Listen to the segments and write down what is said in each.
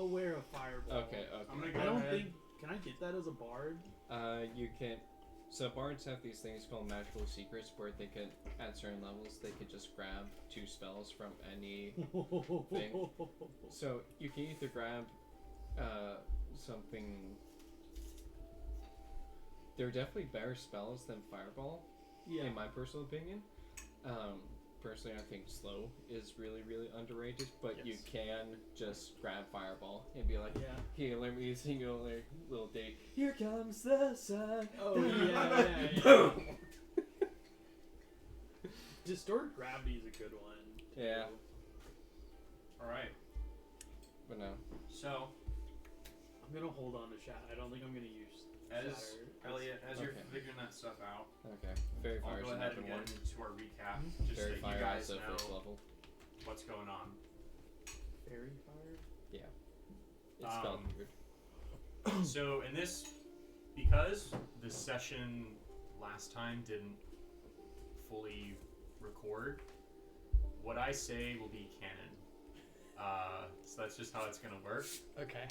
I'll wear a fireball. Okay. I'm gonna go I don't ahead. think. Can I get that as a bard? You can. So bards have these things called magical secrets where they could, at certain levels, they could just grab 2 spells from any thing. So you can either grab something. They're definitely better spells than fireball, in my personal opinion. Personally, I think slow is really, really underrated, but you can just grab fireball and be like, here, let me sing a little date. Here comes the sun. Oh, yeah. Boom! Distorted gravity is a good one. Too. Yeah. Alright. But no. So, I'm gonna hold on to Shatter. I don't think I'm gonna use Shatter. Elliot, as you're figuring that stuff out, Okay. Fairy I'll Fire's go an ahead and open get one. into our recap, just so Fairy that you Fire guys is the know first level. what's going on. Fairy fire? Yeah. It's spelled weird. So in this, because the session last time didn't fully record, what I say will be canon. So that's just how it's gonna work. Okay.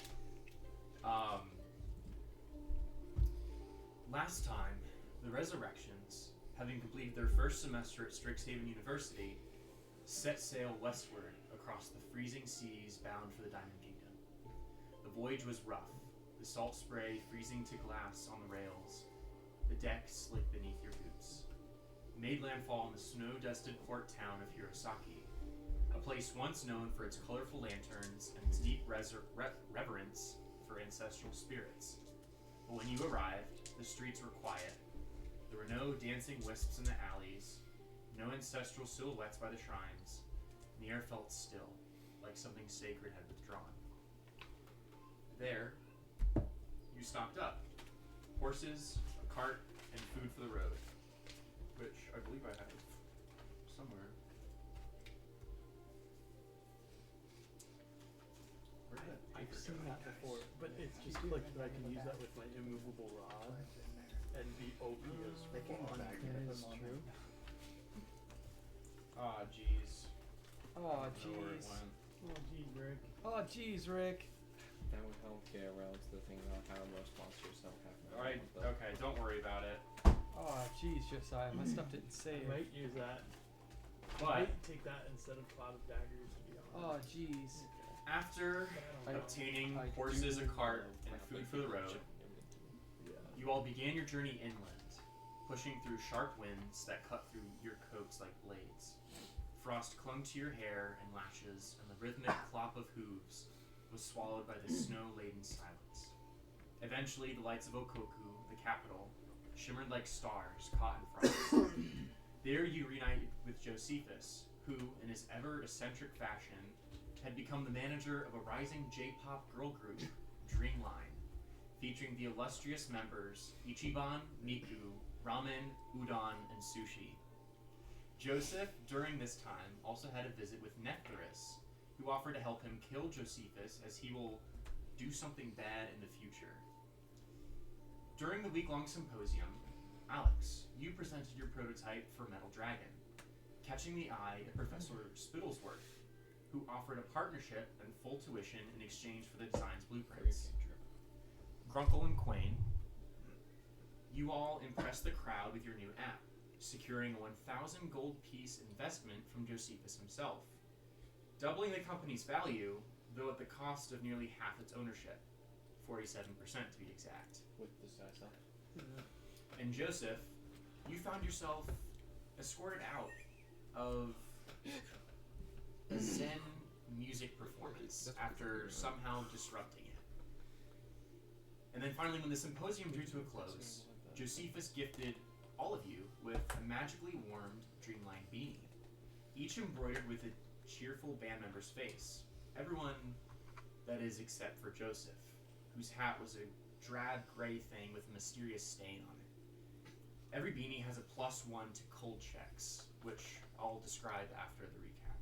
Last time, the Resurrections, having completed their first semester at Strixhaven University, set sail westward across the freezing seas bound for the Diamond Kingdom. The voyage was rough, the salt spray freezing to glass on the rails, the deck slick beneath your boots. You made landfall in the snow-dusted port town of Hirosaki, a place once known for its colorful lanterns and its deep reverence for ancestral spirits. But when you arrived, the streets were quiet. There were no dancing wisps in the alleys, no ancestral silhouettes by the shrines, and the air felt still, like something sacred had withdrawn. There, you stocked up. Horses, a cart, and food for the road, which I believe I have somewhere. Where did that I've paper seen go? that before, but it's just like that I can use that with my immovable rod and be OP as fuck. It's true. Ah, jeez. Oh, I don't know where it jeez. went. Oh, geez, Rick. Oh, jeez, Rick. That would help get around to the thing about how most monsters don't have. Alright, okay, don't worry about it. Oh, jeez, Josiah. My stuff didn't I save. might use that. I But might take that instead of Cloud of Daggers, to be honest. Oh, jeez. after But I don't know. obtaining I horses, do a cart, know, and food for the road, Yeah. you all began your journey inland, pushing through sharp winds that cut through your coats like blades. Frost clung to your hair and lashes, and the rhythmic clop of hooves was swallowed by the snow-laden silence. Eventually, the lights of Okoku, the capital, shimmered like stars caught in frost. There you reunited with Josephus, who, in his ever-eccentric fashion, had become the manager of a rising J-pop girl group, Dreamline, featuring the illustrious members Ichiban, Miku, Ramen, Udon, and Sushi. Joseph, during this time, also had a visit with Nectarus, who offered to help him kill Josephus as he will do something bad in the future. During the week-long symposium, Alex, you presented your prototype for Metal Dragon, catching the eye of Professor Spittlesworth, who offered a partnership and full tuition in exchange for the design's blueprints. Grunkle and Quain, you all impressed the crowd with your new app, securing a 1,000 gold piece investment from Josephus himself, doubling the company's value, though at the cost of nearly half its ownership, 47% to be exact. With the size up. And Joseph, you found yourself escorted out of a Zen music performance after somehow disrupting it. And then finally, when the symposium drew to a close, Josephus gifted all of you with a magically warmed Dreamline beanie, each embroidered with a cheerful band member's face. Everyone, that is, except for Joseph, whose hat was a drab gray thing with a mysterious stain on it. Every beanie has a +1 to cold checks, which I'll describe after the recap.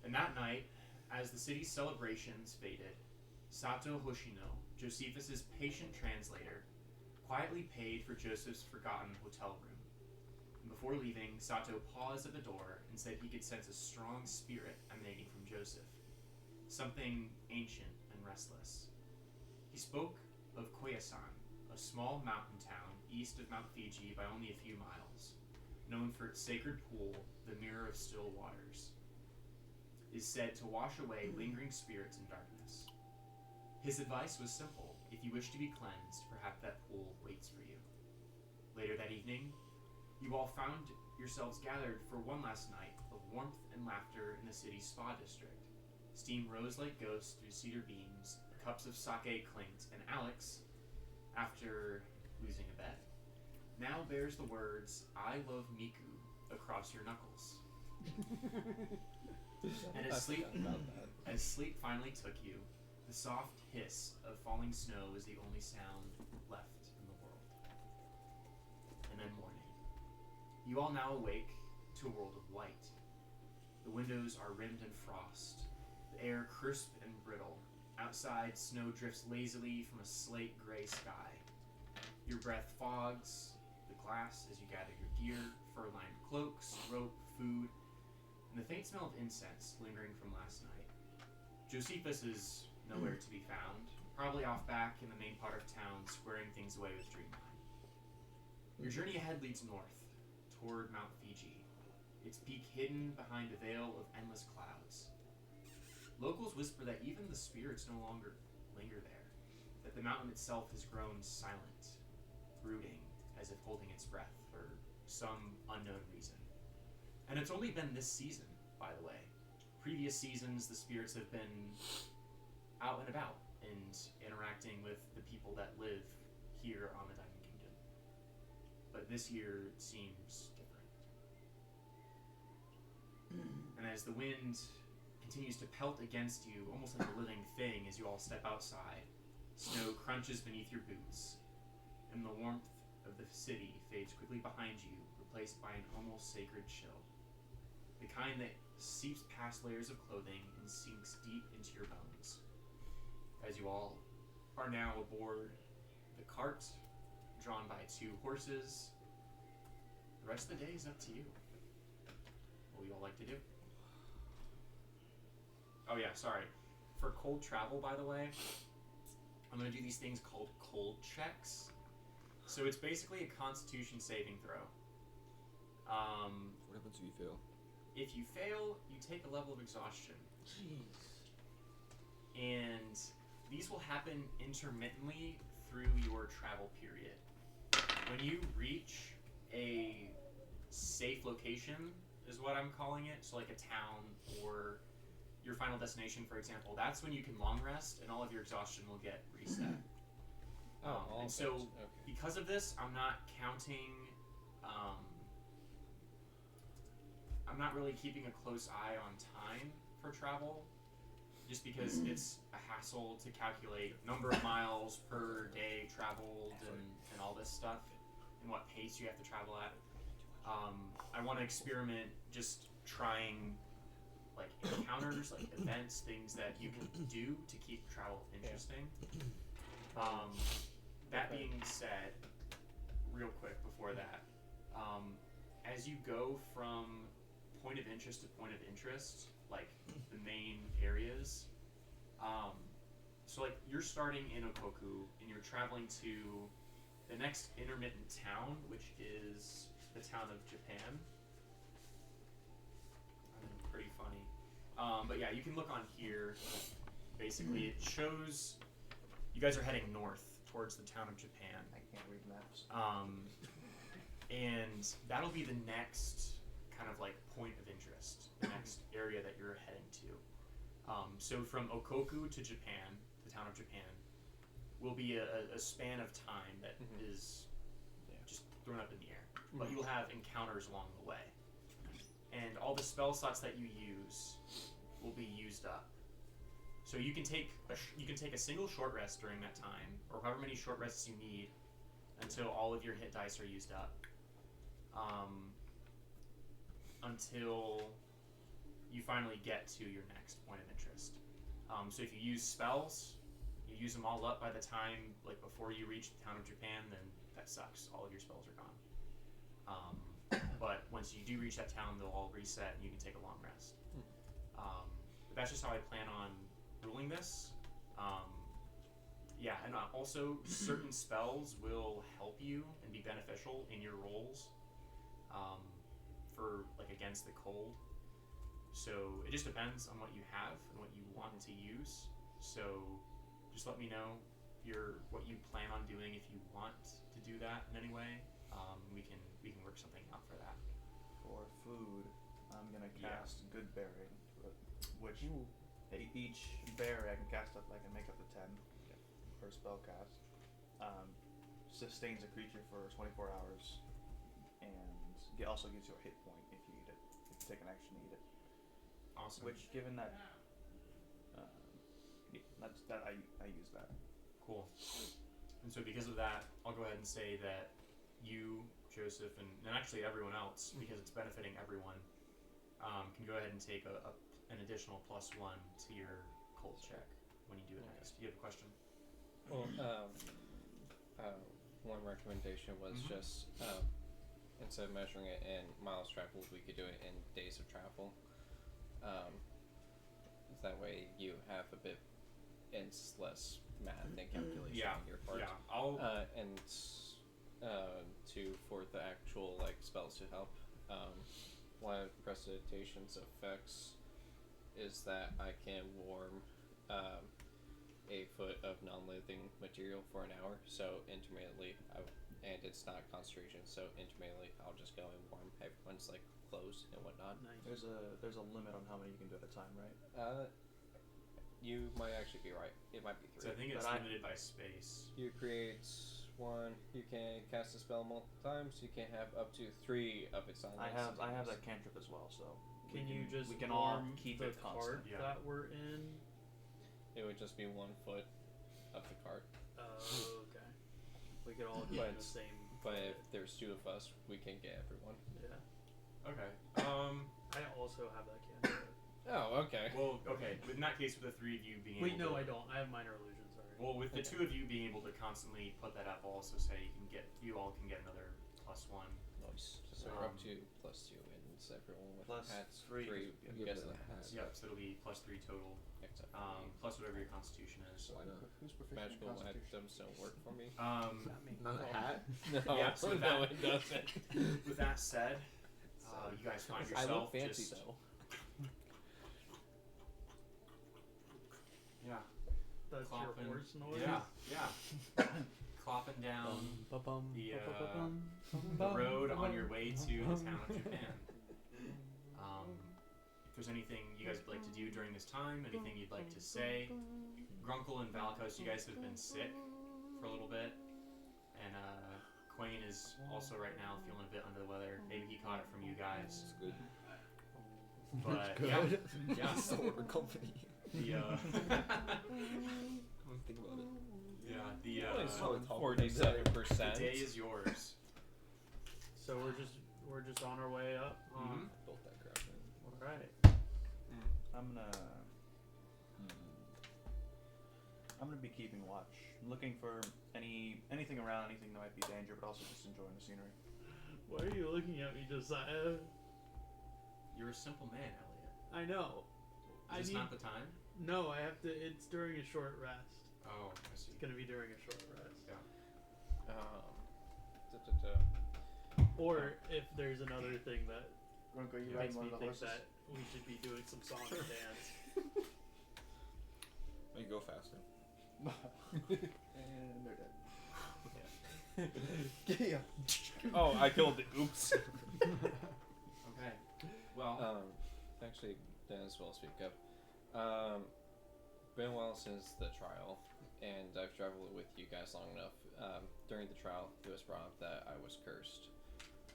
And that night, as the city's celebrations faded, Sato Hoshino, Josephus's patient translator, quietly paid for Joseph's forgotten hotel room. And before leaving, Sato paused at the door and said he could sense a strong spirit emanating from Joseph. Something ancient and and restless. He spoke of Koyasan, a small mountain town east of Mount Fuji by only a few miles, known for its sacred pool, the Mirror of Still Waters, is said to wash away lingering spirits in darkness. His advice was simple: if you wish to be cleansed, perhaps that pool waits for you. Later that evening, you all found yourselves gathered for one last night of warmth and laughter in the city's spa district. Steam rose like ghosts through cedar beams, cups of sake clinked, and Alex, after losing a bet, now bears the words, "I love Miku," across your knuckles. And as sleep finally took you, the soft hiss of falling snow is the only sound left in the world. And then morning. You all now awake to a world of white. The windows are rimmed in frost, the air crisp and brittle. Outside, snow drifts lazily from a slate gray sky. Your breath fogs the glass as you gather your gear, fur-lined cloaks, rope, food, and the faint smell of incense lingering from last night. Josephus is nowhere to be found, probably off back in the main part of town, squaring things away with Dreamline. Your journey ahead leads north, toward Mount Fuji, its peak hidden behind a veil of endless clouds. Locals whisper that even the spirits no longer linger there, that the mountain itself has grown silent, brooding, as if holding its breath for some unknown reason. And it's only been this season, by the way. Previous seasons, the spirits have been out and about and interacting with the people that live here on the Diamond Kingdom. But this year seems different. And as the wind continues to pelt against you, almost like a living thing, as you all step outside, snow crunches beneath your boots, and the warmth of the city fades quickly behind you, replaced by an almost sacred chill. The kind that seeps past layers of clothing and sinks deep into your bones. As you all are now aboard the cart, drawn by 2 horses, the rest of the day is up to you. What do you all like to do? Oh yeah, sorry. For cold travel, by the way, I'm going to do these things called cold checks. So it's basically a constitution saving throw. What happens if you fail? If you fail, you take a level of exhaustion. Jeez. And these will happen intermittently through your travel period. When you reach a safe location, is what I'm calling it, so like a town or your final destination, for example, that's when you can long rest and all of your exhaustion will get reset. And so, because of this, I'm not counting, I'm not really keeping a close eye on time for travel, just because it's a hassle to calculate number of miles per day traveled and all this stuff, and what pace you have to travel at. I want to experiment just trying like encounters, like events, things that you can do to keep travel interesting. That being said, real quick before that, as you go from point of interest to point of interest, like the main areas, so like you're starting in Okoku and you're traveling to the next intermittent town, which is the town of Japan. Pretty funny. But yeah, you can look on here. Basically, it shows you guys are heading north towards the town of Japan. I can't read maps. And that'll be the next kind of like point of interest, the next area that you're heading to. So from Okoku to Japan, the town of Japan, will be a span of time that is just thrown up in the air. But you'll have encounters along the way. And all the spell slots that you use will be used up. So you can take a single short rest during that time, or however many short rests you need, until all of your hit dice are used up. Until you finally get to your next point of interest. So if you use spells, you use them all up by the time, like before you reach the town of Japan, then that sucks. All of your spells are gone. But once you do reach that town, they'll all reset and you can take a long rest. But that's just how I plan on ruling this. Yeah, and also certain spells will help you and be beneficial in your rolls for like against the cold. So it just depends on what you have and what you want to use. So just let me know what you plan on doing if you want to do that in any way. We can work something out for that. For food, I'm gonna cast Good Bearing, which each berry I can cast up. I can make up to 10 per spell cast. Sustains a creature for 24 hours, and also gives you a hit point if you eat it. If you take an action to eat it. Awesome. Which, given that, I use that. Cool. And so because of that, I'll go ahead and say that you, Joseph, and actually everyone else, because it's benefiting everyone, can go ahead and take an additional +1 to your cold check when you do it next. Do you have a question? Well, one recommendation was just instead of measuring it in miles traveled, we could do it in days of travel. That way you have a bit, it's less math and calculation on your part. Yeah, I'll. For the actual spells to help, one of Precipitation's effects is that I can warm a foot of non-living material for an hour. So intermittently, and it's not concentration. So intermittently, I'll just go and warm everyone's clothes and whatnot. Nice. There's a limit on how many you can do at a time, right? You might actually be right. It might be 3. So I think it's limited by space. You create one. You can cast a spell multiple times. You can have up to 3 of its own. I have that cantrip as well, so we can all warm keep the it constant. cart that we're in? It would just be 1 foot of the cart. Oh, okay. We could all get in the same. But if there's 2 of us, we can get everyone. Yeah. Okay. I also have that cantrip. Oh, okay. Well, okay. In that case, with the 3 of you being Wait, able no, to, I don't. I have minor illusions already. Well, with the 2 of you being able to constantly put that up, I'll also say you all can get another +1. Nice. So we're up to +2, and it's everyone with Plus hats. 3, You guys the hats. Yep. So it'll be +3 total. Except Plus whatever your constitution is. Who's proficient in magical Constitution? items don't work for me. Not a hat. No, Yeah, so no, that- it doesn't. With that said, you guys find I yourself look fancy just though. yeah, That's clopping. your horse noise? Yeah. Clopping down the road on your way to the town of Japan. If there's anything you guys would like to do during this time, anything you'd like to say, Grunkle and Valkos, you guys have been sick for a little bit, and Quain is also right now feeling a bit under the weather. Maybe he caught it from you guys. It's good. But Good. yeah, Solar company. the I don't think about it. yeah, solid top. 47%. the day is yours. So we're just on our way up. Mhm. Built that crap in. All right. I'm gonna be keeping watch. I'm looking for anything around, anything that might be danger, but also just enjoying the scenery. Why are you looking at me, Josiah? You're a simple man, Elliot. I know. Is this not the time? No, I have to. It's during a short rest. Oh, I see. It's gonna be during a short rest. Yeah. Or if there's another thing that Grunko, you makes riding one me of the think horses? that we should be doing some song and dance. You go faster. And they're dead. Yeah. Oh, I killed it. Oops. Okay. Well, Actually, as well speak up. Been a while since the trial, and I've traveled with you guys long enough. During the trial, it was brought up that I was cursed.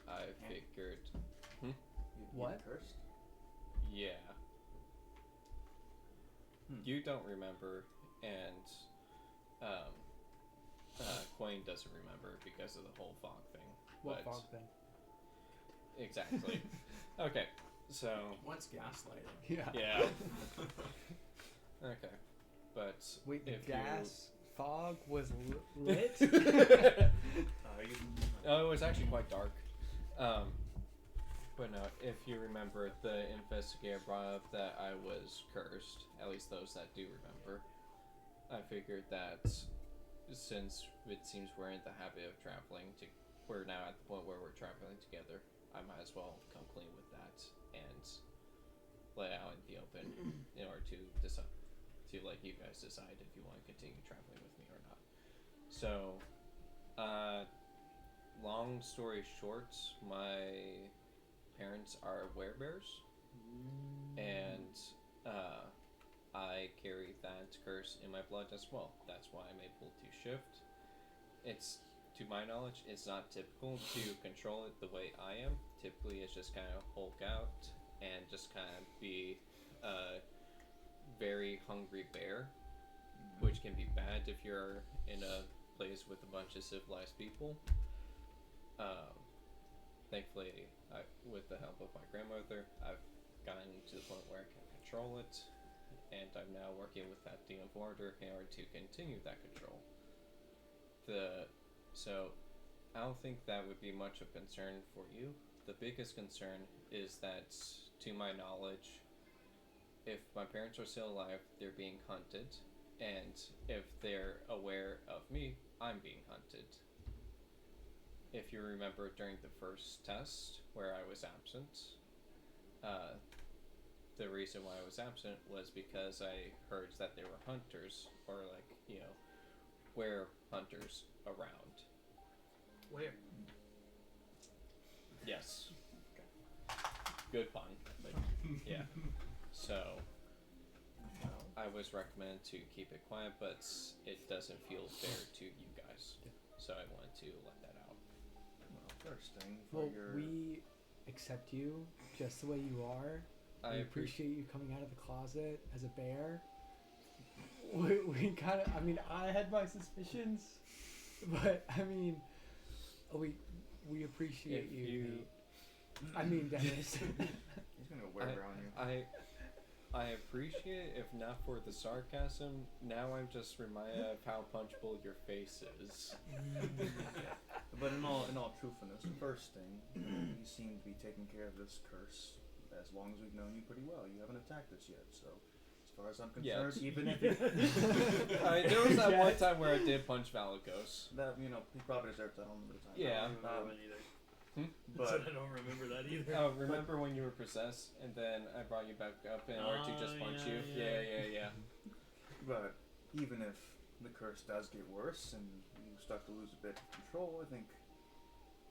I figured, What? Cursed? yeah. You don't remember, and Quain doesn't remember because of the whole fog thing. What but fog thing? Exactly. Okay, so what's gaslighting? Yeah. yeah. Okay, but Wait, the if gas fog was lit? Oh, it was actually quite dark. But no, if you remember, the investigator brought up that I was cursed. At least those that do remember. I figured that since it seems we're in the habit of traveling, we're now at the point where we're traveling together. I might as well come clean with that and lay it out in the open in order to decide, to let you guys decide if you want to continue traveling with me or not. So, long story short, my parents are werebears, and I carry that curse in my blood as well. That's why I'm able to shift. It's, to my knowledge, it's not typical to control it the way I am. Typically, it's just kind of hulk out and just kind of be a very hungry bear, which can be bad if you're in a place with a bunch of civilized people. Thankfully, with the help of my grandmother, I've gotten to the point where I can control it, and I'm now working with that Dean of Order in order to continue that control. So, I don't think that would be much of a concern for you. The biggest concern is that, to my knowledge, if my parents are still alive, they're being hunted, and if they're aware of me, I'm being hunted. If you remember during the first test where I was absent, the reason why I was absent was because I heard that there were hunters, or were hunters around. Where? Yes. Good pun. But yeah. So, I was recommended to keep it quiet, but it doesn't feel fair to you guys. So I wanted to let that out. Well, first thing for Well, your... we accept you just the way you are. I We appreciate you coming out of the closet as a bear. We kind of, I mean, I had my suspicions, but I mean, we appreciate If you. you- Nate. I mean, Dennis. He's gonna go wear around you. I appreciate it, if not for the sarcasm. Now I'm just reminded of how punchable your face is. But in all truthfulness, the first thing, you seem to be taking care of this curse as long as we've known you pretty well. You haven't attacked us yet, so as far as I'm concerned, Yet. even if it, There was that one time where I did punch Valicos. that he probably deserved that. I don't remember the time. Yeah. I don't remember that either. But I don't remember that either. Oh, remember when you were possessed, and then I brought you back up in order to just punch you? Yeah. But even if the curse does get worse and you start to lose a bit of control, I think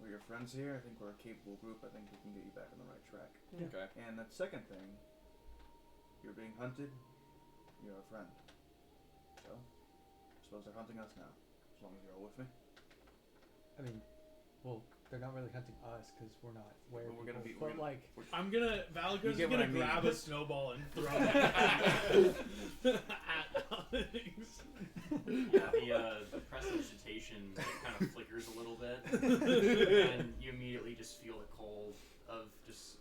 we're your friends here. I think we're a capable group. I think we can get you back on the right track. Yeah. Okay. And that second thing, you're being hunted. You're a friend. So, I suppose they're hunting us now. As long as you're all with me. I mean, well, they're not really hunting us because we're not where But we're gonna be. But like, Valigos You is get what gonna I mean. grab a snowball and throw it at things. Yeah, the prestidigitation kind of flickers a little bit, and you immediately just feel the cold of just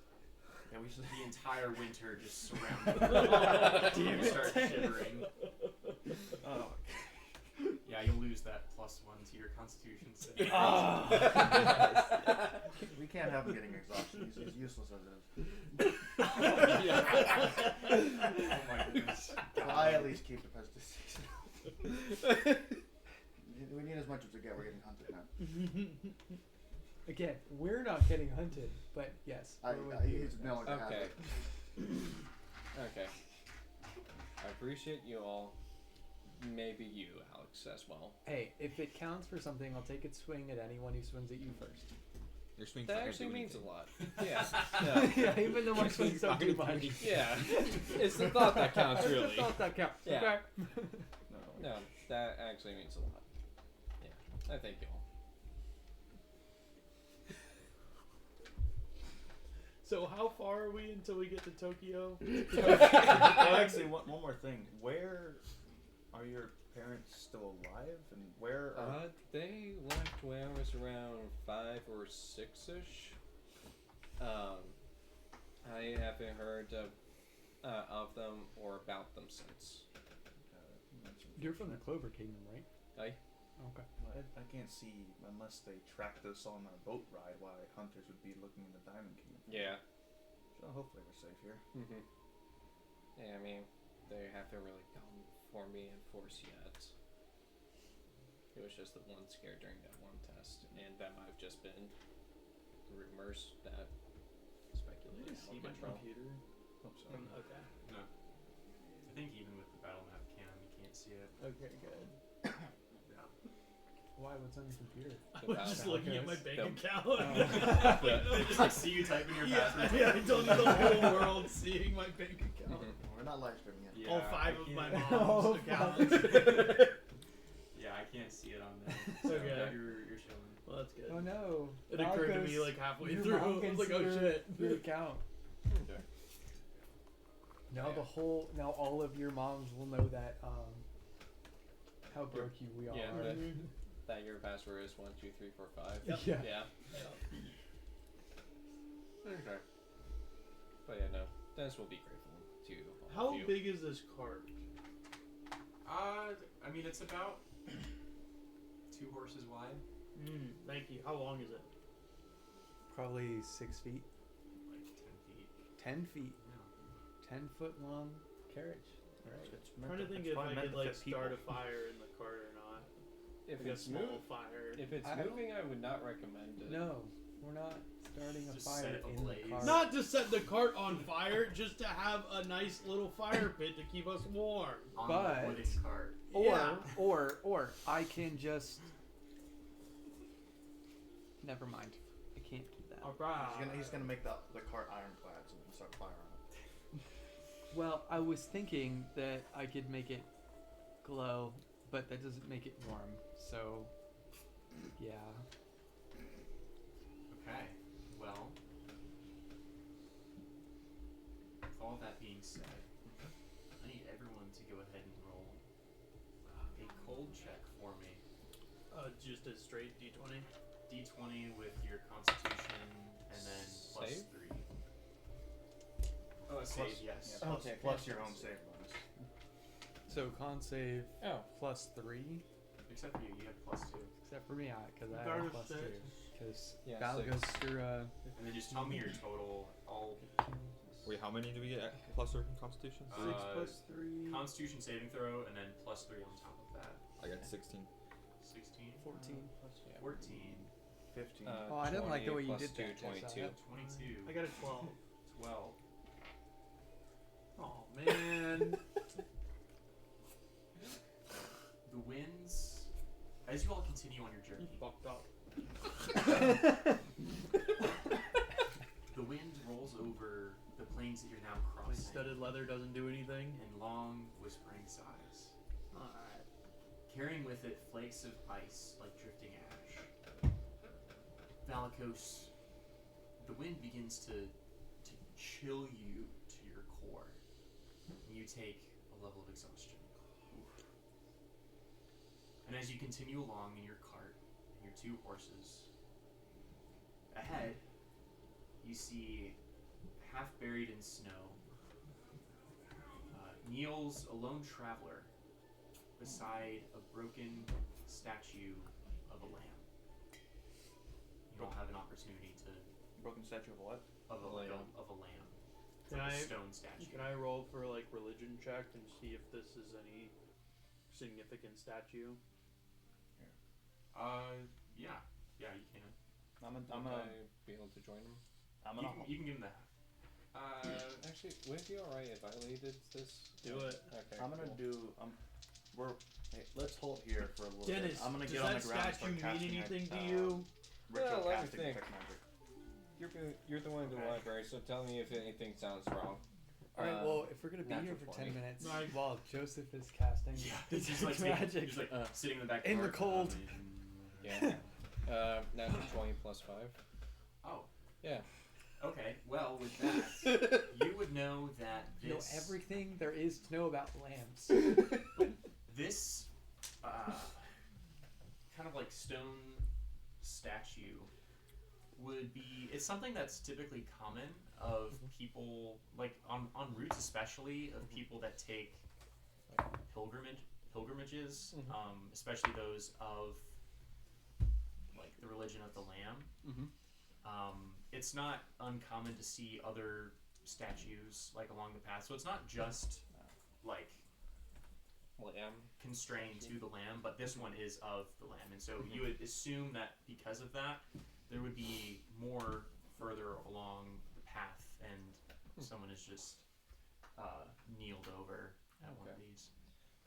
Yeah, we should. the entire winter just surrounding you. You start shivering. Oh. Yeah, you'll lose that +1 to your constitution save. We can't have him getting exhaustion. He's useless as it is. Oh my goodness. Well, I at least keep the prestige. We need as much as we get. We're getting hunted now. again, we're not getting hunted, but yes, we're with you. He's no one to have Okay. it. Okay. I appreciate you all. Maybe you, Alex, as well. Hey, if it counts for something, I'll take it swing at anyone who swings at you first. Your swing That can't actually do means a anything. lot. Yeah. Yeah, even though my swings don't do much. Yeah. It's the thought that counts, It's the really. thought that counts. Yeah. Okay. No, that actually means a lot. Yeah. I thank you all. So how far are we until we get to Tokyo? Oh, actually, one more thing. Where are your parents still alive, and where are? They left when I was around 5 or 6-ish. I haven't heard of them or about them since. You're from the Clover Kingdom, right? Aye. Okay. I can't see unless they tracked us on our boat ride why hunters would be looking in the Diamond Kingdom. Yeah. So hopefully we're safe here. Mm-hmm. Yeah, I mean, they haven't really come for me in force yet. It was just the one scare during that one test, and that might have just been rumors that speculated See out my control. computer? Hope so. Okay. No. I think even with the battle map cam, you can't see it. Okay, good. Yeah. Why? What's on your computer? I The was battle just map looking at my is bank the- account. They just like see you typing your password. Yeah, I told you the whole world seeing my bank account. We're not live streaming yet. All Yeah, 5 I of my can't- mom's Oh, accounts. Yeah, I can't see it on there. So Okay. You're chilling. Well, that's good. Oh no! It occurred to me Malchus, like halfway your through. mom I can was like, see oh your- shit. Your account. Okay. Now Yeah. now all of your moms will know that how broke you we all Yeah, are. that your password is 12345. Yep. Yeah. Yeah. Yeah. Okay. But yeah, no. Dennis will be grateful to all How of you. big is this cart? I mean, it's about 2 horses wide. Thank you. How long is it? Probably 6 feet, Like 10 feet. 10 feet, Yeah. 10-foot long carriage. Right. I'm trying to think if I could like start a fire in the cart or not. If Like a it's small fire. if it's I don't- moving, I would not recommend it. No, we're not starting a Just set fire it in ablaze. the car. Not to set the cart on fire, just to have a nice little fire pit to keep us warm. On But- the wooden cart. Yeah. Or I can just. Never mind. I can't do that. Alright. He's gonna make the cart ironclad so we can start fire on it. Well, I was thinking that I could make it glow, but that doesn't make it warm. So, yeah. Okay. Well, with all that being said, I need everyone to go ahead and roll a cold check for me. Just a straight D20. D20 with your constitution and then plus Save? 3. Oh, a save, yes. Yeah, Okay, plus your own save bonus. So con save Oh. +3, Except for you, you have plus 2. except for me, because I have Regardless, +2. six. Because Yeah, Val 6. goes through And then just tell me your total. All Wait, how many do we get plus or Constitution? 6 plus 3, Constitution saving throw and then plus 3 on top of that. I got 16. 16, 14. 14, 15. Oh, I didn't like the way you 20 did plus that, 2, Jess. 22. 22, I got a 12. 12. Oh man. The winds, as you all continue on your You journey, fucked up. the wind rolls over the plains that you're now My crossing studded leather doesn't do anything. in long, whispering sighs, Alright. carrying with it flakes of ice like drifting ash. Valikos, the wind begins to chill you to your core. And you take a level of exhaustion. And as you continue along in your cart and your 2 horses, ahead you see, half buried in snow, kneels a lone traveler beside a broken statue of a lamb. You all have an opportunity to Broken statue of what? of a Lamb. lamb. Of a lamb. It's Can like a I- stone statue. Can I roll for like religion check and see if this is any significant statue? Yeah, you can. Would I be able to join him? You can give him that. Actually, would it be alright if I leaded this? Do it. Okay. I'm gonna cool. do. Hey, let's hold here for a little Dennis, bit. I'm gonna does get on that the ground and statue start mean casting anything to it, you? Ritual Well, let me casting think. detect magic. You're the one in the Okay. library, so tell me if anything sounds wrong. Alright, well, if we're going to be here natural for 20. 10 minutes Right. while Joseph is casting It's just like magic. just like sitting in the back In the door. cold. Yeah. Natural 20 plus 5. Oh. Yeah. Okay. Well, with that, you would know that You know this everything there is to know about lambs. this kind of like stone statue would be, it's something that's typically common of people, like on routes especially, of people that take like pilgrimages, especially those of like the religion of the Lamb. It's not uncommon to see other statues like along the path, so it's not just like lamb. constrained to the lamb, but this one is of the lamb, and so you would assume that because of that, there would be more further along the path, and someone is just kneeled over at one of these.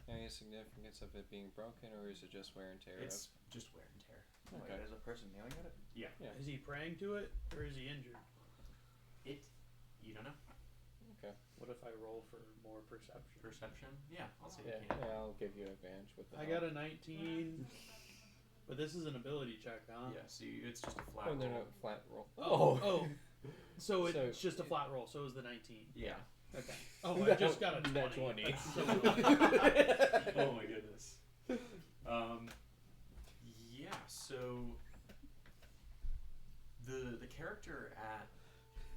Any significance of it being broken, or is it just wear and tear? It's just wear and tear. Wait, there's a person kneeling at it? Yeah. Is he praying to it, or is he injured? You don't know. Okay. What if I roll for more perception? Perception? Yeah, I'll say Yeah, you can. I'll give you advantage with that. I got a 19. But this is an ability check, huh? Yeah, so it's just a flat Oh, no, roll. no, flat roll. Oh. So it's So- just a flat roll. So it was the 19. Yeah. Okay. Oh, I just got a 20. Net 20. That's so Oh my goodness. Yeah, so the character at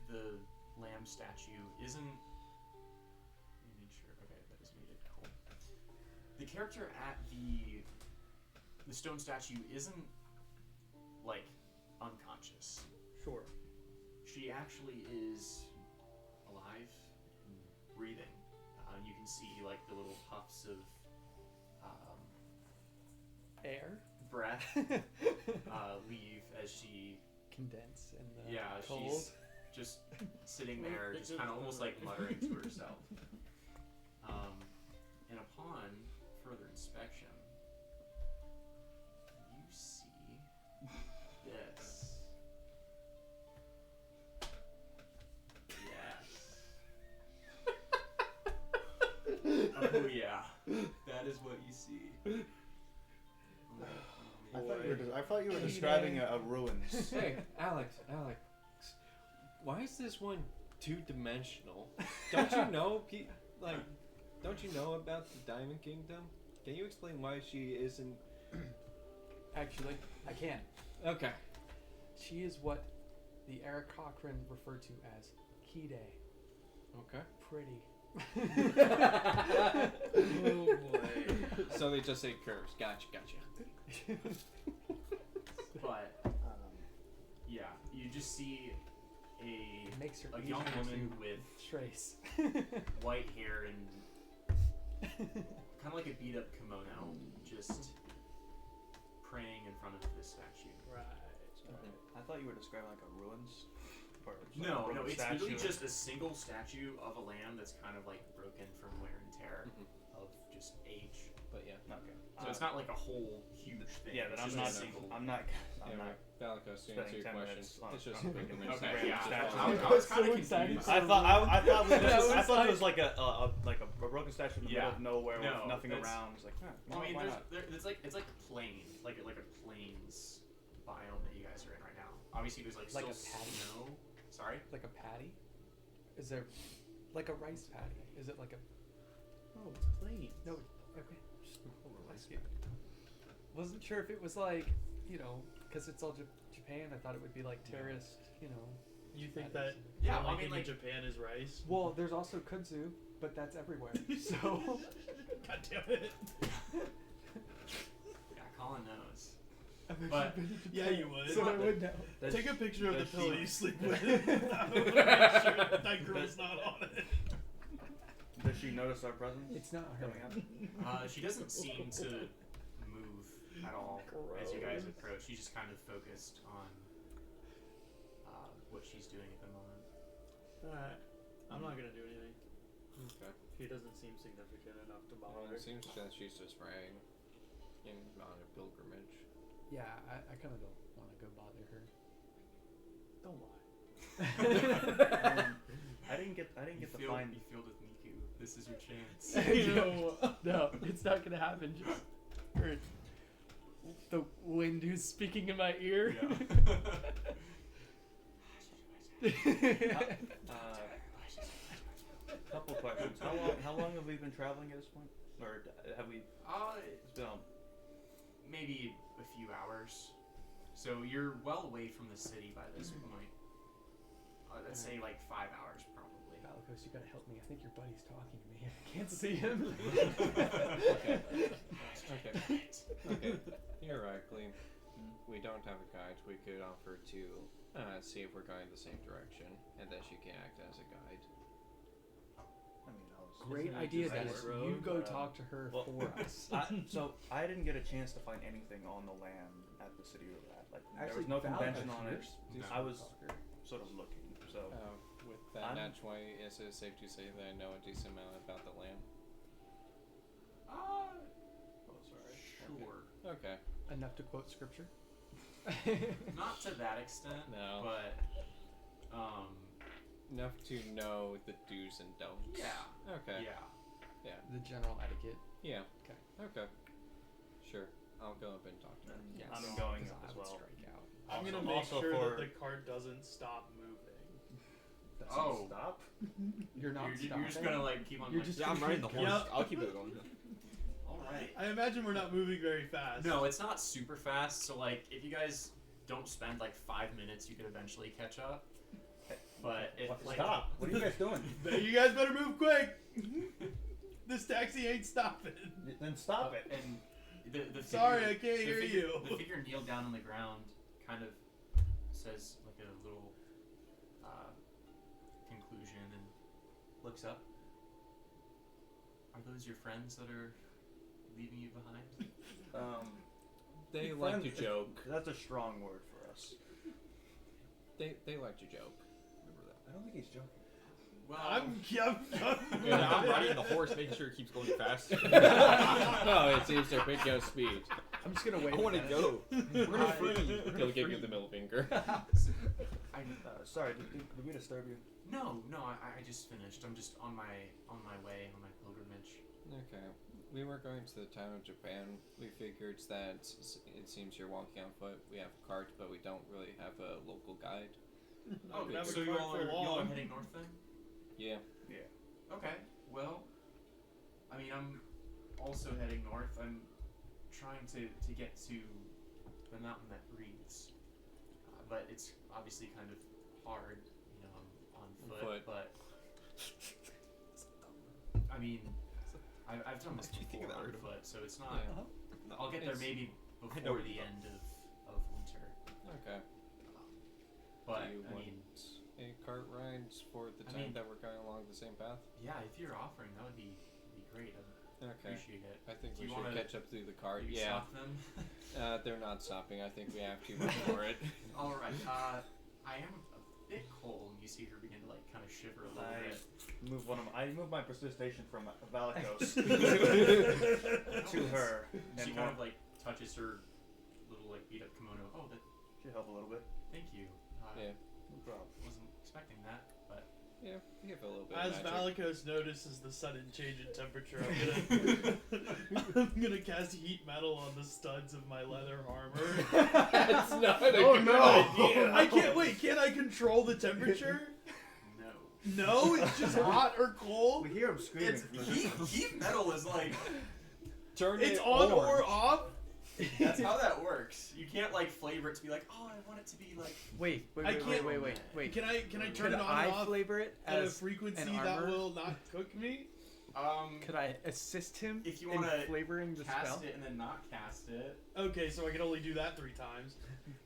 the lamb statue isn't. Let me make sure. Okay, that is muted. Cool. The character at the stone statue isn't like unconscious. Sure. She actually is alive and breathing. You can see like the little puffs of Air breath leave as she condense in the she's cold. just sitting there, just kind of almost like muttering to herself. And upon further inspection, you see this. Yes. Oh yeah, that is what you see. I thought you were describing a ruins. Hey, Alex, why is this one two-dimensional? Don't you know, don't you know about the Diamond Kingdom? Can you explain why she isn't? Actually, I can. Okay. She is what the Eric Cochran referred to as Kide. Okay. Pretty. Oh boy. So they just say curves. Gotcha. But yeah, you just see It makes her a easier young woman to with trace. white hair and kind of like a beat up kimono, just praying in front of this statue. Right. I thought you were describing like a ruins. Or No, like a it's statue. literally just a single statue of a lamb that's kind of like broken from wear and tear of just age. But yeah. Okay. So it's not like a whole huge thing. Yeah, but it's I'm just not. a single. I'm not. Valicos, to answer spending your 10 question, minutes on it's just a a big freaking dimension. Okay, random yeah. statue. I was kind So of excited. confused. I thought it was like a broken statue in the middle Yeah. of nowhere No, with nothing that's- around. It's like, I mean, why not? it's like a plain, like a plains biome that you guys are in right now. Obviously, there's like Like still a patty? snow. Sorry. Like a patty? Is there like a rice patty? Is it like a Oh, it's plain. no? Okay. Wasn't sure if it was like because it's all Japan. I thought it would be like terrorist. You think that Yeah, the I only mean, thing like- in Japan is rice? Well, there's also kudzu, but that's everywhere. So God damn it. Yeah, Colin knows. I've actually But- been to Japan, Yeah, you would. So I would know. Does Take a picture of the does pillow she- you sleep with. I want to make sure that girl's not on it. Does she notice our presence? It's not her. Coming up? She doesn't seem to move at all as you guys approach. She's just kind of focused on what she's doing at the moment. Alright. I'm not gonna do anything. Okay. He doesn't seem significant enough to Well, bother. it seems that she's just praying on a pilgrimage. Yeah, I kind of don't want to go bother her. Don't lie. I didn't get to find. You filled with Miku. This is your chance. No, it's not gonna happen. Just or the wind who's speaking in my ear. Couple questions. How long have we been traveling at this point, or have we? It's been. Maybe a few hours. So you're well away from the city by this point. Let's say like 5 hours probably. Valicos, you gotta help me. I think your buddy's talking to me. I can't see him. Okay. Theoretically, we don't have a guide. We could offer to see if we're going the same direction, and that she can act as a guide. I mean, I was great Isn't it idea, just Dennis. road, You go but, talk to her well, for us. So I didn't get a chance to find anything on the land at the city we were at. Like there was no Val convention got on it. yours. I was sort of looking. So With that, that's why is it safe to say that I know a decent amount about the land? Oh, sorry. sure. Okay. Enough to quote scripture. Not to that extent, No. but Enough to know the do's and don'ts. yeah. Okay. Yeah. The general etiquette. Yeah. Okay. Okay. Sure. I'll go up and talk to her. Yes. I'm going 'Cause up I as would well. strike out. I'm Also- gonna make also sure for- that the cart doesn't stop moving. Oh. Stop. You're not You're stopping. just gonna like keep on. You're like, just Yeah, I'm riding the horse. Yep. I'll keep it going. all right. I imagine we're not moving very fast. No, it's not super fast. So like, if you guys don't spend like 5 minutes, you could eventually catch up. But it like Stop. What are you guys doing? You guys better move quick. This taxi ain't stopping. Then stop it. And the Sorry, figure, I can't hear you. The figure kneeled down on the ground, kind of says like a little conclusion, and looks up. Are those your friends that are leaving you behind? They Friend- like to joke. That's a strong word for us. They like to joke. Remember that. I don't think he's joking. Well, I'm Yeah, I'm riding the horse, making sure it keeps going fast. No, it seems to pick your speed. I'm just gonna wait. I want to go. We're gonna I- free. He'll give you the middle finger. Sorry, did we disturb you? No, I just finished. I'm just on my way, on my pilgrimage. Okay. We were going to the town of Japan. We figured that it seems you're walking on foot. We have a cart, but we don't really have a local guide. Oh, Never so you cart all for are long. heading north then? Yeah. Okay. Well, I mean, I'm also heading north. I'm trying to get to the mountain that breathes, but it's obviously kind of hard. You know, I'm on foot. But I mean, I've done this Why'd you think before of that, on Ruben? foot, so it's not. Yeah. No, I'll get there It's- maybe I know before what the you're end of winter. Okay. But Do you I want mean, a cart ride for the I time mean- that we're going along the same path? yeah, if you're offering, that would be great. I'd Okay. appreciate it. I think Do we you should wanna- catch up through the cart. You Yeah. stop them. They're not stopping. I think we have too much for it. All right. I am a bit cold. You see her begin to like kind of shiver a little bit. I move my precipitation from Valicos to her. She And kind of like touches her little like beat up kimono. Oh, that. should help a little bit. Thank you. Yeah. No problem. Wasn't expecting that, but Yeah, we give it a little bit As of magic. Valicos notices the sudden change in temperature, I'm gonna cast heat metal on the studs of my leather armor. That's not a Oh, good no. idea. I can't wait. Can I control the temperature? no. No, it's just hot or cold. We hear him screaming. It's from the heat. distance. Heat metal is like. Turn It's it on or orange. off. That's how that works. You can't like flavor it to be like, oh, I want it to be like. Wait. I can't- Wait. Can I turn Could it on I and off flavor it at a as frequency an that armor? will not cook me? Could I assist him If you in wanna flavoring the Cast spell? it and then not cast it. Okay, so I can only do that 3 times.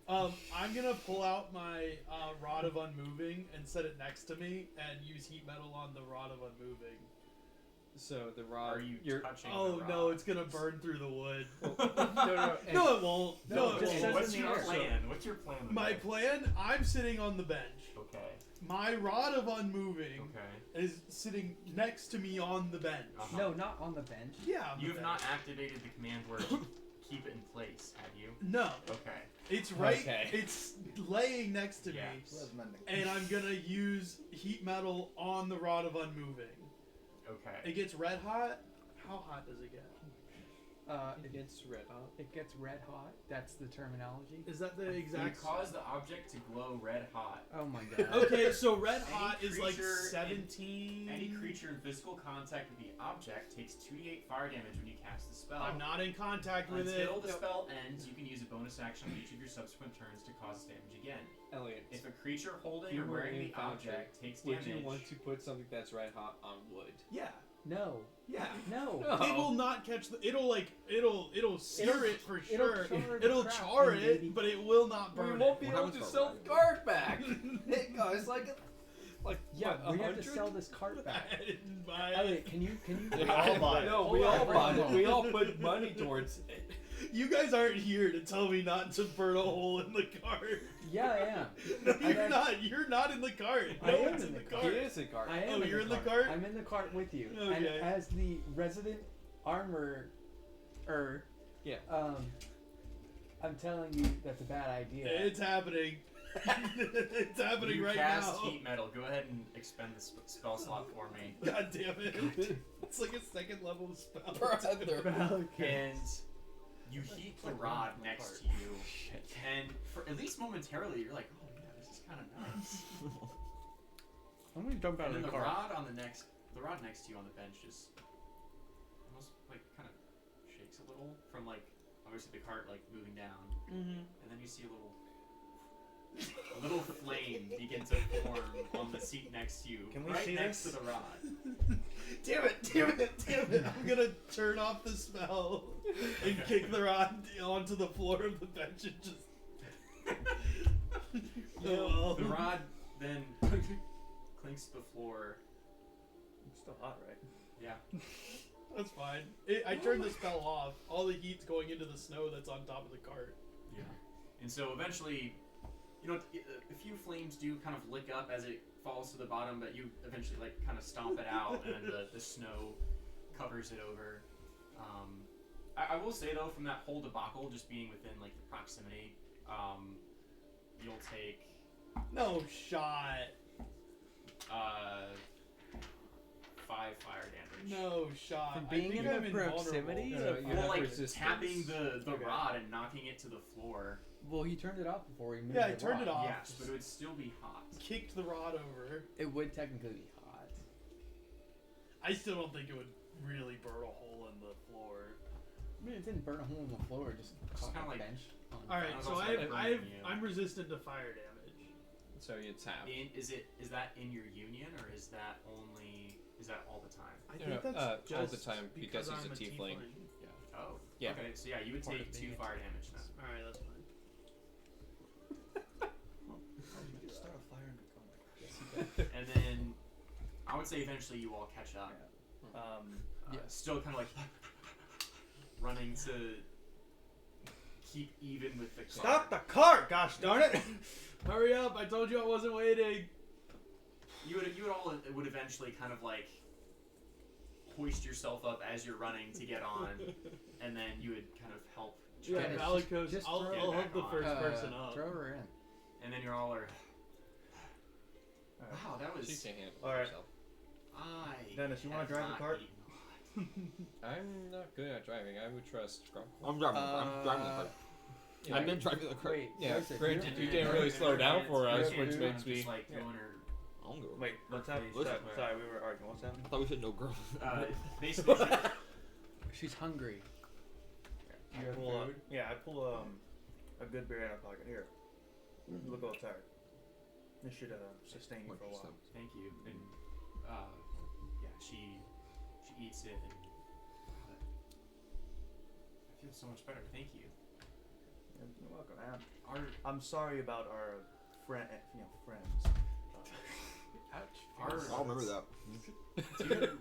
I'm gonna pull out my rod of unmoving and set it next to me and use heat metal on the rod of unmoving. So the rod. Are you you're, touching? Oh the no, rod? it's gonna burn through the wood. No. and- No, it won't. No, No, it it just won't. says What's in the your air. plan? What's your plan? with My that? plan, I'm sitting on the bench. Okay. My rod of unmoving Okay. is sitting next to me on the bench. Uh-huh. No, not on the bench. Yeah. on the You have bench. not activated the command word keep it in place, have you? No, Okay. it's right. Okay. It's laying next to me, Yes. and I'm gonna use heat metal on the rod of unmoving. Okay. It gets red hot. How hot does it get? it gets red hot. It gets red hot. That's the terminology. Is that the You exact? cause the object to glow red hot. Oh my god. Okay, so red Any hot is like creature in- 17. Any creature in physical contact with the object takes 2d8 fire damage when you cast the spell. I'm not in contact with it. Until the spell ends, you can use a bonus action on each of your subsequent turns to cause damage again. Elliot, If a creature holding You or were wearing in the contact. object takes would damage, you want to put something that's red hot on wood? Yeah. No. Yeah. No. No. It will not catch the. It'll sear it for It'll sure. char the It'll crap char and maybe- it, but it will not We burn won't it. be What able happens to for sell red? guard back. It goes like Like Yeah, what, we have to 100? sell this cart back. I didn't buy it. Elliot, can you? We all buy it. No, Hold we on, all hold bought it. on. We all put money towards it. You guys aren't here to tell me not to burn a hole in the cart. Yeah, I am. No, I you're got- not. You're not in the cart. I No am one's in in the the cart. He is a guard. I am. Oh, in you're the in the cart. cart? I'm in the cart with you. And Okay. as the resident armorer, Yeah. I'm telling you that's a bad idea. It's happening. It's happening You right cast now. heat metal. Go ahead and expend the spell slot for me. God damn it. It's like a second level spell. And you heat the rod next to you. And for at least momentarily, you're like, oh yeah, this is kind of nice. I'm gonna jump out And of then the the car. rod next to you on the bench just almost like kind of shakes a little from like obviously the cart like moving down, and then you see a little flame begin to form on the seat next to you, Can we right see next this? to the rod. Damn it. I'm gonna turn off the spell and kick the rod onto the floor of the bench and just. Oh. The rod then clinks to the floor. It's still hot, right? Yeah. That's fine. I turned the spell off. All the heat's going into the snow that's on top of the cart. Yeah. And so eventually, you know, a few flames do kind of lick up as it falls to the bottom, but you eventually like kind of stomp it out, and the snow covers it over. I will say though, from that whole debacle, just being within like the proximity, you'll take No shot. 5 fire damage. No shot. From I being think in the I'm invulnerable. proximity? You Well, have like resistance. tapping the Okay. rod and knocking it to the floor. Well, he turned it off before he moved Yeah, I the turned it rod. off. Yes, but it would still be hot. Kicked the rod over. It would technically be hot. I still don't think it would really burn a hole in the floor. I mean, it didn't burn a hole in the floor. It just It's caught kinda the like- bench. on All fire. right, was so also burning you. I'm resistant to fire damage. So you tap. Is that in your union, or is that all the time? I No, think no, that's all just the time because he's I'm a tiefling. Oh, Yeah. Okay, so yeah, you would Part take of 2 being a fire damage then. All right, that's fine. You could start a fire in the car. And then I would say eventually you all catch up. Yeah. Still kind of like running to keep even with the cart. Stop the cart! Gosh darn it! Hurry up! I told you I wasn't waiting. You would all would eventually kind of like hoist yourself up as you're running to get on, and then you would kind of help. Yeah, Dennis, Malikos, just I'll throw help it the back first on. person up. Throw her in. And then you're all are. Alright. Wow, that She was. can handle Alright. herself. Dennis, you wanna have drive the not cart? eaten a lot. I'm not good at driving. I would trust Grump. I'm driving the cart. Yeah. I've been driving the cart. Wait, Yeah, Joseph, granted, And you then- didn't really and slow then down it's for us, really which kind makes of me. just like yeah. going her. I don't go. Wait, what's happening? Listen, Sorry, we were arguing. What's happening? I thought we said no girl. Basically, She's hungry. I You have pull food? I pull a good berry out of my pocket. Here, look a little tired. This should sustain you for a while. thank you. And yeah, she eats it, and I feel so much better. Thank you. You're welcome. Our I'm sorry about our friends. Ouch. I'll remember that.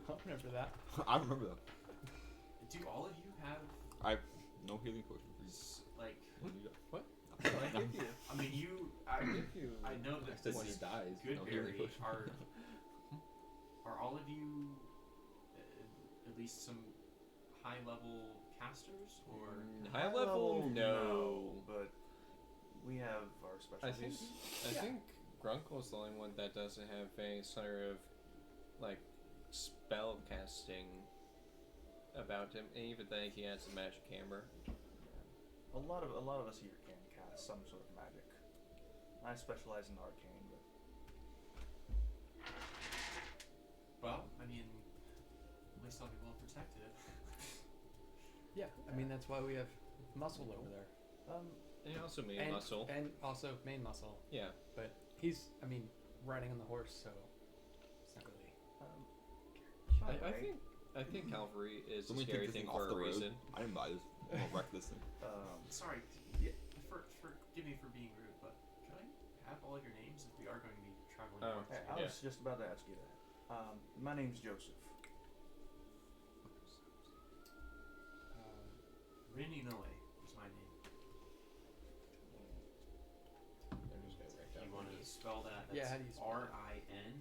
I'll remember that. I remember that. Do all of you have I no healing potion for you. like? What? I mean, I know that Since this he is dies, good no healing berry. potion. Are all of you at least some high level casters, or High level, no. but we have our I think specialties. I think Grunkle's the only one that doesn't have a sort of like spell casting about him. And even then, he has a magic hammer. A lot of us here can cast some sort of magic. I specialize in arcane, but well, I mean, at least I'll be well protected. Yeah, I mean that's why we have muscle over there. And he also made and, muscle. And also main muscle. Yeah. But he's, I mean, riding on the horse, so it's not really. I think Calvary is Let a me scary take this thing thing off for the a road. reason. I didn't buy this. I'm gonna wreck this thing. Sorry, forgive me for being rude, but can I have all of your names if we are going to be traveling Oh. north. Hey, I was just about to ask you that. My name's Joseph. Rin Inoue is my name. I'm just gonna write down You want to Rinny. spell that? That's Yeah, how do you spell that? R-I-N.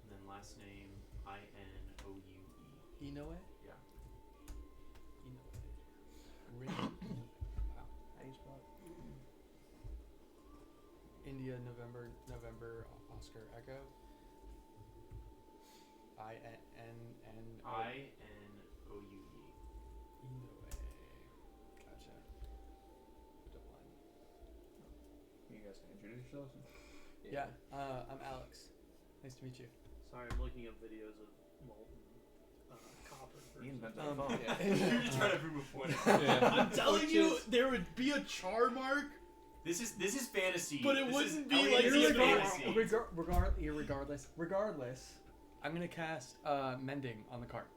And then last name I-N-O-U-E. Inoue? Yeah. Inoue. Rin. Wow. How you spell it? India, November, Oscar, Echo. I-N-N-O. I-N-O-U-E. Inoue. Gotcha. Double N. You guys can introduce yourselves. Yeah, I'm Alex. Nice to meet you. Sorry, I'm looking up videos of molten copper. He invented Um, a phone. Yeah. You're trying to prove a point. Yeah. I'm telling Which you, is- there would be a char mark. This is fantasy. But it This wouldn't is be Elliot, like this the is advanced- fantasy. Regardless, I'm gonna cast mending on the cart.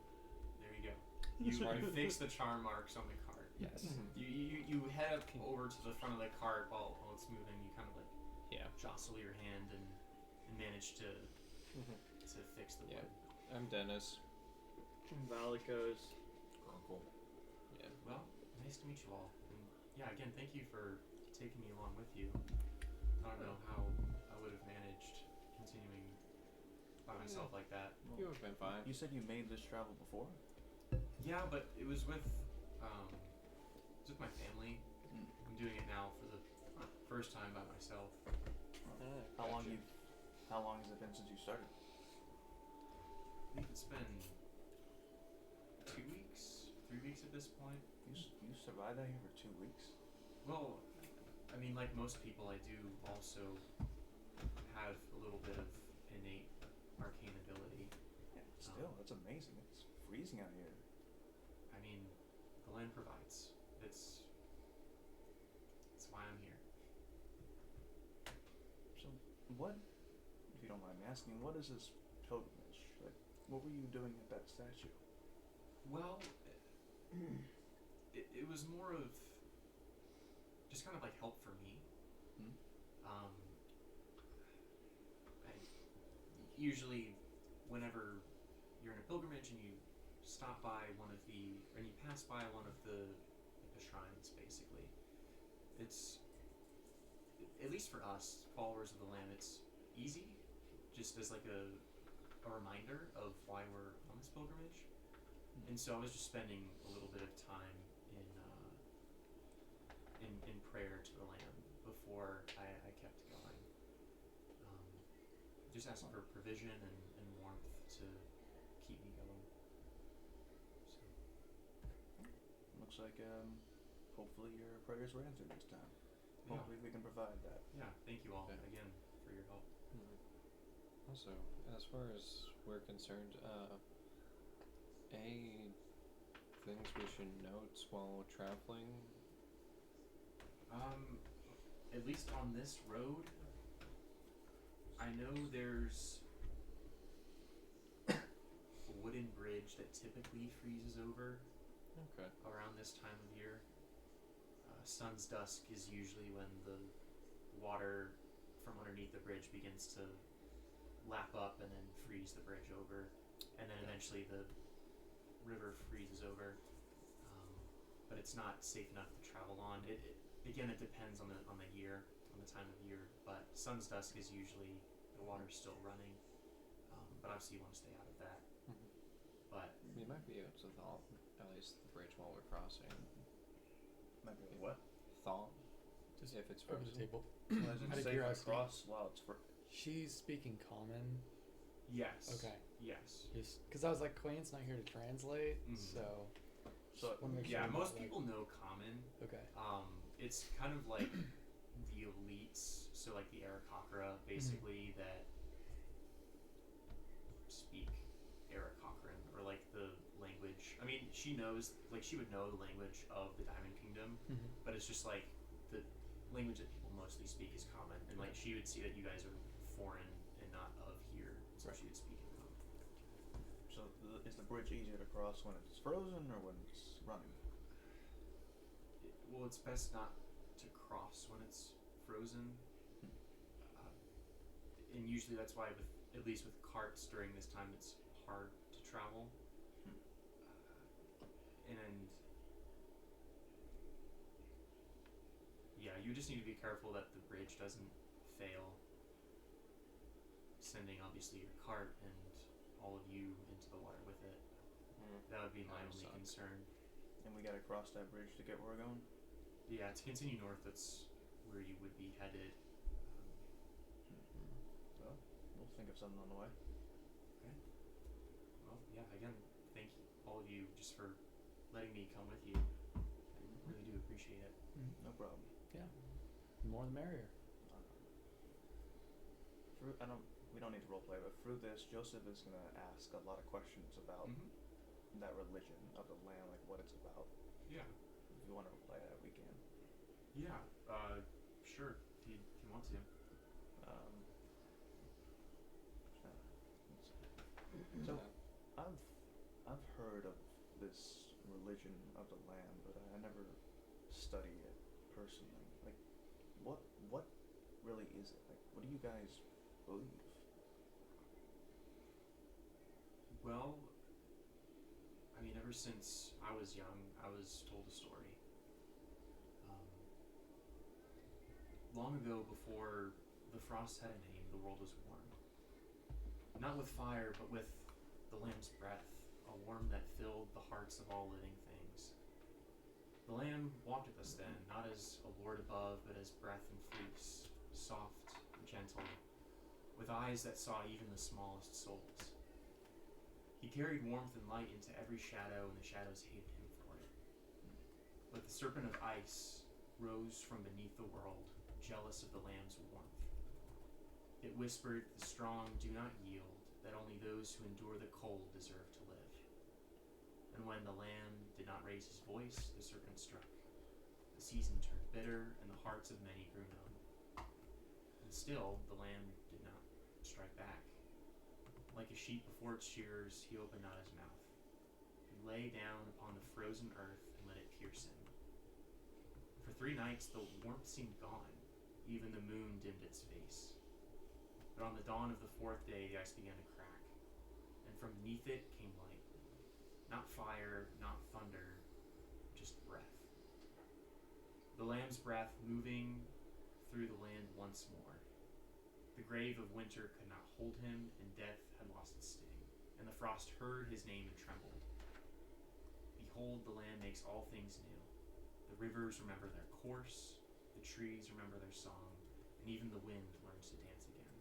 There you go. You fix the charm marks on the cart. Yes. You head up over to the front of the cart while it's moving. You kind of like Yeah. jostle your hand and manage to fix the Yeah. wood. I'm Dennis. Valicos. Uncle. Yeah. Well, nice to meet you all. And yeah, again, thank you for taking me along with you. I don't know how I would have managed continuing by myself like that. You have been fine. You said you made this travel before? Yeah, but it was with my family. Mm. I'm doing it now for the first time by myself. How long has it been since you started? I think it's been 2 weeks, 3 weeks at this point. You survived out here for 2 weeks? Well, I mean, like most people, I do also have a little bit of innate arcane ability. Yeah. Still, that's amazing. It's freezing out here. I mean, the land provides. It's why I'm here. So, what, if you don't mind me asking, what is this pilgrimage? Like, what were you doing at that statue? Well, it was more of just kind of like help for me. Usually, whenever you're in a pilgrimage and you stop by and you pass by one of the shrines, basically, it's, at least for us, followers of the Lamb, it's easy, just as like a reminder of why we're on this pilgrimage. And so I was just spending a little bit of time in prayer to the Lamb before I kept going. Just asking for provision and warmth to keep me going. So. Looks like, hopefully your prayers were answered this time. Yeah. Hopefully we can provide that. Yeah, thank you all Okay. again for your help. Also, as far as we're concerned, any things we should note while traveling? At least on this road, I know there's a wooden bridge that typically freezes over Okay. around this time of year. Sun's dusk is usually when the water from underneath the bridge begins to lap up and then freeze the bridge over, and then eventually the river freezes over. But it's not safe enough to travel on. It depends on the year, on the time of year. But sun's dusk is usually the water's still running. But obviously you want to stay out of that. But We might be able to thaw at least the bridge while we're crossing. Might be what? Thaw? Just if it's over the frozen. table. Why is Out it of safe to curiosity. cross while it's She's speaking common. yes. Okay. Yes. Just because I was like, Quain's not here to translate, Mhm. so. So, wanna make Yeah, sure most that, like- people know common. Okay. It's kind of like the elites, so like the Aarakocra, basically, that speak Aarakocran, or like the language. I mean, she knows, like, she would know the language of the Diamond Kingdom, but it's just like the language that people mostly speak is common, and like she would see that you guys are foreign and not of here, so she would speak in common. so is the bridge easier to cross when it's frozen or when it's running? Well, it's best not to cross when it's frozen. and usually that's why, at least with carts during this time, it's hard to travel. And yeah, you just need to be careful that the bridge doesn't fail, sending obviously your cart and all of you into the water with it. That would be my only concern. And we gotta cross that bridge to get where we're going? Yeah, to continue north, that's where you would be headed. Well, we'll think of something on the way. Okay. Well, yeah, again, thank you, all of you, just for letting me come with you. I really do appreciate it. No problem. Yeah. The more the merrier. We don't need to roleplay, but through this, Joseph is gonna ask a lot of questions about that religion of the land, like what it's about. Yeah. If you want to roleplay that, we can. Yeah. Sure. If you want to. So, I've heard of this religion of the land, but I never study it personally. Like, what really is it? Like, what do you guys believe? Well, I mean, ever since I was young, I was told a story. Long ago, before the frost had a name, the world was warm. Not with fire, but with the Lamb's breath, a warmth that filled the hearts of all living things. The Lamb walked with us then, not as a lord above, but as breath and fleece, soft, gentle, with eyes that saw even the smallest souls. He carried warmth and light into every shadow, and the shadows hated him for it. But the serpent of ice rose from beneath the world, jealous of the Lamb's warmth. It whispered, "The strong do not yield, that only those who endure the cold deserve to live." And when the Lamb did not raise his voice, the serpent struck. The season turned bitter, and the hearts of many grew numb. And still, the Lamb did not strike back. Like a sheep before its shearers, he opened not his mouth. He lay down upon the frozen earth and let it pierce him. For 3 nights the warmth seemed gone, even the moon dimmed its face. But on the dawn of the 4th day the ice began to crack, and from beneath it came light. Not fire, not thunder, just breath. The Lamb's breath moving through the land once more. The grave of winter could not hold him, and death had lost its sting, and the frost heard his name and trembled. Behold, the Lamb makes all things new. The rivers remember their course, the trees remember their song, and even the wind learns to dance again.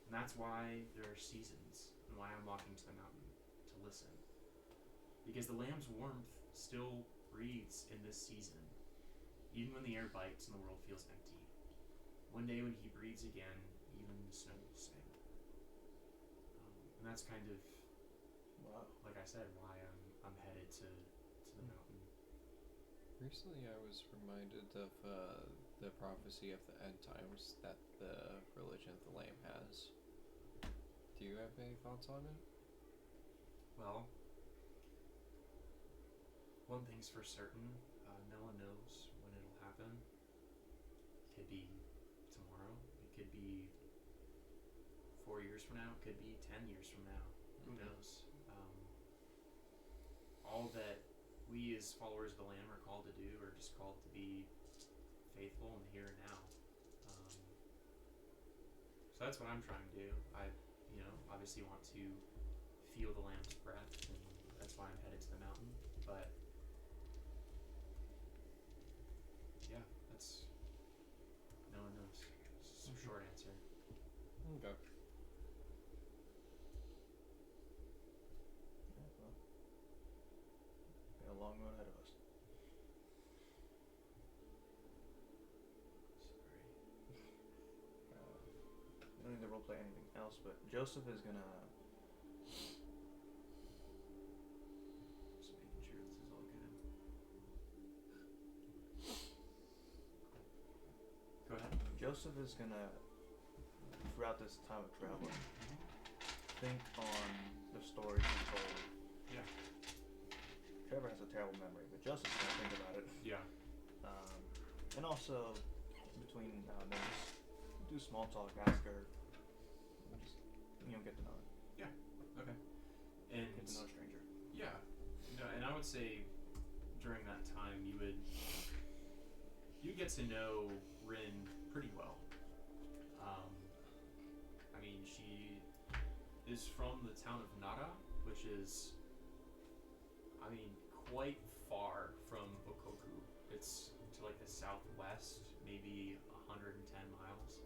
And that's why there are seasons, and why I'm walking to the mountain, to listen. Because the Lamb's warmth still breathes in this season, even when the air bites and the world feels empty. One day when he breathes again, even the snow will sing. And that's kind of, like I said, why I'm headed to the mountain. Recently I was reminded of the prophecy of the end times that the religion of the Lamb has. Do you have any thoughts on it? Well, one thing's for certain, no one knows when it'll happen. It could be tomorrow, it could be 4 years from now, it could be 10 years from now, who knows. All that we as followers of the Lamb are called to do are just called to be faithful in the here and now. So that's what I'm trying to do. I, obviously want to feel the Lamb's breath, and that's why I'm headed to the mountain. But yeah, that's, no one knows. It's a short answer. Okay. Yeah, well, got a long road ahead of us. We don't need to roleplay anything else, but Joseph is gonna. Just making sure this is all good. Go ahead. Joseph is gonna, throughout this time of traveling, think on the stories he told. Yeah. Trevor has a terrible memory, but Joseph's gonna think about it. Yeah. And also, between now and then, just do small talk, ask her get to know it. Okay. And Get to know a stranger. yeah, no, and I would say during that time you get to know Rin pretty well. I mean, she is from the town of Nara, which is, I mean, quite far from Okoku. It's to like the southwest, maybe 110 miles.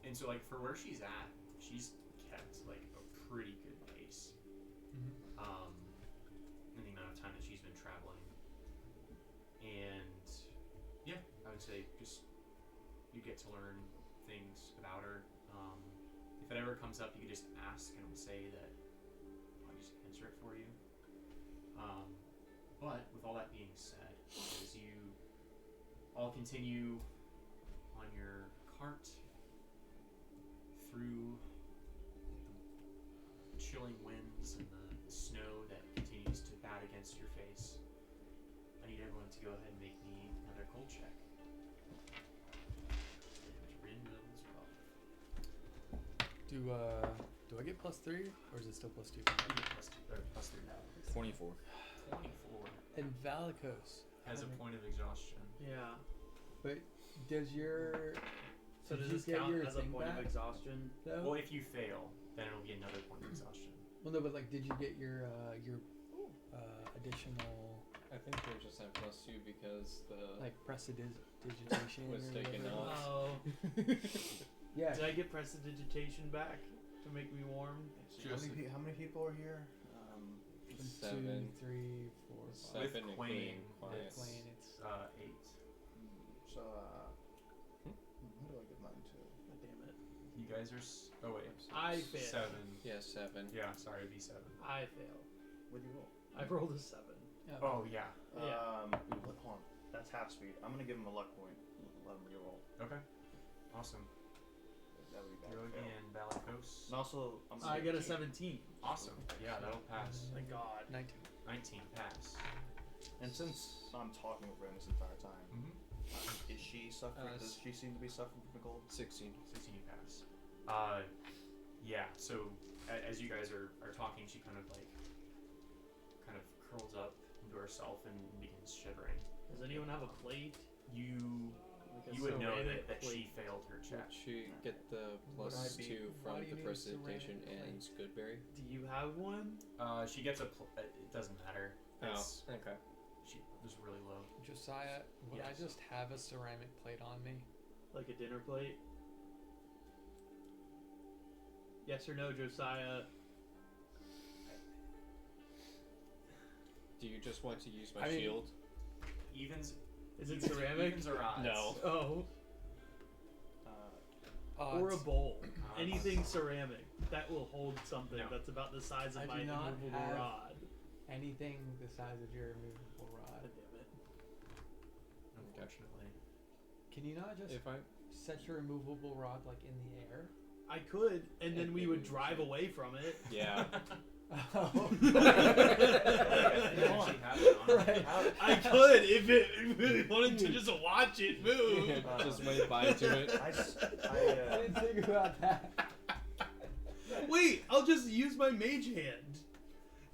And so like for where she's at, she's kept like a pretty good pace. In the amount of time that she's been traveling. And yeah, I would say just you get to learn things about her. If it ever comes up, you could just ask and I'll say that I'll just answer it for you. But with all that being said, as you all continue on your cart through the chilling winds and the snow that continues to bat against your face, I need everyone to go ahead and make me another cold check. And Rin will as well. Do I get +3 or is it still +2? You get plus 3 now. 24. 24 And Valicos has a point of exhaustion. Yeah. but does your So did does you this get count your as a thing point back, of exhaustion? though? Well, if you fail, then it'll be another point of exhaustion. Well, no, but like, did you get your additional I think they're just at +2 because the like prestidigitation was or taken whatever? off. Oh. Yeah. Did I get prestidigitation back to make me warm? How many people are here? 7, 2, 3, 4, 5. 7 With including Quain, quiet. it's Quain, it's 8. So, who do I give mine to? God damn it. You guys are. Oh wait. I failed. 7. Yeah, 7. Yeah, sorry, it'd be 7. I failed. What'd you roll? I rolled a 7. Oh yeah. Yeah. Hold on. That's half speed. I'm gonna give him a luck point. Let him reroll. Okay. Awesome. That would be bad. Rogue and Valicos. And also, I'm I got a 17. Awesome. Yeah, that'll pass. Thank God. 19. 19 pass. And since I'm talking with Ren this entire time, Mm-hmm. is she suffering? Does she seem to be suffering from the cold? 16. 16 you pass. Yeah. So as you guys are talking, she kind of curls up into herself and begins shivering. Does anyone have a plate? You Like a would know ceramic that she plate? failed her check. Should she get the Would I be- +2 why from do you the need a precipitation ceramic and Goodberry? Do you have one? She gets it doesn't matter. It's, okay. she was really low. Josiah, would I Yes. just have a ceramic plate on me? Like a dinner plate? Yes or no, Josiah? Do you just want to use my I mean- shield? Evens. Is it evens- ceramic? Evens or odds? No. Oh. Or a Odds. bowl. Odds. Anything ceramic that will hold something No. that's about the size of I my do not immovable have- rod. Anything the size of your immovable rod. God damn it. Unfortunately. Can you not just If I set your immovable rod like in the air? I could, and then It- we it would would drive say- away from it. yeah. Oh. You actually have it on. Right. I could if we wanted to just watch it move. Just wait by to it. I didn't think about that. Wait, I'll just use my mage hand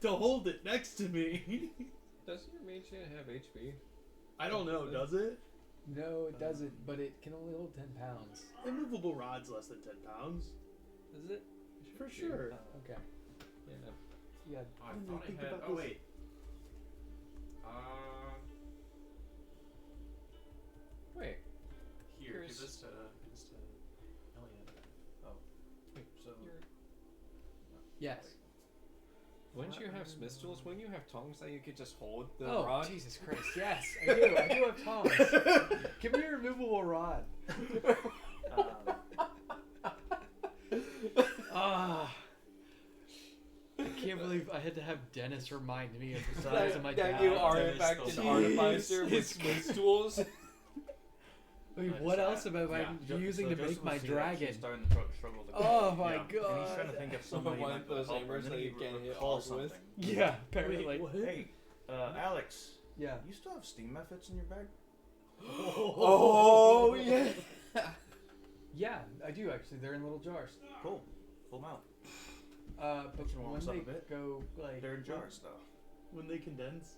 to hold it next to me. Does your mage hand have HP? I don't know, does it? No, it doesn't, but it can only hold 10 pounds. Immovable rod's less than 10 pounds. Is it? For sure. Okay. Yeah. Yeah. I When thought I think I had. about Oh this- wait. Wait. Here, Here's- give this to Elliot. So, Yes. Wouldn't you have smith's tools? Wouldn't you have tongs that you could just hold the Oh, rod? Jesus Christ. Yes, I do. I do have tongs. Give me your removable rod. Ah. I can't believe I had to have Dennis remind me of the size of my that dad. you are in Dennis fact an still artificer with Jesus smith's tools. I mean, Right, what so else am I yeah. using to make my dragon? Starting to struggle with the Oh my Yeah. god. And he's trying to think of somebody One might of those help him, hammers and then that he you can't hit recalls walls with. something. Yeah, apparently. Wait, what? Hey, Alex, Yeah. you still have steam methods in your bag? Oh yeah. Yeah, I do actually. They're in little jars. Cool. Pull them out. But Makes you warm when us up they a bit. go like, They're in jars though. When they condense.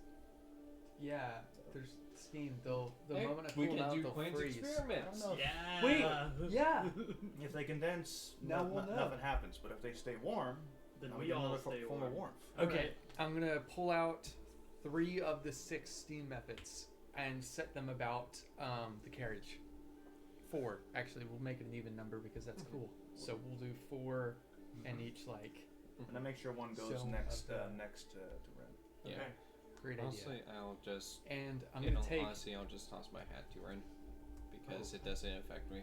yeah, there's steam. The Hey, moment I we pull them can out, do they'll Queen's freeze. experiments. I don't know. Yeah. Wait, yeah. If they condense, Now we'll know. nothing happens. But if they stay warm, Then now we get all another stay form warm. of warmth. Okay, Alright. I'm gonna pull out 3 of the 6 steam methods and set them about the carriage. 4, actually. We'll make it an even number because that's cool. So we'll do 4, and each like. And then make sure one goes So, next okay. next to Ren. Yeah. Okay. Great Honestly, idea. I'll just. And I'm in gonna all take. honesty, I'll just toss my hat to Ren because it doesn't affect me.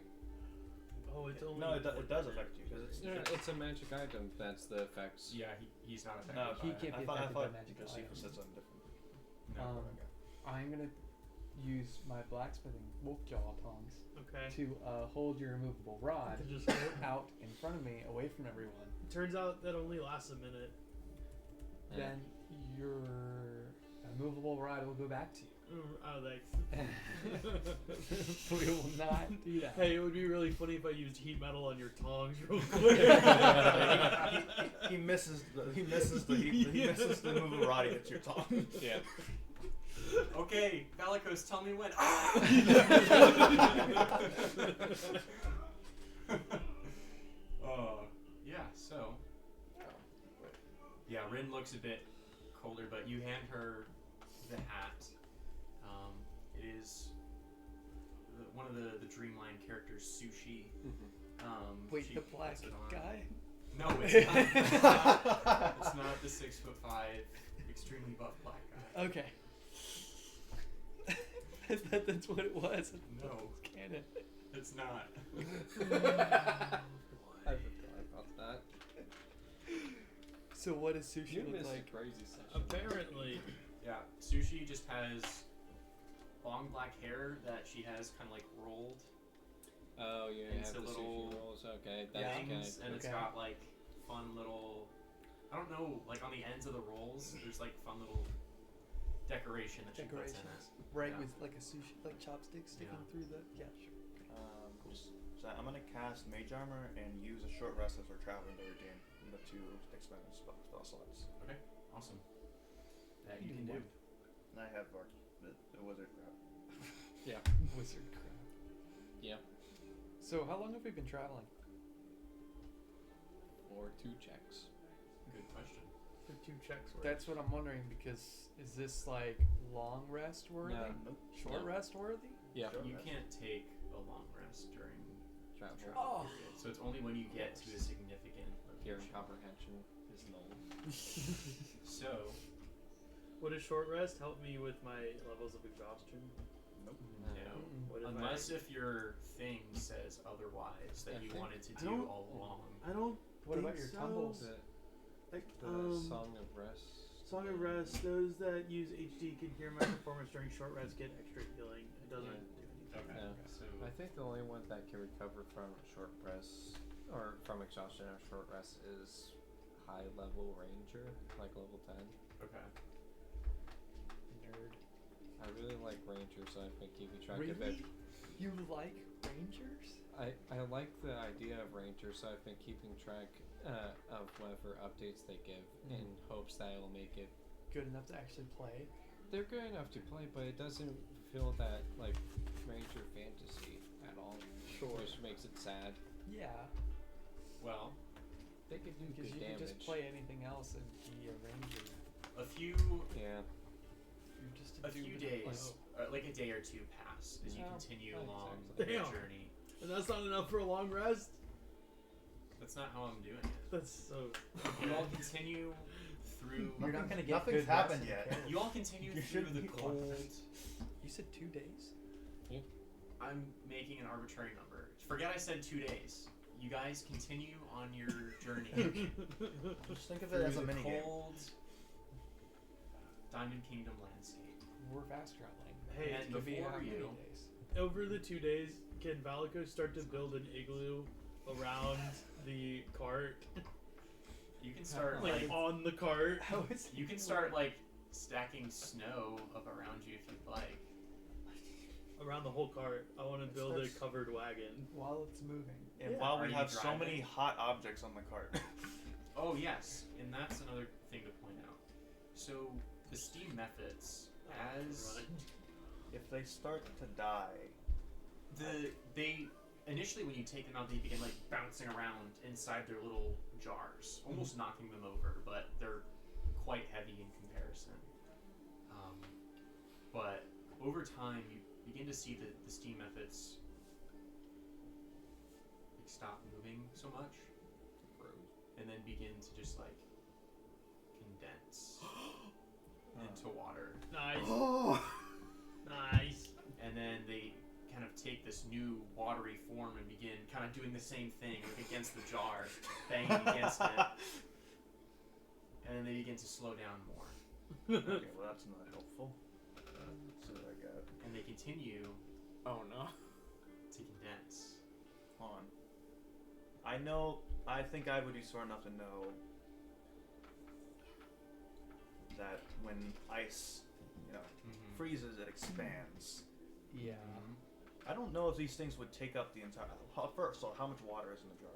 Oh, it's only. No, it does affect you because it's. It's a magic item. That's the effects. Yeah, he's not affected. No, He by it. can't I be thought affected by magical because he items. said something different. No. I'm gonna use my blacksmithing wolf jaw tongs Okay. to hold your immovable rod To just hold it. out in front of me, away from everyone. Turns out that only lasts a minute. Yeah. Then your immovable rod will go back to you. Oh, thanks. We will not do that. Hey, it would be really funny if I used heat metal on your tongs real quick. he misses the move of rod against your tongue. Yeah. Okay, Valicos, tell me when. Yeah, so. Yeah, Rin looks a bit colder, but you hand her the hat. It is one of the Dreamline characters, Sushi. Wait, she the black puts it on. guy? No, it's not. It's not the 6'5", extremely buff black guy. Okay. I thought that's what it was. No. Canon. It's not. I forgot about that. So what does sushi You look missed like? a crazy session. Apparently. Yeah, Sushi just has long black hair that she has kind of like rolled Oh, you Into have the little sushi rolls. Okay, that's kind things, and of it's got like fun little. I don't know, like on the ends of the rolls, there's like fun little decoration that she puts in it. Right, Yeah. with like a sushi, like chopsticks sticking Yeah. through the. Yeah, sure. So I'm gonna cast Mage Armor and use a short rest as we're traveling to regain the 2 expended spell slots. Awesome. That you can do. And I have the wizard crap. Wizard crap. Yeah. So how long have we been traveling? Or 2 checks. Good question. The 2 checks were. That's what I'm wondering, because is this like long rest worthy? No. Nope. Short No. rest worthy? Yeah. Sure. You can't take a long rest during Travel. the Oh. travel period, so it's only when you get to a significant Hearing location. comprehension is null. So, Would a short rest help me with my levels of exhaustion? Nope. no. What if Unless if your thing says otherwise that I you think- wanted to I do don't- all along. I don't. What about think your so. tumbles? Like, The Song of Rest. Song of Rest. Those that use HD can hear my performance during short rest get extra healing. It doesn't Yeah. do anything. Okay. Yeah. So I think the only one that can recover from short rest or from exhaustion or short rest is high level ranger, like level 10. okay. Nerd. I really like rangers, so I've been keeping track of it. Really? You like rangers? I like the idea of rangers, so I've been keeping track of whatever updates they give in hopes that it'll make it. Good enough to actually play? They're good enough to play, but it doesn't feel that like ranger fantasy at all. Sure. Which makes it sad. Yeah. Well, They could do Because good you damage. can just play anything else and be a ranger. a few Yeah. You're just a dude few with days, bow. like a day or 2 pass as you Oh, continue not along exactly. your Damn. journey. And that's not enough for a long rest. That's not how I'm doing it. That's so. You all continue through. You're not gonna get Nothing's good happened rest in yet. carriage. You all continue You through should the be cold. You said 2 days? I'm making an arbitrary number. Forget I said 2 days. You guys continue on your journey Just think of through it as a the mini game. cold Diamond Kingdom landscape. We're fast traveling. Hey, And It could be before how many you- days? Over the 2 days, can Valiko start to build an igloo around the cart? You can start Like like on the cart? How is you can start like stacking snow up around you if you'd like. around the whole cart. I want to It build a starts- covered wagon. While it's moving. And Yeah. while Are we you have so driving? many hot objects on the cart. Oh yes, and that's another thing to point out. So the steam methods, as If they start to die, they initially when you take them out, they begin like bouncing around inside their little jars, almost knocking them over, but they're quite heavy in comparison. But over time, you begin to see the steam methods like stop moving so much, and then begin to just like condense into water. Nice. Nice. And then they kind of take this new watery form and begin kind of doing the same thing like against the jar, banging against it. And then they begin to slow down more. okay, well that's not helpful. Let's see what I got. And they continue Oh no. to condense. Hold on. I think I would be smart enough to know that when ice, freezes, it expands. Yeah. I don't know if these things would take up the entire. First, so how much water is in the jar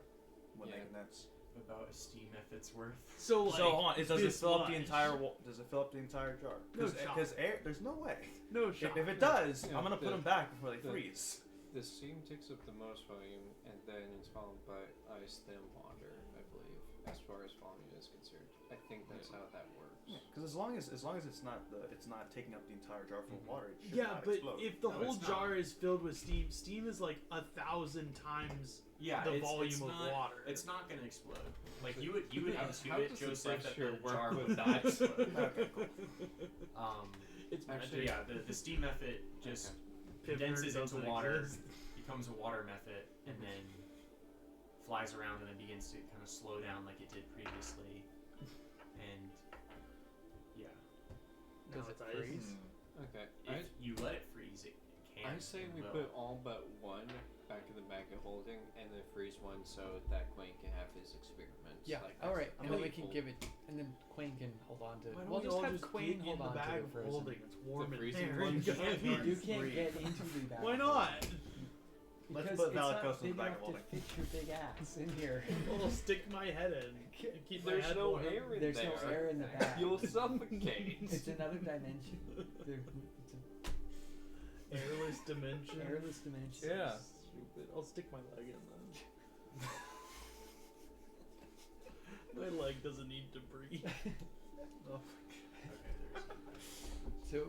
when they Yeah. condense? About a steam method's worth. So like, So hold on, does it this fill up the much. entire? Does it fill up the entire jar? No shot. Because air, there's no way. No shot. If it does, Yeah, I'm gonna put the- them back before they the- freeze. The steam takes up the most volume, and then it's followed by ice, then water, I believe, as far as volume is concerned. I think that's how that works. Because as long as it's not taking up the entire jar full of water, it should Yeah, not but explode. if the No, whole it's not. jar is filled with steam, steam is like 1,000 times Yeah, the it's volume of not, water. It's not going to explode. Like you would How- intuit, how does the Joseph, that pressure the work jar with would not ice? explode. Okay, cool. It's Actually, Yeah, the steam method just Pivot condenses into doesn't water, exist. becomes a water method, and then flies around and then begins to kind of slow down like it did previously. And yeah, Now Does it it's ice. freeze? Okay. if you let it freeze, it can. I say and we will. put all but one back in the bag of holding, and then freeze one so that Quinn can have his experiments. Yeah. Like, All right. that's And then we really can cool. give it, and then Quinn can hold on to. Why don't We'll we just all have just Quinn get hold in the on bag to the of frozen. holding? It's warm in freezing there. one? You You can't guys- You can't get into the bag. Why of not? holding. Let's Because put it's not Valakos in the big bag enough of holding. to fit your big ass in here. I'll stick my head in. Keep my There's head no warm. air in There's there. no air in the bag. You'll suffocate. It's another dimension. It's Airless dimension. an airless dimension. Yeah. Stupid. I'll stick my leg in then. My leg doesn't need to breathe. Okay, there's So,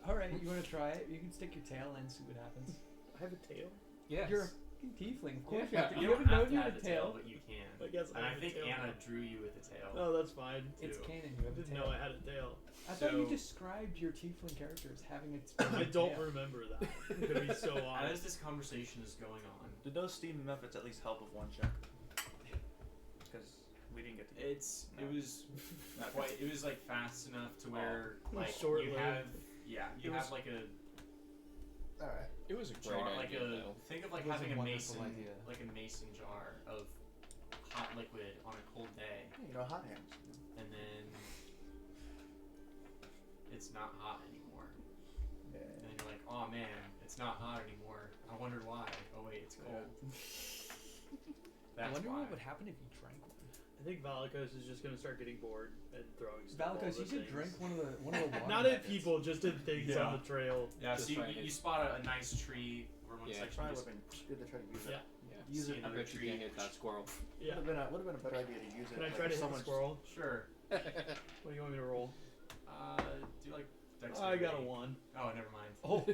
all right, you want to try it? You can stick your tail in, see what happens. I have a tail. Yes. You're a fucking tiefling, of course. Yeah. You You don't haven't known have to you have had a a tail. but you can. I guess I And I have a think tail Anna now. drew you with a tail. Oh, that's fine too. It's canon. You I have a didn't tail. know I had a tail. I thought you So- described your tiefling character as having its. I don't tail. remember that. I'm gonna be so As honest. this conversation is going on, Did those steam methods at least help with one check? Because we didn't get to. it No. was Okay. quite. It was like fast enough to where like Short-lived. you have you It have was- like a All right. It was a great jar like idea, a though. think of like It was a having a wonderful mason idea. like a mason jar of hot liquid on a cold day, Hot hands. and then it's not hot anymore. Yeah. And then you're like, oh man, it's not hot anymore. I wondered why. Oh wait, it's cold. I That's wonder why. what would happen if you drank one. I think Valakos is just gonna start getting bored and throwing stuff. Valakos, you should drink one of the water. Not at methods. people, just at things Yeah. on the trail. Yeah, Just so trying you to- spot a nice tree over one Yeah, section. Probably Just would have been good to try to use Yeah. it. Yeah. Use see it. I another bet you tree. can hit that squirrel. Yeah. Would have been a better idea to use it. Can I like, try to hit the someone's- squirrel? Sure. What do you want me to roll? Do like I dexterity. got a 1. Oh, never mind. Oh.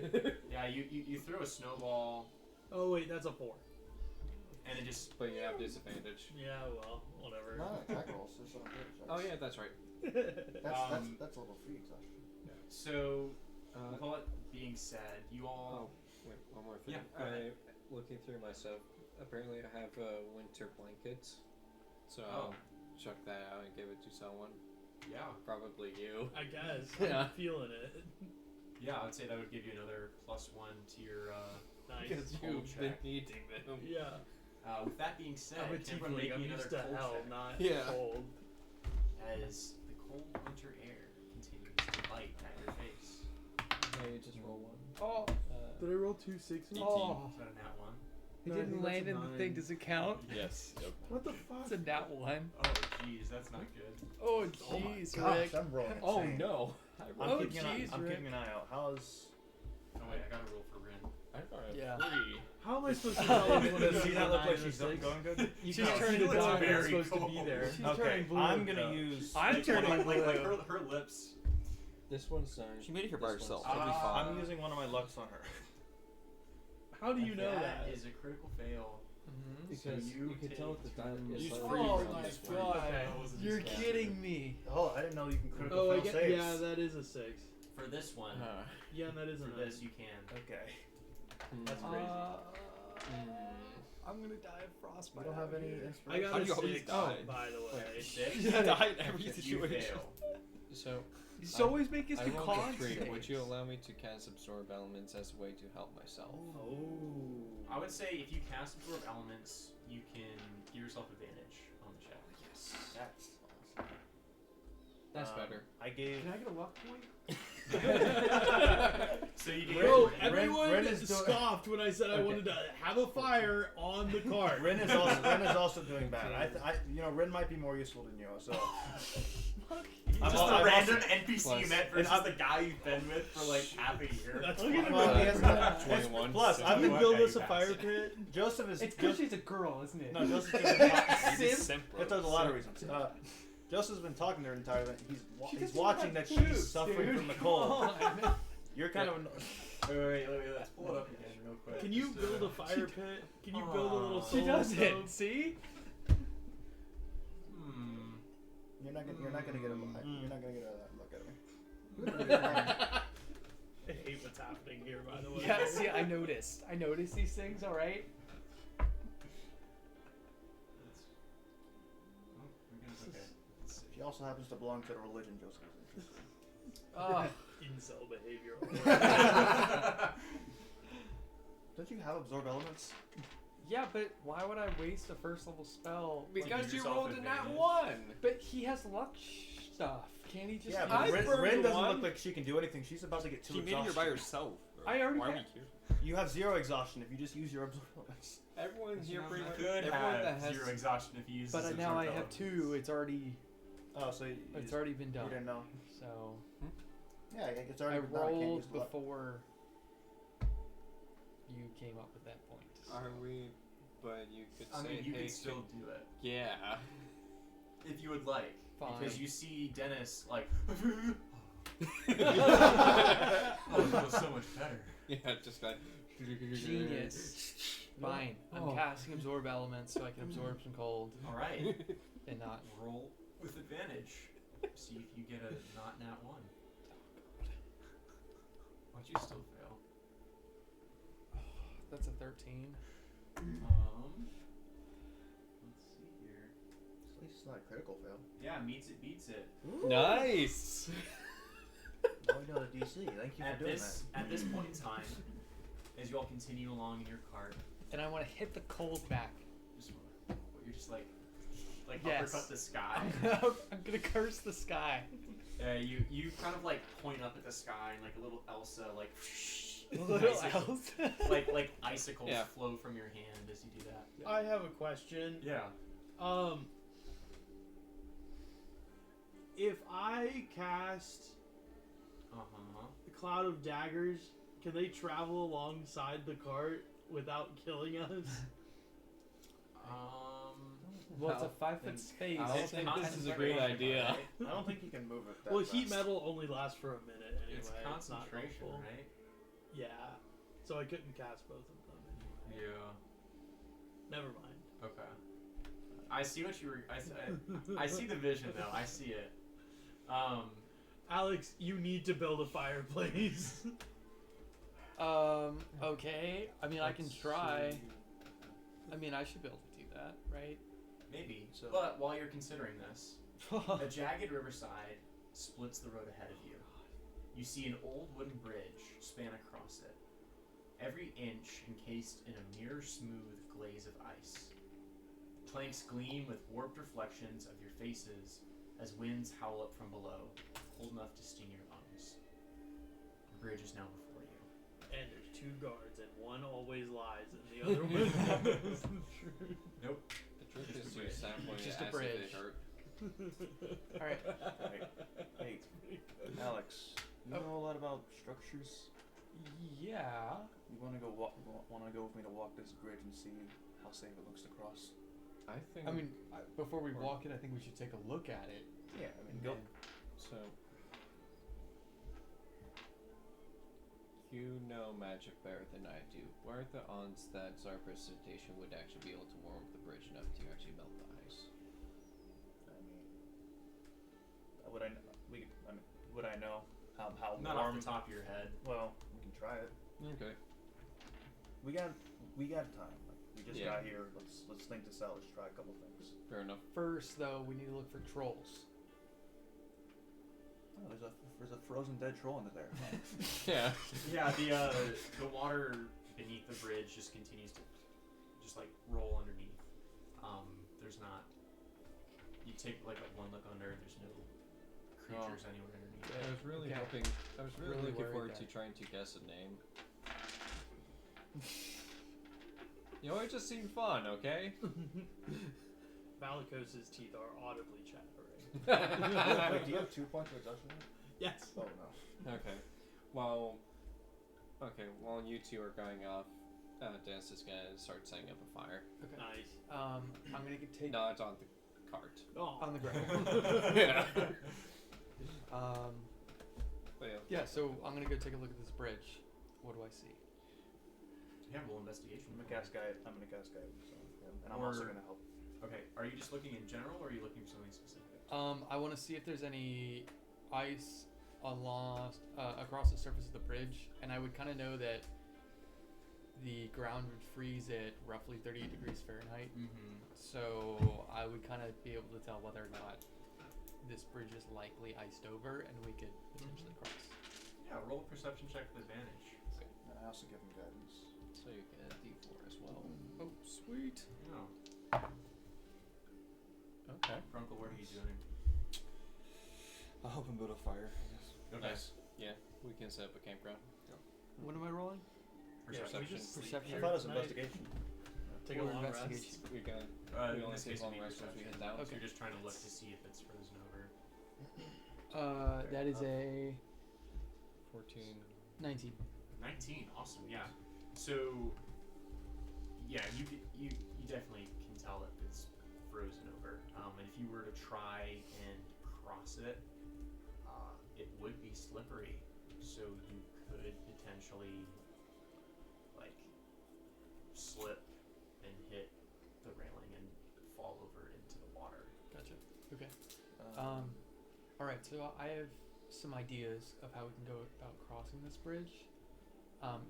Yeah, you throw a snowball Oh wait, that's a 4. and it just But you have disadvantage. Yeah, well, whatever. Not attack rolls. There's some good Oh yeah, that's right. That's a little free exhaustion. so. Uh, With all that being said, you all. Wait, one more thing. Yeah, go ahead. Looking through my stuff, apparently I have winter blankets, so Oh. I'll chuck that out and give it to someone. Yeah. Probably you. I guess. Yeah. I'm feeling it. Yeah, I would say that would give you another +1 to your. Nice. Because Cold you've been check. needing them. Yeah. With that being said, I'm a can everyone tiefling. make I'm me another used to cold hell, check? not Yeah. cold. As the cold winter air continues to bite at your face. Yeah, you just roll one. Oh, Did I roll 2 6s? 18. Oh. Is that a nat 1? it No, I didn't think land that's in a the thing. 9. Does it count? Yes. Yep. What the fuck? It's a nat 1. Oh, jeez, that's not good. Oh, Oh my jeez, gosh, Rick. I'm rolling. Oh insane. no! I'm Oh, keeping an eye. jeez, I'm Rick. keeping an eye out. How's? Oh wait, I gotta roll for Rin. I got a Yeah. 3. How am I supposed to tell when Does it's she a not look 9 like or she's 6? going good? She's No, turning she it looks on. very It's supposed to cold. be there. She's Okay, turning blue. I'm gonna use. I'm turning like blue. her lips. This one's She made it here by this herself. one's It'll be fine. I'm using one of my lucks on her. How do you know that? That is a critical fail. Mhm. because So you you can take tell with the diamond. You It's just like- freeze Oh on my this one. god. Okay. That wasn't You're just kidding me. Oh, I didn't know you can critical Oh, I fail get, saves. yeah, that is a 6. For this one, Yeah, and that is a for 9. this you can. Okay. That's crazy. I'm gonna die of frostbite. You don't have out any here. I inspiration. got How a do you always 6, die? by the way. Wait, 6? You die in every You situation. fail. So He's always making I the rolled con a 3. saves. Would you allow me to cast absorb elements as a way to help myself? Oh. I would say if you cast absorb elements, you can give yourself advantage on the check. Yes. That's awesome. That's better. I gave. Can I get a luck point? So you can Bro, Ren- everyone Ren is doing- scoffed when I said I Okay. wanted to have a fire on the cart. Ren is also doing bad. Ren might be more useful than you. So. just I'm a random also- NPC you Plus- met versus the guy you've been with for like half a year. That's Well, fine. he has not- 21. Plus, So I've Can been you what? build Okay, us a you fire pass. pit? Joseph is. It's because she's a girl, isn't it? No, Joseph has been He's a Sim? simp, bro. It does a lot of reasons. Joseph's been talking to her entire time. She He's doesn't watching have that boobs, she's suffering dude. from the cold. Come on. You're kind of. Wait, let's pull it up again real quick. Can you Just, build a fire pit? Can you build a little She solar doesn't. stove? See? You're not gonna get a look. Mm. You're not gonna get a look at me. I hate what's happening here, by the way. Yeah. See, I noticed. I noticed these things. All right. Okay. She also happens to belong to the religion Joseph is interested Oh. Incel behavior. in. Don't you have absorb elements? Yeah, but why would I waste a first level spell? Because give you yourself rolled a nat advantage. 1! But he has luck stuff. Can't he just? Yeah, use but I Ren, burned Ren doesn't one. look like she can do anything. She's about to get too She made it here exhausted. by herself. Bro. I already Why are we had- here? You have 0 exhaustion if you just use your absorb elements. Everyone here pretty much. Could Everyone have that has. 0 exhaustion if you use But this now I absorb have elements. 2. It's already. Oh, so It's already been you done. didn't know. So Yeah, it's I already been done. I can't use rolled the luck. before you came up with that point. Are we? But you could I say, mean, you hey, can still do it yeah. if you would like. Fine. Because you see Dennis like. Oh, Oh, it feels so much better. Yeah, just like. Genius. Fine. I'm Oh. casting absorb elements so I can absorb some cold All right, and not. roll with advantage. See if you get a not nat 1. Why'd you still fail? That's a 13. Let's see here. At least it's not a critical fail. Yeah, meets it, beats it. Nice! Now we know the DC. Thank you for doing At this point in time, as you all continue along in your cart, And I want to hit the cold back. you're just like Yes. uppercut the sky. I'm gonna curse the sky. You kind of like point up at the sky and like a little Elsa like Little icicles- else. like icicles Yeah. flow from your hand as you do that. I have a question. Yeah. If I cast Uh-huh. the cloud of daggers, can they travel alongside the cart without killing us? Well, it's a I 5-foot think- space. I don't It's think constant this is a great concentration, idea. right? I don't think you can move it that Well, fast. heat metal only lasts for a minute anyway. It's not concentration, helpful. right? Yeah. So I couldn't cast both of them anyway. Yeah. Never mind. Okay. I see what you were. I see the vision though. I see it. Alex, you need to build a fireplace. Okay. I mean, I can try. I mean, I should be able to do that, right? Maybe. So- But while you're considering this, a jagged riverside splits the road ahead of you. You see an old wooden bridge span across it, every inch encased in a mirror smooth glaze of ice. Planks gleam with warped reflections of your faces as winds howl up from below, cold enough to sting your lungs. The bridge is now before you. and there's 2 guards, and one always lies, and the other one knows the truth. Nope. The truth Just is a you bridge. sample Just your a acid bridge. it hurt. Alright. Hey, Alex, you know a lot about structures? Yeah. You wanna go with me to walk this bridge and see how safe it looks to cross? I think. I mean, before we walk it, I think we should take a look at it. Yeah, I mean, and go. then- So. You know magic better than I do. What are the odds that our precipitation would actually be able to warm the bridge enough to actually melt the ice? I mean, would I? Would I know how Not warm? off the top of your head. Well, we can try it. Okay. We got time. Like, we just Yeah. got here. Let's think this out. Let's try a couple things. Fair enough. First, though, we need to look for trolls. Oh, there's a frozen dead troll under there. Huh? Yeah. Yeah, the water beneath the bridge just continues to just like roll underneath. There's not. You take like one look under. There's no creatures anywhere underneath. I was really Yeah. hoping. I was really, Really looking worried forward to that- trying to guess a name. You know, it just seemed fun. Okay. Malicos's teeth are audibly chattering. Wait, do you have 2 points of exhaustion? Yes. Oh no. Okay. While you two are going off, Dennis is gonna start setting up a fire. Okay. Nice. I'm gonna take Not on the cart. Oh. on the ground. Yeah. But Yeah. So I'm gonna go take a look at this bridge. What do I see? Yeah, roll investigation. I'm gonna cast guide. So, and I'm also Or- gonna help. Okay, are you just looking in general, or are you looking for something specific? I want to see if there's any ice across the surface of the bridge, and I would kind of know that the ground would freeze at roughly 38 degrees Fahrenheit. Mm-hmm. So I would kind of be able to tell whether or not this bridge is likely iced over, and we could potentially cross. Yeah, roll a perception check with advantage. And I also give him guidance. so you get a D4 as well. Oh, sweet. No. Okay. Grunkle, what are you doing? I'll help him build a fire. Okay. Nice. Yeah, we can set up a campground. What am I rolling? Perception. we just sleep Perception. I here thought it was tonight. investigation. Take a Or long investigation. rest. We can. We We only take long rest once we get down. So Okay. you're just trying to look to see if it's frozen over. That is a 14. 19. 19. Awesome. Yeah. So, yeah, you definitely can tell that it's frozen over. And if you were to try and cross it, it would be slippery. So you could potentially like slip and hit the railing and fall over into the water. Gotcha. Okay. All right. So I have some ideas of how we can go about crossing this bridge.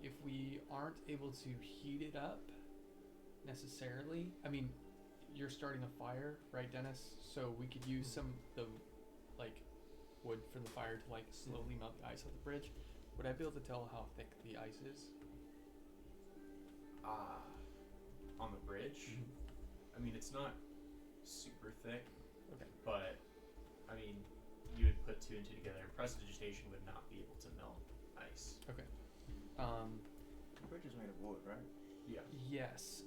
If we aren't able to heat it up necessarily, I mean, you're starting a fire, right, Dennis? So we could use some the like wood from the fire to like slowly melt the ice off the bridge. Would I be able to tell how thick the ice is? On the bridge, I mean, it's not super thick. Okay. But, I mean, you would put 2 and 2 together. Prestidigitation would not be able to melt ice. Okay. The bridge is made of wood, right? Yeah. Yes.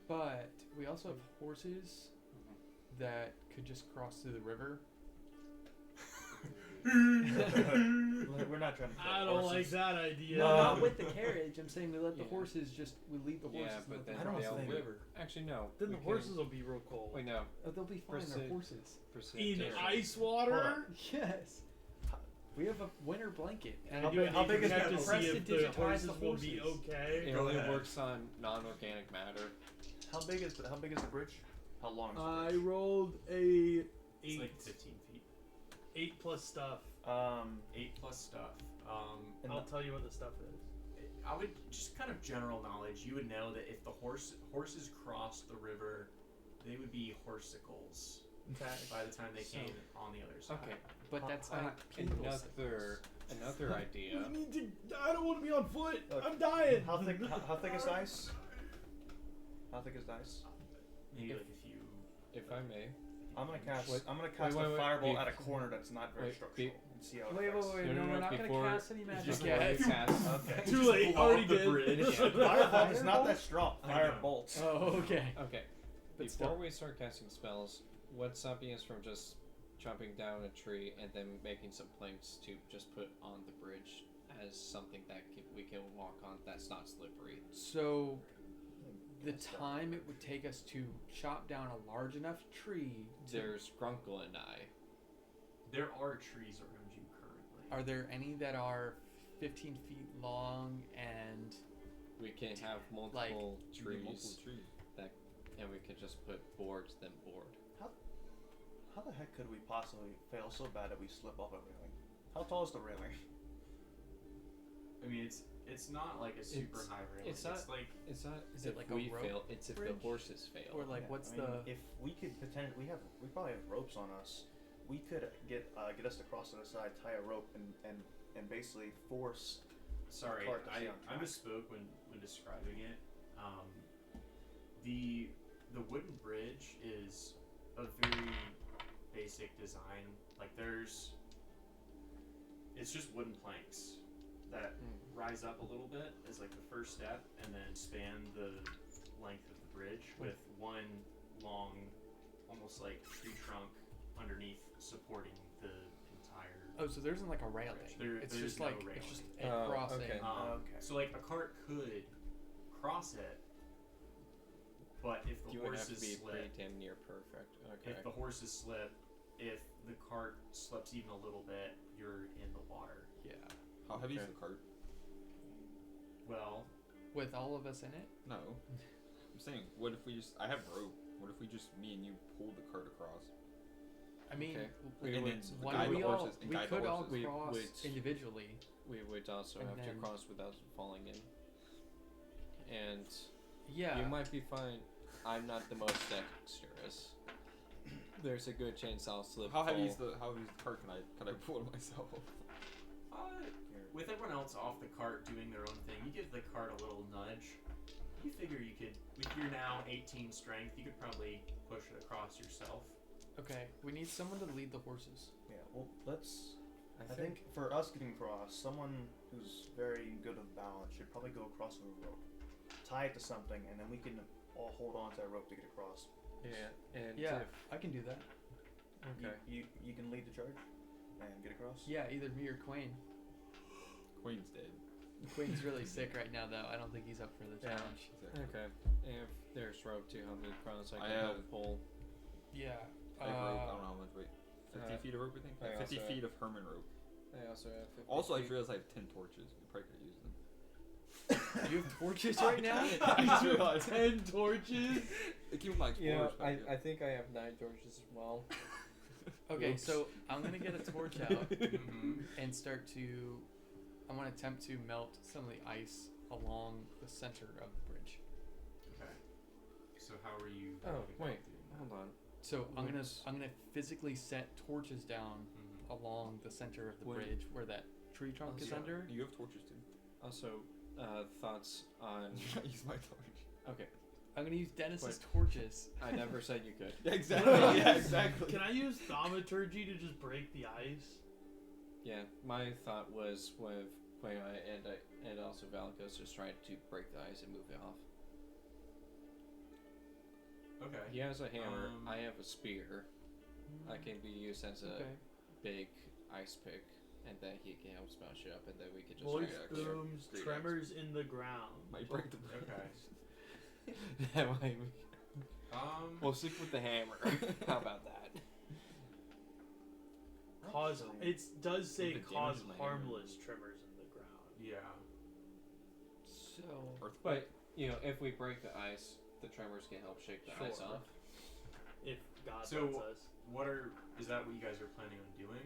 But we also have horses that could just cross through the river. We're not trying to kill I don't like horses. that idea. No, not with the carriage. I'm saying we let the Yeah. horses we leave the horses Yeah, and but let then them I don't cross think- the river. Actually, no. Then we the can- horses will be real cold. Wait, no. Oh, they'll be fine. They're Persi- horses. In Precipitation. ice water? Yes. We have a winter blanket. And How I do big- a how big nature is check that to see if the prestidigitize horses the will be horses? okay. It Go only ahead. works on non-organic matter. How big is the bridge? How long is the I bridge? rolled a It's 8. like 15 feet. 8 plus stuff. 8 plus stuff. And I'll the- tell you what the stuff is. I would just kind of general knowledge. You would know that if the horses crossed the river, they would be horsicles by the time they So- came on the other side. Okay. But that's I- not people another idea. We need to. I don't want to be on foot. Look, I'm dying. How thick? How thick is the ice? How thick is the ice? Maybe If- like a few. If I may, I'm gonna cast. Wait. I'm gonna cast Wait, a wait, fireball wait. at a corner that's not very Wait, structural and see how it Wait, affects. no, we're not before- gonna cast any magic Just yet. wait, cast. Okay. Too late. blow Already up the did. bridge. Fireball is not that strong. I know. Fire bolts. Oh, okay. Okay. But Before still. we start casting spells, what's stopping us from just chopping down a tree and then making some planks to just put on the bridge as something that we can walk on that's not slippery? So, the time it would take us to chop down a large enough tree. There's Grunkle and I. There are trees around you currently. Are there any that are 15 feet long and We can have multiple trees that, and we can just put boards, then board. How the heck could we possibly fail so bad that we slip off a railing? How tall is the railing? I mean, it's not like a super It's- high railing. it's not- like It's not Is if it like a we rope fail, it's if the bridge? horses fail. or like Yeah, what's I mean, the If we could pretend we probably have ropes on us. We could get us to cross to the side, tie a rope, and basically force. sorry, cart to stay I on track. misspoke when describing it. The wooden bridge is a very basic design. Like it's just wooden planks that rise up a little bit as like the first step, and then span the length of the bridge with one long, almost like tree trunk underneath supporting the entire. Oh, so there isn't like a railing. It's there's just no like railing. it's just Oh, a crossing. okay. Okay. So like a cart could cross it, but if the You would have to horses be pretty slip, damn near perfect. Okay. if the horses slip, if the cart slips even a little bit, you're in the water. Yeah. How heavy is Okay. the cart? Well, With all of us in it? No. I'm saying, what if we just? I have rope. What if we just me and you pull the cart across? I mean, Okay. And We would, then why guide we the all horses and we guide the could all horses. We cross would- individually. we would also And have then- to cross without falling in. And Yeah. you might be fine. I'm not the most dexterous. There's a good chance I'll slip. How heavy is fall. the cart? Can I pull it myself? with everyone else off the cart doing their own thing, you give the cart a little nudge. You figure you could, with your now 18 strength, you could probably push it across yourself. Okay, we need someone to lead the horses. Yeah. Well, let's. I think for us getting across, someone who's very good with balance should probably go across with a rope, tie it to something, and then we can all hold on to that rope to get across. Yeah, and Yeah, if, I can do that. okay. You can lead the charge and get across. Yeah, either me or Quain. Queen's dead. Quain's really sick right now, though. I don't think he's up for the Yeah. challenge. Okay. If there's rope to help me across, I I can have- help pull. Yeah. I have rope. I don't know how much weight. 50 feet of rope, I think. I 50 also feet of Herman rope. I also have 50 Also, I feet. realized I have 10 torches. We probably could use them. You have torches right now? I just realized. 10 torches. They keep my Yeah, explorers back I think I have 9 torches as well. Okay, Oops. so I'm gonna get a torch out Mm-hmm. and start to. I'm gonna attempt to melt some of the ice along the center of the bridge. Okay. So how are you? Oh, going about wait. doing that? Hold on. So I'm What's- gonna physically set torches down Mhm. along the center of the Wait. bridge where that tree trunk is Yeah. under. You have torches too. Also, thoughts on. I use my torch. Okay, I'm gonna use Dennis's Wait. torches. I never said you could. Yeah, exactly. Yeah, exactly. Can I use thaumaturgy to just break the ice? Yeah, my thought was with Quayoy and also Valikos just trying to break the ice and move it off. Okay. He has a hammer. Um, I have a spear. I can be used as a Okay. big ice pick, and then he can help smash it up, and then we can just. Voice try to- booms, Great tremors in the ground. Might break the Okay. That might be- We'll stick with the hammer. How about that? Cause it does say The damage cause in my harmless tremors in the ground. Yeah. So But if we break the ice, the tremors can help shake the ice Sure. off. If God So- lets us. Is that what you guys are planning on doing?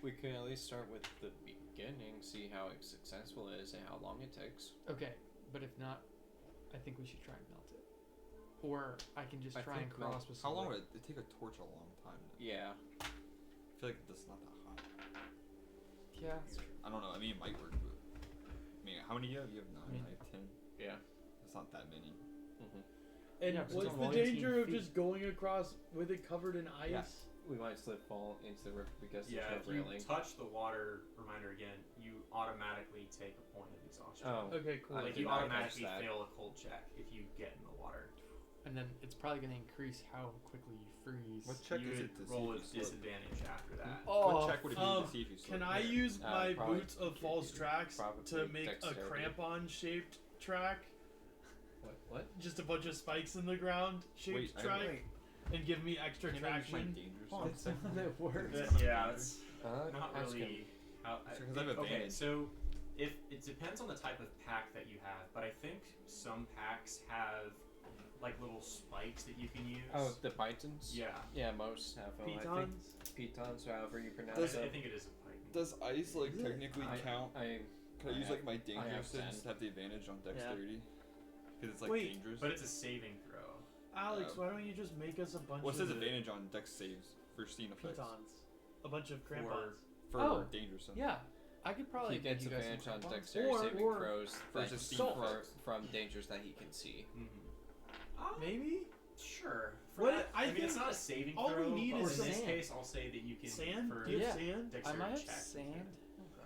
We can at least start with the beginning, see how successful it is and how long it takes. okay, but if not, I think we should try and melt it, or I can just I try and think melt- cross with. How some long wood. would it take a torch a long time? Yeah. I feel like that's not that hot. Yeah. I don't know. I mean, it might work, but I mean, how many do you have? You have 9. I mean- I have 10. Yeah. That's not that many. Mm-hmm. And Yeah, 'cause what's it's the only danger 18 of feet. just going across with it covered in ice? Yeah. We might slip fall into the river because Yeah, there's if no you railing. touch the water, reminder again, you automatically take a point of exhaustion. Oh. Okay, cool. I Like did you not automatically catch that. fail a cold check if you get in the water. And then it's probably going to increase how quickly you freeze. What check you is would it to see roll if with you slip? disadvantage after that. Oh, What check would it be to see if you slip? Can I use my probably boots of false tracks to probably make a dexterity. crampon shaped track? What? Just a bunch of spikes in the ground shaped Wait, I track, Wait, and give me extra Can I use my traction. dangerous Hold on. That's not that works. Yeah, it's not ask him. really. How, Because I have okay, advantage. so if it depends on the type of pack that you have, but I think some packs have like little spikes that you can use. Oh, the pythons? Yeah. Yeah, most have them. I think Pitons. pitons, however you pronounce Does I it. think it is a python. Does ice like Is it? technically count? Could I use like my danger have sense 10. to have the advantage on dexterity? Because it's like Wait, dangerous. But it's a saving throw. Alex, why don't you just make us a bunch What's of his advantage on dex saves for scene effects? pitons? A bunch of crampons. For Oh, danger sense. Yeah, I could probably He gets make you guys advantage some on crampons. dexterity saving Or- throws versus that steam for, effects. from dangers that he can see. Maybe? Sure. What- That, I mean, think it's not a saving all we throw. need but is in this sand. case, I'll say that you can Sand? for Do you have Yeah. sand? I dexterity might have check. sand.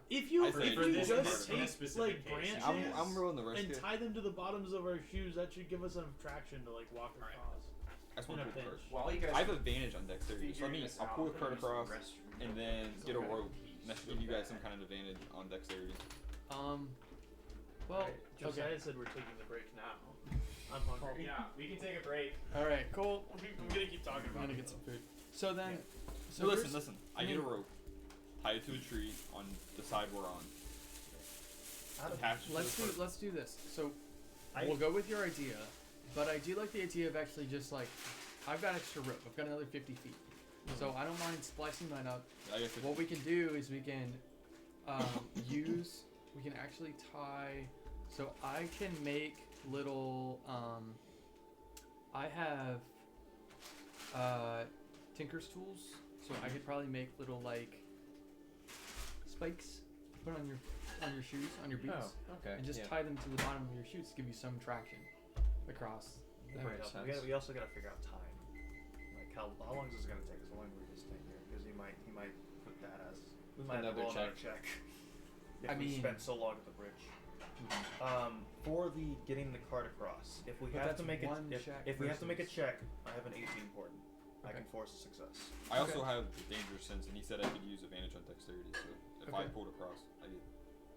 If you I if think you for this just part, take specific like case, branches I'm rolling the risk and here. tie them to the bottoms of our shoes, that should give us enough traction to like walk across. I just want in to a pull the pinch. card. While you guys I have advantage on dexterity, so figuring this I'll out, pull the I'm card gonna use across the restroom and real then quick, get a so I gotta rope. pee And that should so give you guys bad. some kind of advantage on dexterity. Well, Josiah said we're taking the break now. I'm hungry. Yeah, we can take a break. all right, cool. I'm gonna keep talking I'm about gonna it. get some food. So then, So listen, here's- listen. I get a rope, tie it to a tree on the side we're on. Attach it to Let's the do cart. let's do this. So I- we'll go with your idea, but I do like the idea of actually just like I've got extra rope. I've got another 50 feet, so I don't mind splicing mine up. I guess What we can do is we can we can actually tie. So I can make little. I have tinker's tools, so I could probably make little like spikes to put on your shoes, on your boots, okay. and just yeah. tie them to the bottom of your shoes to give you some traction across. That makes sense. We also gotta figure out time. Like how long is this gonna take us? How long are we just staying here? Because he might put that as we might have to Another roll another check. If I we mean- spent so long at the bridge. For the getting the cart across, if we But have that's to make it, one if check we have to make a versus- check, I have an 18 port. I Okay. can force a success. I also have the danger sense, and he said I could use advantage on dexterity. So if I Okay. pulled across,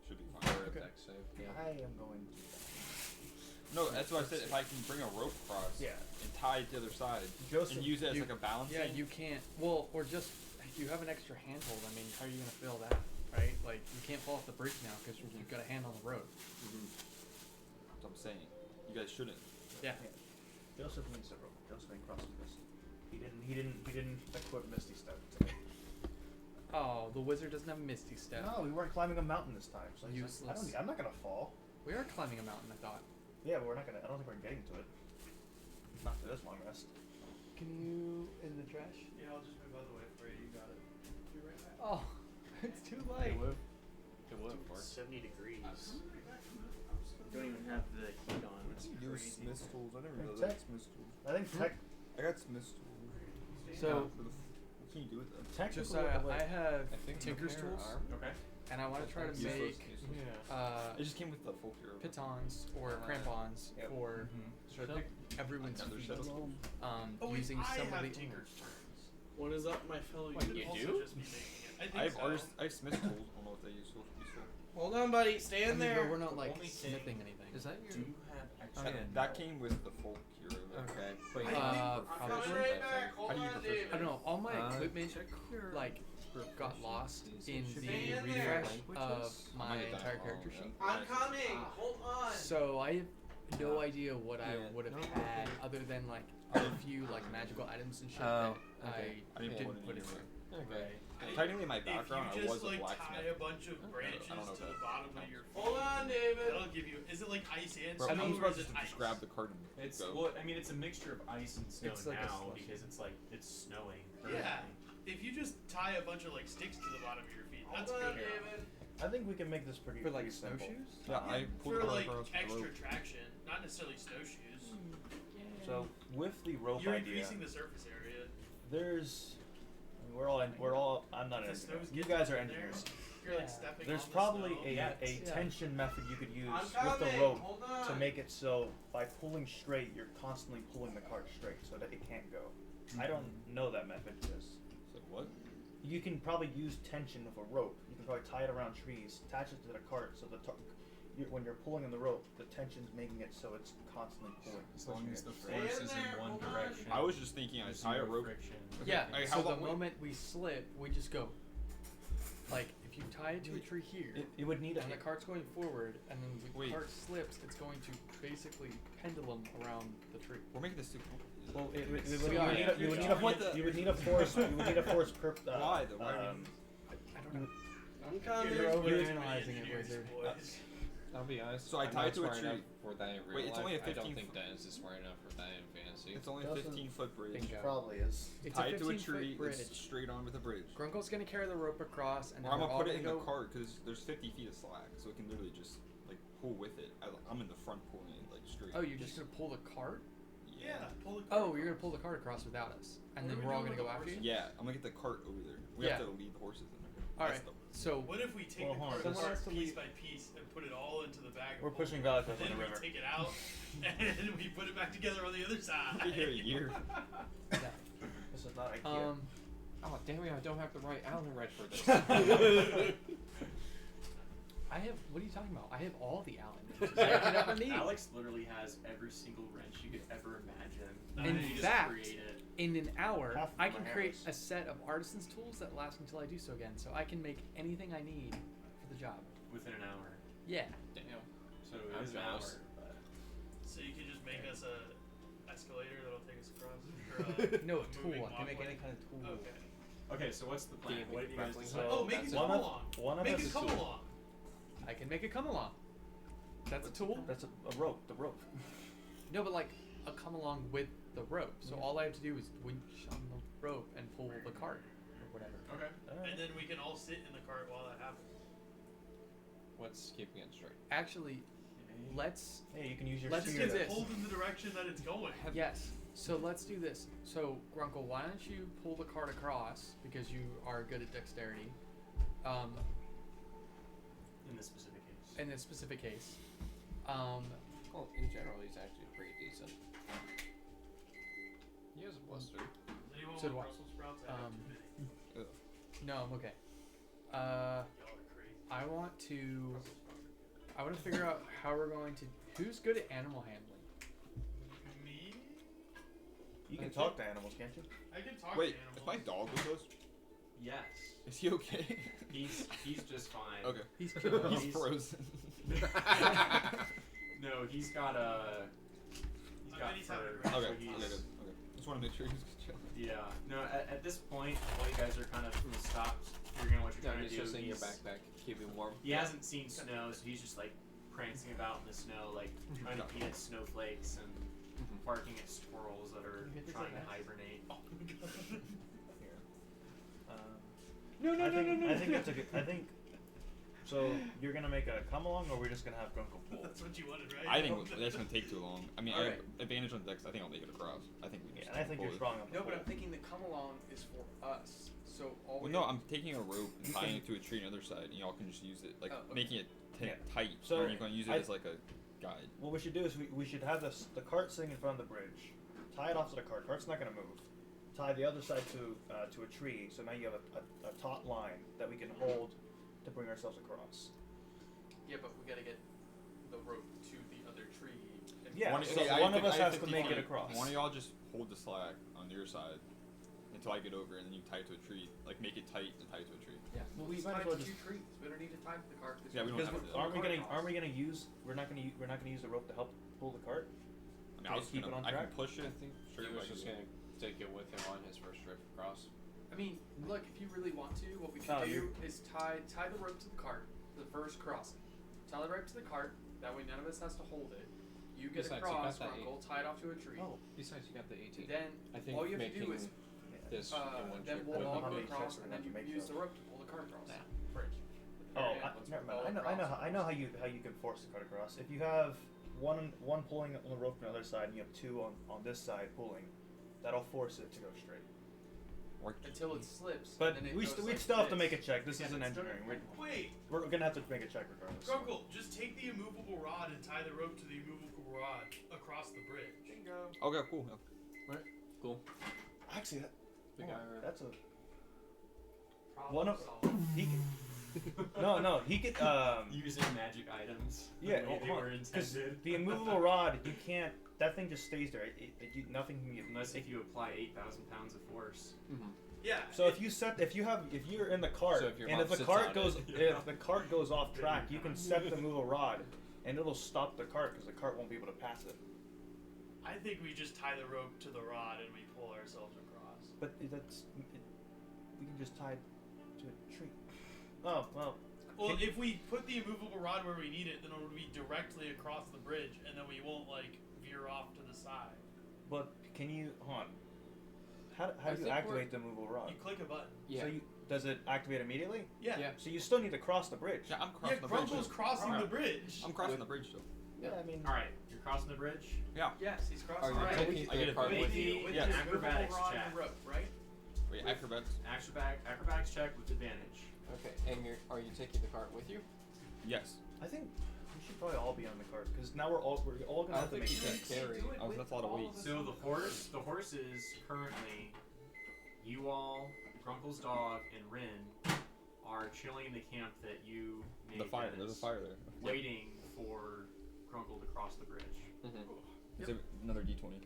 should be Or fine. a Okay. dex save. Yeah. I am going to. No, that's what I said. If I can bring a rope across Yeah. and tie it to the other side Joseph, and use it as you- like a balance. Yeah, thing, you can't. Well, or just you have an extra handhold. I mean, how are you gonna fill that? Right? Like you can't fall off the bridge now because you've got a hand on the rope. That's what I'm saying. You guys shouldn't. Yeah. Joseph needs a rope. Joseph ain't crossing this. He didn't equip Misty Step today. Oh, the wizard doesn't have Misty Step. No, we weren't climbing a mountain this time. So he's like, Useless. I'm not gonna fall. We are climbing a mountain. I thought. Yeah, but we're not gonna. I don't think we're getting to it. Not for this long rest. Can you in the trash? Yeah, I'll just move out of the way for you. You got it. Be right back. Oh, it's too late. It would. It would, of course. 70 degrees. Don't even have the heat on. It's crazy. Smith's tools. I never Yeah, realized tech- I had Smith's tools. I think tech. I got Smith's tools. So, What can you do with them? Technically, Josiah, I have I think Tinker's repair tools, arm. Okay. and I want to try to Useless, make useless. It just came with the full hero. pitons or crampons Yep. for Should I pick? everyone's Another feet. set of tools. Oh, wait, Using I some have of the Tinker's What is up, my fellow? What, could you also do? Just be making it. I think I have so. artist. I have Smith's tools. I don't know if they're useful. Hold on, buddy. I Stand mean, there. but we're not like Only thing- smithing anything. Is that your? Do you have extra? Oh, yeah. That came with the full hero. though. Okay. But I you think- have I'm provision? coming right back. Hold How do you on, prefer- David. I don't know. All my equipment check your like got lost in the Stand refresh there. of my Might have done entire it character wrong, sheet. yeah. I'm coming. Hold on. So I have no idea what I Yeah. would have No, had okay. other than like a few like magical items and shit Oh, that okay. I didn't didn't put put it in in there. Okay. Technically, my If background, you I just was a like blacksmith. tie a bunch of branches I don't know to that. the bottom of your feet. Hold on, David. That'll give you. Is it like ice and Bro, snow, I was or about is to it ice? just grab the card and It's go. well, I mean, it's a mixture of ice and snow It's like a now slushy. because it's like it's snowing. Yeah. currently. If you just tie a bunch of like sticks to the bottom of your feet, that's Hold on, good. David. I think we can make this pretty For like pretty simple. snowshoes? Yeah, I pulled For the card like across the extra rope. traction, not necessarily snowshoes. So with the rope You're idea, increasing the surface area. there's. I mean, I'm not an If the engineer. snow's You getting guys are in there, engineers. You're like Yeah. stepping There's on probably the snow. a Yeah. tension method you could use I'm with the coming, rope hold to on. make it so by pulling straight, you're constantly pulling the cart straight so that it can't go. I don't know that method exists. So what? You can probably use tension with a rope. You can probably tie it around trees, attach it to the cart, so when you're pulling on the rope, the tension's making it so it's constantly pulling. As long as the Stay force in is there, in one hold on. direction. I was just thinking I there's tie a zero rope. Friction. Okay, Yeah. like, So how the long- wait. moment we slip, we just go. Like if you tie it to a tree here, It would need a. and the cart's going forward, and then the Wait. cart slips, it's going to basically pendulum around the tree. We're making this too complicated. Well, So you would yeah. need a- you would need a What the- you would need a force. You would need a force. Why though? Why do I don't know. I'm coming. You're Boys, overanalyzing it, engineers, Wizard. boys. I'll be honest. So I I'm tied not to a smart tree. enough for that in real Wait, it's life. only a I don't 15 think Dennis is smart enough for that in fantasy. It's only a Doesn't- 15-foot bridge. Bingo. Probably is. It's Tied a to a 15-foot tree. bridge. It's straight on with a bridge. Grunkle's gonna carry the rope across, and Or then I'm we're gonna all put it in gonna the go. cart because there's 50 feet of slack, so it can literally just like pull with it. I'm in the front pulling it like straight. Oh, you're just gonna pull the cart? Yeah, pull the Oh, you're gonna pull the cart across without us, and What then are we we're all doing gonna with go the after you. Yeah, I'm gonna get the cart over there. We Yeah. have to lead the horses in there. All That's right. So What if we take Well, the hold on, cart someone apart has to piece leave- by piece and put it all into the bag? We're of pushing holding, Valakut and on the then river. we take it out and we put it back together on the other side. Be here a year. yeah. This is not IKEA. Oh damn it! I don't have the right Allen wrench for this. I have. What are you talking about? I have all the Allen wrenches I could ever need. Alex literally has every single wrench you could ever imagine. In And you just fact, create it. In an hour, Half of I my can hair create is- a set of artisan's tools that last until I do so again. So I can make anything I need for the job. Within an hour. Yeah. Damn. So it I'm is an hour. jealous. But So you can just make us a escalator that'll take us across. Or No, a moving tool. I can walkway. make any kind of tool. Okay. okay, so what's the plan? Damn, What do you guys grappling decide? hook. Oh, make that's it it. come One of- along. one of Make us it is come two. along. I can make a come along. That's a tool. That's a rope. The rope. No, but like a come along with the rope. So all I have to do is winch on the rope and pull the cart or whatever. Okay. And then we can all sit in the cart while that happens. What's keeping it straight? Actually, let's. Hey, you can use your Let's shear do to- this. Pulled in the direction that it's going. Yes. So let's do this. So Grunkle, why don't you pull the cart across because you are good at dexterity. In this specific case. In this specific case. Well, in general, he's actually pretty decent. He has a blister. Does anyone So do want I. Brussels sprouts? I have too many. No, I'm okay. Y'all are crazy. I want to figure out how we're going to. Who's good at animal handling? Me? You can talk to animals, can't you? I can talk Wait, to animals. is my dog with us? Yes. Is he okay? He's just fine. Okay. He's killing He's us. frozen. No, he's got a. He's I got bet he's having fur. a great so Okay. he's- Okay. Good. Okay. Just want to make sure he's chilling. Yeah. No, at this point, while you guys are kind of stopped figuring out what you're No, trying to he's do, just in your he's- backpack, keep him warm. He hasn't seen snow, so he's just like prancing about in the snow, like trying to eat at snowflakes and barking at squirrels that are You get this trying to like that? hibernate. Here. No, no, I no, think, no, no. I think that's a good. I think. So you're gonna make a come along, or we're just gonna have Grunkle pull? That's what you wanted, right? I think that's gonna take too long. I mean, I Alright. have advantage on dex. I think I'll make it across. I think we can. Yeah, just and I think pull you're it. strong enough. No, to but pull. I'm thinking the come along is for us. So all Well, we no, have- I'm taking a rope and You tying can- it to a tree on the other side, and y'all can just use it, like Oh, okay. making it Yeah. tight. So, and you can use it I- as like a guide. What we should do is we should have the cart sitting in front of the bridge. Tie it off to the cart. Cart's not gonna move. Tie the other side to a tree. So now you have a taut line that we can hold to bring ourselves across. Yeah, but we gotta get the rope to the other tree. Yeah. One, so okay, I one have of us I have has to 50 make it feet. across. One of y'all just hold the slack on your side until I get over, and then you tie it to a tree. Like make it tight and tie it to a tree. Yeah. Well, we It's might as tied well to just- two trees. We don't need to tie to the cart. Yeah, we don't Because have to. aren't we Cart gonna across. use? We're not gonna use the rope to help pull the cart. I mean, I was Just keep gonna, it on I can track? push it. I think straight he was like just you. gonna take it with him on his first trip across. I mean, look, if you really want to, what we could Oh, do is tie the rope to the cart, the first crossing. Tie the rope to the cart. That way, none of us has to hold it. You get Besides, you across, got that Grunkle, tie it off to a tree. Oh. Besides, you got the 18. Then I think all you have to do making is this in one then trip we'll would all be how go many across, checks and we're then you gonna make use though. the rope to pull the cart across. Yeah. Bridge. Oh, Yeah, let's never pull mind. across. I know how you how you can force the cart across. If you have one pulling on the rope from the other side, and you have two on this side pulling. That'll force it to go straight. Until it slips. But and then it we'd goes still like have to make a this. check. This Yeah, isn't it's engineering. Wait, We're gonna have to make a check regardless. Grunkle, just take the immovable rod and tie the rope to the immovable rod across the bridge. Bingo. Okay, cool. Cool. Actually, The guy right- that's a Problem one of solved. he can. No, he could. Using magic items. Yeah, the way they were because intended. the immovable rod, you can't. That thing just stays there. Nothing can get. Unless if you apply 8,000 pounds of force. Yeah. So if you're in the cart, So if your and mom if the sits cart on goes, it. if the cart goes off track, you can set the movable rod, and it'll stop the cart because the cart won't be able to pass it. I think we just tie the rope to the rod and we pull ourselves across. But we can just tie it to a tree. Oh well. Well, if we put the immovable rod where we need it, then it would be directly across the bridge, and then we won't like veer off to the side. But can you hold on? How I do you think activate the movable rod? You click a button. Yeah. So does it activate immediately? Yeah. Yeah. So you still need to cross the bridge. Yeah, I'm Yeah, crossing the bridge. Grunkle's crossing the bridge. I'm crossing the bridge still. Yeah, I mean. All right, you're crossing the bridge. Yes, he's Are crossing. you Alright. taking I get the it. cart With with the- you? with Yeah. the Acrobatics acrobatics rod check. and rope, right? Wait, acrobatics? Acrobatics check with advantage. Okay, and are you taking the cart with you? Yes. I think we should probably all be on the cart because now we're all gonna I have to think make you a can check. carry. Do it Oh, with that's a lot of all weight. us So on the horses currently, you all, Grunkle's dog, and Rin are chilling in the camp that you made. The fire. There's a Dennis, fire there. Waiting for Grunkle to cross the bridge. Is it another D20?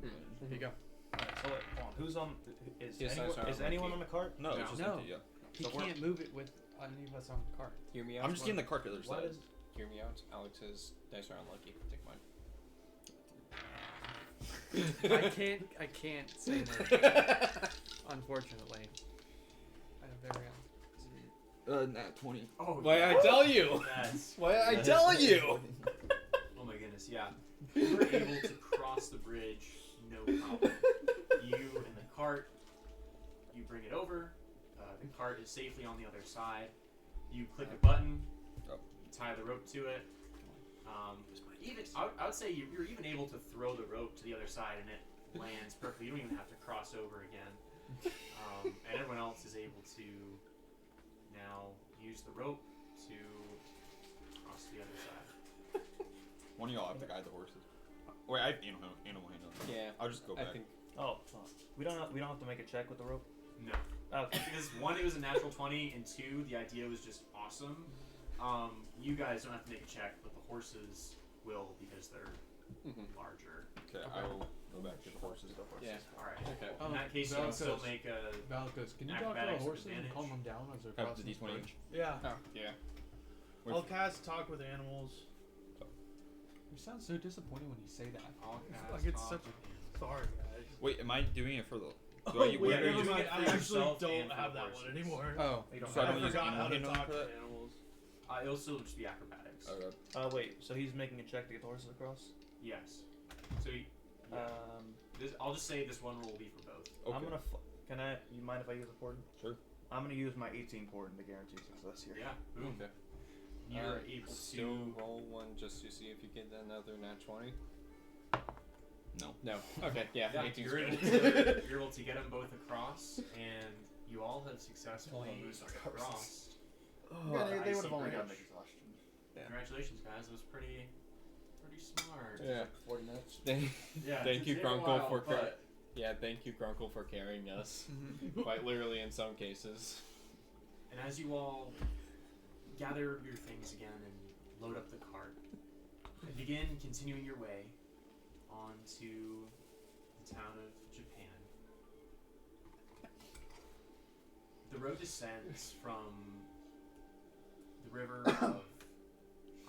There you go. Alright, so hold on. Who's on? Is Yes, anyone, sorry, is I'm anyone lucky. on the cart? No, No. it's just No. empty, yeah. He So we're- can't move it with any of us on the cart. Hear me out. I'm just getting the cart to the other What side. is? Hear me out. Alex's dice are unlucky. Take mine. I can't say no. Unfortunately. I have very Nat 20. Oh, Why I tell you? That's, Why I tell you? oh my goodness, yeah. You were able to cross the bridge, no problem. You and the cart, you bring it over. The cart is safely on the other side. You click a button, Oh. you tie the rope to it. I would say you're even able to throw the rope to the other side and it lands perfectly. You don't even have to cross over again. And everyone else is able to now use the rope to cross to the other side. One of y'all have to guide the horses. Wait, I have animal handling. Yeah. I'll just go back. I think. Oh, fuck. We don't have to make a check with the rope. No. Okay. Because one, it was a natural 20, and two, the idea was just awesome. You guys don't have to make a check, but the horses will because they're larger. Okay, I will go back to the horses. Yeah. Alright. Okay. In that case, you can still make a. Valkos, can you talk to the Acrobatics horses advantage. and calm them down as they're Have crossing the the D20 bridge? each. Yeah. Oh, yeah. I'll cast talk with animals. You sound so disappointed when you say that. I'll Like cast it's off. such a sorry guys. Wait, am I doing it for the? Oh, Do I, wait, where are never you mind. it I for actually yourself don't and for have the that horses. one anymore. Oh. You don't So I have don't I use forgot how to animal talk for to that? animals. It'll still just be acrobatics. Okay. Wait. So he's making a check to get the horses across. Yes. So I'll just say this one roll will be for both. Okay. I'm gonna. Can I? You mind if I use a porden? Sure. I'm gonna use my 18 porden to guarantee success here. Yeah. Boom. Okay. You're able Still to. roll one just to see if you get another nat 20. No. No. Okay. Yeah. Yeah, 18's you're able, good. you're able to get them both across, and you all have successfully crossed. Yeah, they Icy would have only bridge. gotten exhaustion. Congratulations, guys. That was pretty smart. Yeah. 40 minutes. Yeah. Thank you, it took a Grunkle, while, for but Yeah. Thank you, Grunkle, for carrying us. Quite literally in some cases. And as you all gather your things again and load up the cart, and begin continuing your way on to the town of Japan, the road descends from the river of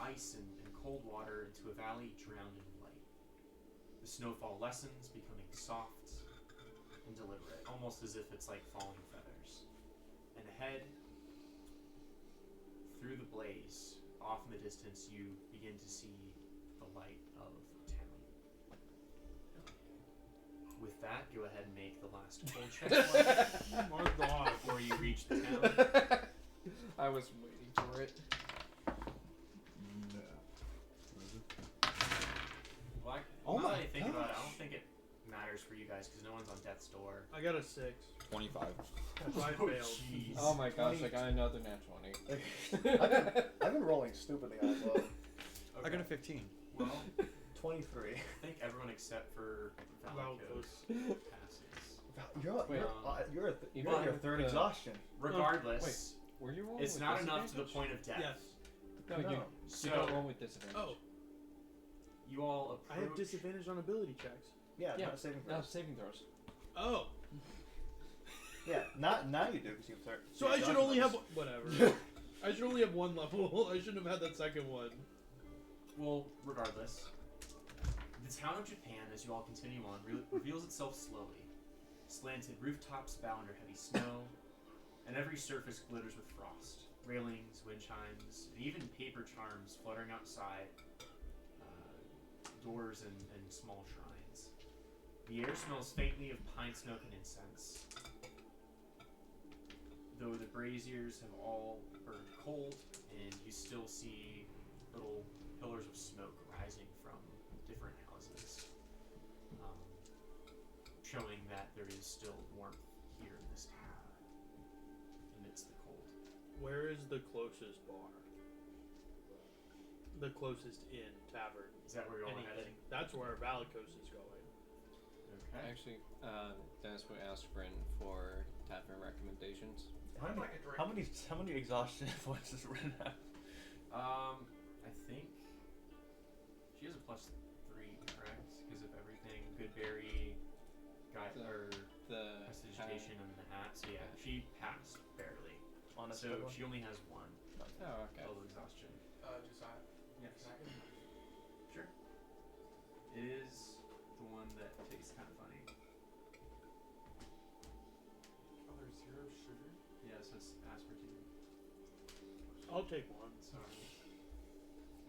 ice and cold water into a valley drowned in light. The snowfall lessens, becoming soft and deliberate, almost as if it's like falling feathers. And ahead, through the blaze, off in the distance, you begin to see the light of town. With that, go ahead and make the last full check Oh my god. before you reach the town. I was waiting for it. score? I got a 6. 25. So I failed. Jeez. Oh my gosh, 20. I got another nat 20. I've been rolling stupidly high. Well, I got a 15. Well, 23. I think everyone except for Valakos passes. Wait, You're even on your with third the- exhaustion. Regardless, Were you rolling it's with not enough to the disadvantage? point of death. Yes. No, No. you So don't roll with disadvantage. Oh, you all I approach. have disadvantage on ability checks. Yeah, Yeah. not saving No, throws. saving throws. Oh, Yeah, not now you do because you have third. so I should only have whatever. I should only have one level. I shouldn't have had that second one. Well, regardless, the town of Japan, as you all continue on, reveals itself slowly. Slanted rooftops bow under heavy snow, and every surface glitters with frost. Railings, wind chimes, and even paper charms fluttering outside doors and small shrines. The air smells faintly of pine smoke and incense, though the braziers have all burned cold, and you still see little pillars of smoke rising from different houses, showing that there is still warmth here in this town amidst the cold. Where is the closest bar? The closest inn, tavern, Is that where you're all anything. heading? That's where Valakos is going. Okay. Actually, Dennis would ask Bryn for tavern recommendations. How many exhaustion points does Rin have? I think she has a +3, correct? Because of everything, Goodberry, or The prestidigitation, and the hat. So yeah, she passed barely. On a So spell one? she only has 1 Oh, okay. total exhaustion. Josiah. Yes. Can I get Sure. It is the one that tastes kind of funny. Oh, there's 0 sugar? Yeah, so it's aspartame. I'll take one. Sorry.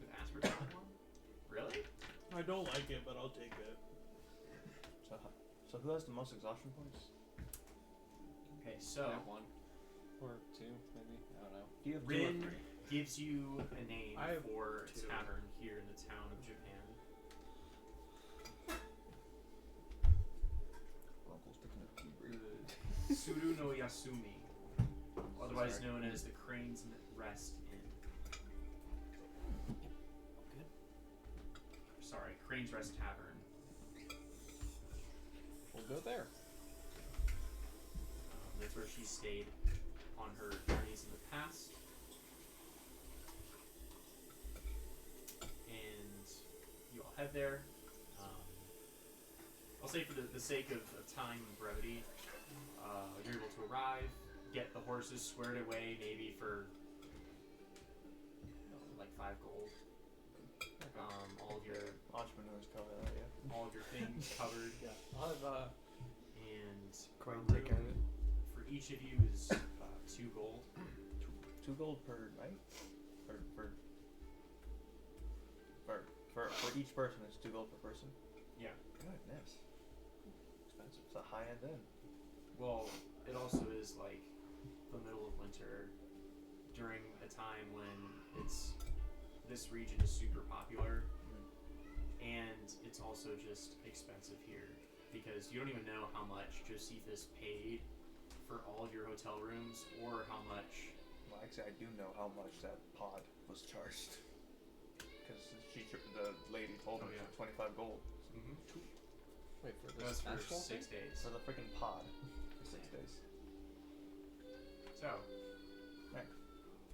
With aspartame one? Really? I don't like it, but I'll take it. So who has the most exhaustion points? Okay, so Yeah, 1 or 2, maybe. I don't know. Do you have Rin 2 or 3? gives you a name I have for a 2. tavern here in the town of Japan. Uncle's picking up The Suru no Yasumi, otherwise Sorry. known as the Crane's Rest Inn. Sorry, Crane's Rest Tavern. We'll go there. That's where she stayed on her journeys in the past. And you all head there. I'll say for the sake of time and brevity, you're able to arrive, get the horses squared away, maybe for like 5 gold. All of your Entrepreneurs cover that, yeah. all of your things covered, Yeah, I'll have and Crane a take care of room it. for each of you is 2 gold. 2 gold per night? For each person, it's 2 gold per person? Yeah. Goodness. Expensive. It's a high end inn. Well, it also is like the middle of winter during a time when this region is super popular, and it's also just expensive here because you don't even know how much Josephus paid for all of your hotel rooms or how much. Well, actually, I do know how much that pod was charged. Because the lady told me Oh, yeah. 25 gold Wait, for That this was for asphalt 6 thing? days. for the freaking pod for 6 days. So Right.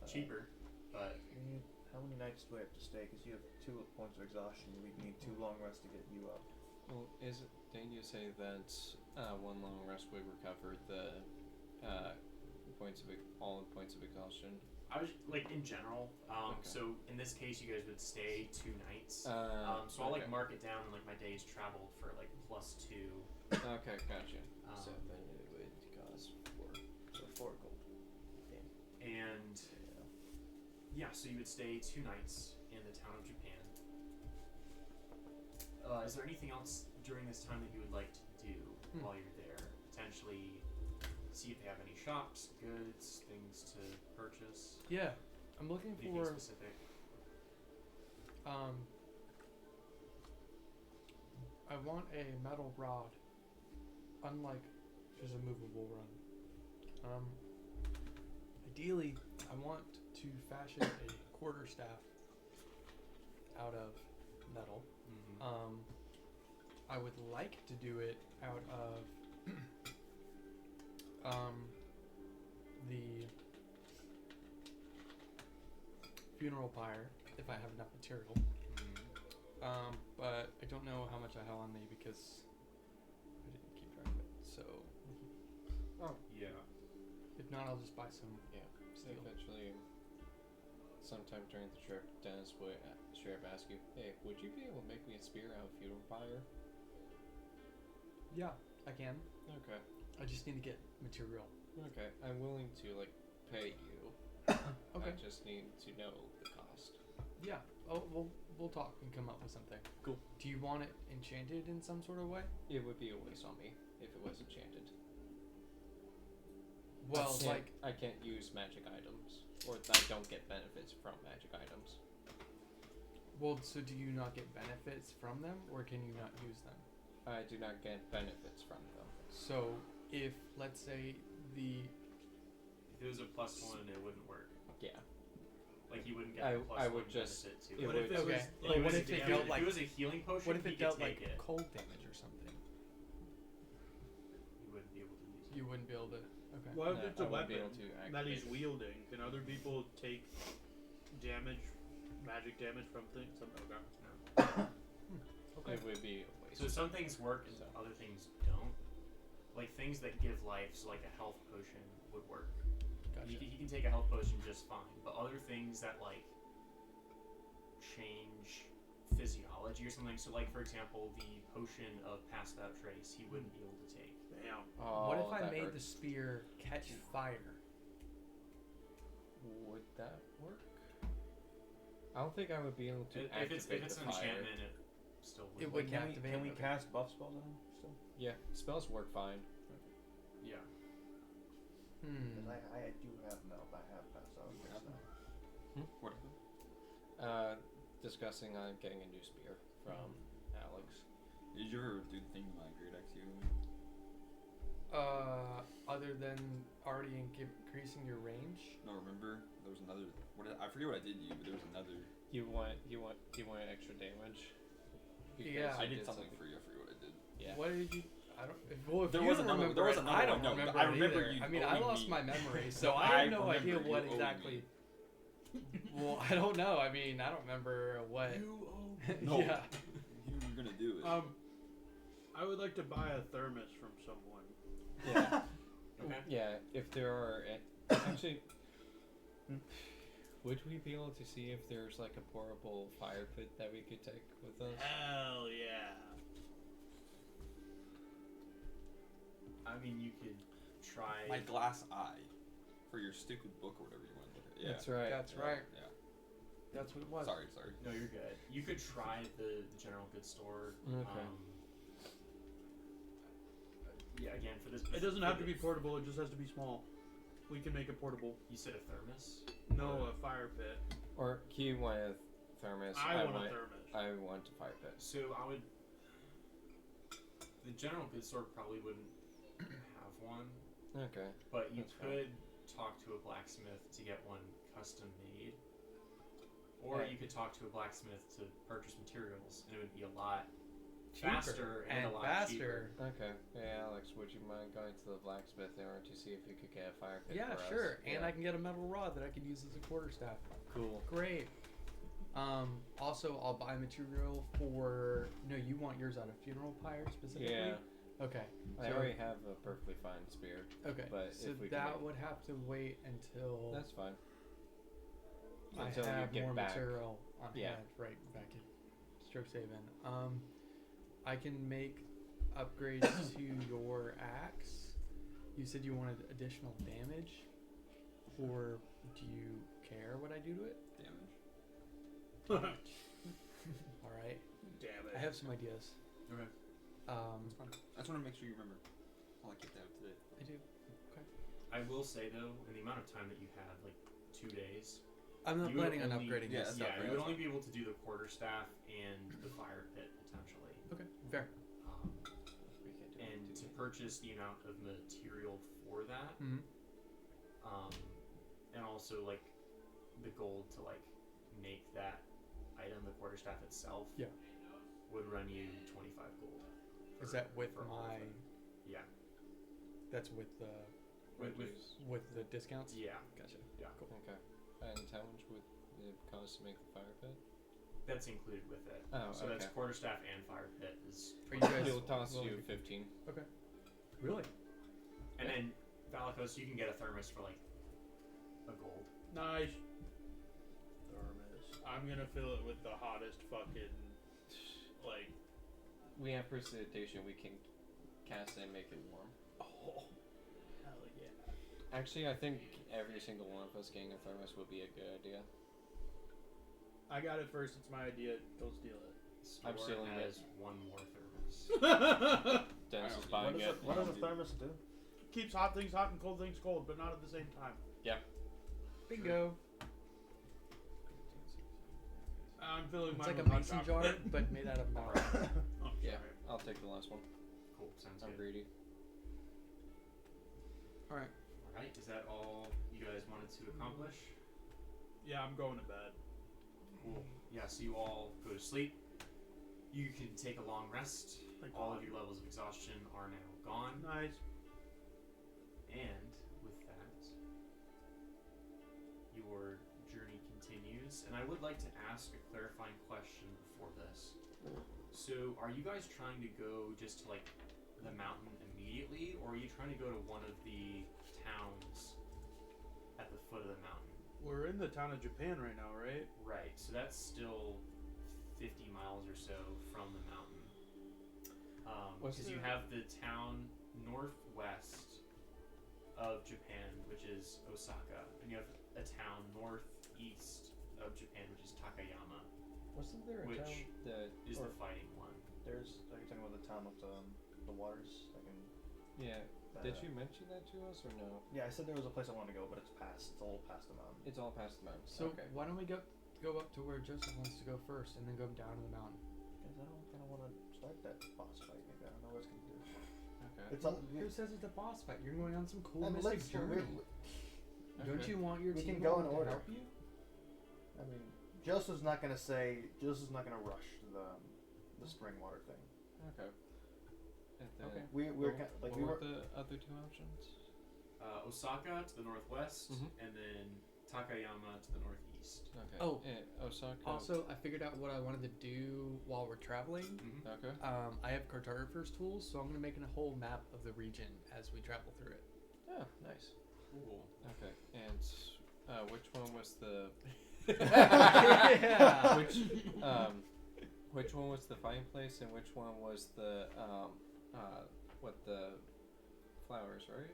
cheaper, but How many nights do I have to stay? Because you have 2 points of exhaustion. We need 2 long rests to get you up. Well, didn't you say that 1 long rest would recover the all points of exhaustion? I was like in general. Okay. So in this case, you guys would stay 2 nights. So I'll like okay. mark it down in like my days traveled for like +2. Okay, gotcha. So Um, then it would cost 4. So 4 gold. And yeah, so you would stay 2 nights in the town of Japan. Is there anything else during this time that you would like to do while you're there? Potentially see if they have any shops, goods, things to purchase. Yeah, I'm looking Anything for specific? I want a metal rod, unlike Which is a movable run. Ideally, I want to fashion a quarterstaff out of metal. Mm-hmm. I would like to do it out of the funeral pyre if I have enough material. But I don't know how much I have on me because I didn't keep track of it. So Yeah. if not, I'll just buy some. Yeah. Steel. Eventually, sometime during the trip, Dennis would straight up ask you, "Hey, would you be able to make me a spear out of funeral pyre?" Yeah, I can. Okay. I just need to get material. Okay. I'm willing to pay you. Okay. I just need to know the cost. Yeah. Oh, we'll talk and come up with something. Cool. Do you want it enchanted in some sort of way? It would be a waste on me if it was enchanted. Well, I can't use magic items, or I don't get benefits from magic items. well, so do you not get benefits from them, or can you not use them? I do not get benefits from them. So if, let's say, If it was a +1, it wouldn't work. Yeah. Like, you wouldn't get I a +1 would just- benefit to it it. What if would- it was Okay. like, What if it if dealt like it was a healing potion, what if he it could dealt take like it. cold damage or something? You wouldn't be able to use it. You wouldn't be able to. Okay. what if No, it's I a wouldn't be weapon able to that activate he's it. wielding? Can other people take damage, magic damage from things? Okay. Okay. It would be a waste. So some things work and So. other things don't. Like things that give life, so like a health potion would work. Gotcha. He can take a health potion just fine, but other things that change physiology or something. So like for example, the potion of passed out trace, he wouldn't be able to take. Damn. Oh, What if I that made the hurts. spear catch fire? Would that work? I don't think I would be able to If activate it's the an fire. enchantment, it still would. It wouldn't Can we, activate. can we Okay. cast buff spells on him still? Yeah, spells work fine. Yeah. Because I do have milk. I have passed out. Yeah. So. What? Discussing on getting a new spear from Alex. Did you ever do the thing with my great axe you? Other than already increasing your range. No, remember there was another. I forget what I did to you, but there was another. You want extra damage? Because Yeah. I you did something something. for you. I forget what I did. Yeah. What did you? I don't. Well, if There you was don't another- remember there was it, another I don't one. No, remember. I it remember either. you I mean, I owing lost me. my memory, so No, I I have no remember idea you what owing exactly. me. Well, I don't know. I mean, I don't remember what. You No. Yeah. You were gonna do it. I would like to buy a thermos from someone. Yeah. Okay. Yeah. If there are actually, would we be able to see if there's like a portable fire pit that we could take with us? Hell yeah. I mean, you could try. My glass eye for your stupid book or whatever you want to look at. Yeah. That's right. That's Yeah, right. Yeah. That's what it was. Sorry. No, you're good. You could try the general goods store. Okay. Yeah, again for this. It doesn't have to be portable. It just has to be small. We can make it portable. You said a thermos. No, a fire pit. Or you want a thermos? I want a thermos. I want a fire pit. So I would. The general goods store probably wouldn't have one, Okay. but you That's fine. could talk to a blacksmith to get one custom made, or Right. you could talk to a blacksmith to purchase materials, and it would be a lot Cheaper faster and a lot cheaper. Okay. Hey, Alex, would you mind going to the blacksmith in order to see if you could get a fire pit Yeah, for us? sure. And Yeah. I can get a metal rod that I can use as a quarterstaff. Cool. Great. Also, I'll buy material for. No, you want yours out of funeral pyre specifically? Yeah. Okay. I So- already have a perfectly fine spear. Okay. But so if we can that make- would have to wait until That's fine. I Until you have get more back. material on Yeah. hand. Right back in Strokeshaven. I can make upgrades to your axe. You said you wanted additional damage, or do you care what I do to it? Damage. All right. Damn I it. have some ideas. Okay. That's fine. I just want to make sure you remember. I'll get that today. I do. I will say though, in the amount of time that you had, like 2 days, I'm not You would planning on only- upgrading Yeah, this. that's not yeah, fair, you would that's only be able to do the quarterstaff and the fire pit potentially. Okay. Fair. Um, We can do and it. to purchase the amount of material for that, Mhm. and also like the gold to like make that item, the quarterstaff itself, Yeah. would run you 25 gold. Is that with for all of my? it. Yeah. That's with the With the discounts. yeah. Gotcha. Yeah. Cool. Okay. And how much would it cost to make the fire pit? That's included with it. Oh, so that's okay. quarterstaff and fire pit is. Are you guys? It'll cost willing you to- 15. Really? And then Valikos, you can get a thermos for like a gold. Nice. I'm gonna fill it with the hottest fucking, like. We have precipitation. We can cast it and make it warm. Oh, hell yeah. Actually, I think every single one of us getting a thermos would be a good idea. I got it first. It's my idea. Go steal it. I'm Store stealing has one more thermos. Dennis is What buying it. What does a thermos do? Keeps hot things hot and cold things cold, but not at the same time. Bingo. I'm filling It's mine like a with hot mason jar, chocolate. but made out of metal. Oh, Yeah, sorry. I'll take the last one. Cool. Sounds I'm good. greedy. All right. All right. Is that all you guys wanted to accomplish? Yeah, I'm going to bed. Cool. Yeah. So you all go to sleep. You can take a long rest. Thank All God. of your levels of exhaustion are now gone. Nice. And with that, your journey continues. And I would like to ask a clarifying question before this. So, are you guys trying to go just to like the mountain immediately, or are you trying to go to one of the towns at the foot of the mountain? We're in the town of Japan right now, right? Right. So that's still 50 miles or so from the mountain. Because you have the town northwest of Japan, which is Osaka, and you have a town northeast of Japan, which is Takayama, Wasn't there a which town that is the fighting one. Are you talking about the town with the waters? Like in, Yeah. Did you mention that to us or no? Yeah, I said there was a place I wanted to go, but it's past. It's a little past the mountain. It's all past the mountain. So okay. why don't we go up to where Joseph wants to go first, and then go down to the mountain? Because I don't kind of want to start that boss fight. Maybe I don't know what it's gonna do. Okay. It's all, Who says it's a boss fight? You're going on some cool and mystic let's- journey. Don't Okay. you want your We team can go in to order. help you? I mean, Joseph's not gonna rush the spring water thing. Okay. And then Okay. We're what, kind like what we were were. the other two options? Osaka to the northwest, Mhm. and then Takayama to the northeast. Okay. Oh. Osaka. Also, I figured out what I wanted to do while we're traveling. Mm-hmm. Okay. I have cartographer's tools, so I'm going to make a whole map of the region as we travel through it. Oh, nice. Cool. Okay. And which one was the Yeah. which one was the fighting place and which one was the the flowers, right?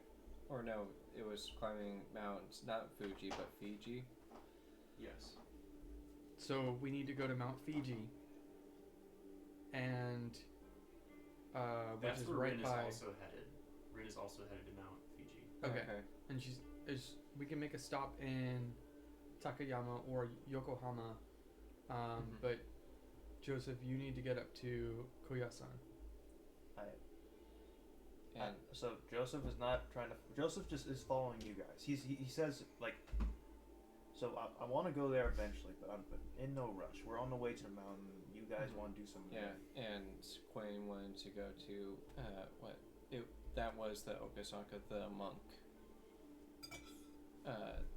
Or no, it was climbing mountains, not Fuji but Fiji. Yes. So we need to go to Mount Fuji, and which That's is where right Rin by. is also headed. Rin is also headed to Mount Fuji. Okay. And we can make a stop in Takayama or Yokohama, but Joseph, you need to get up to Koyasan. And So Joseph is not trying to. Joseph just is following you guys. He says like. So I want to go there eventually, but I'm in no rush. We're on the way to the mountain. You guys want to do some. yeah, and Quinn wanted to go to that was the Okasaka, the monk,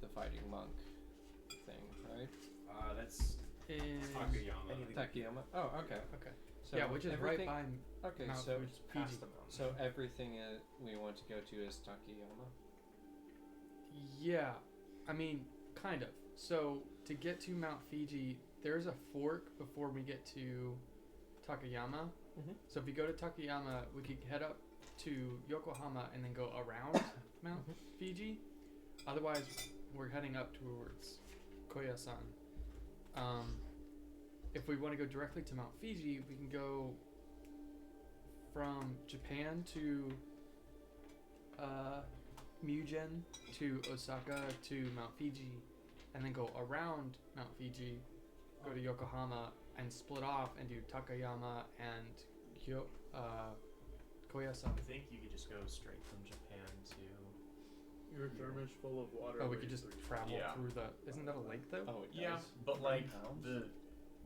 the fighting monk thing, right? That's In Takayama. Takayama. Oh, okay. Okay. So yeah, which is right everything- by Okay, Mount so Fuji. past the mountain. so everything we want to go to is Takayama. Yeah, I mean, kind of. So to get to Mount Fuji, there's a fork before we get to Takayama. Mm-hmm. So if you go to Takayama, we could head up to Yokohama and then go around Mount Fuji. Otherwise, we're heading up towards Koyasan. If we want to go directly to Mount Fuji, we can go from Japan to Mugen to Osaka to Mount Fuji, and then go around Mount Fuji, go to Yokohama, and split off and do Takayama and Koyasan. I think you could just go straight from Japan to. Your thermos full of water. Oh, we could weighs just 3 travel Yeah. through the. Isn't that a lake though? Oh, it Yeah, does. but like pounds?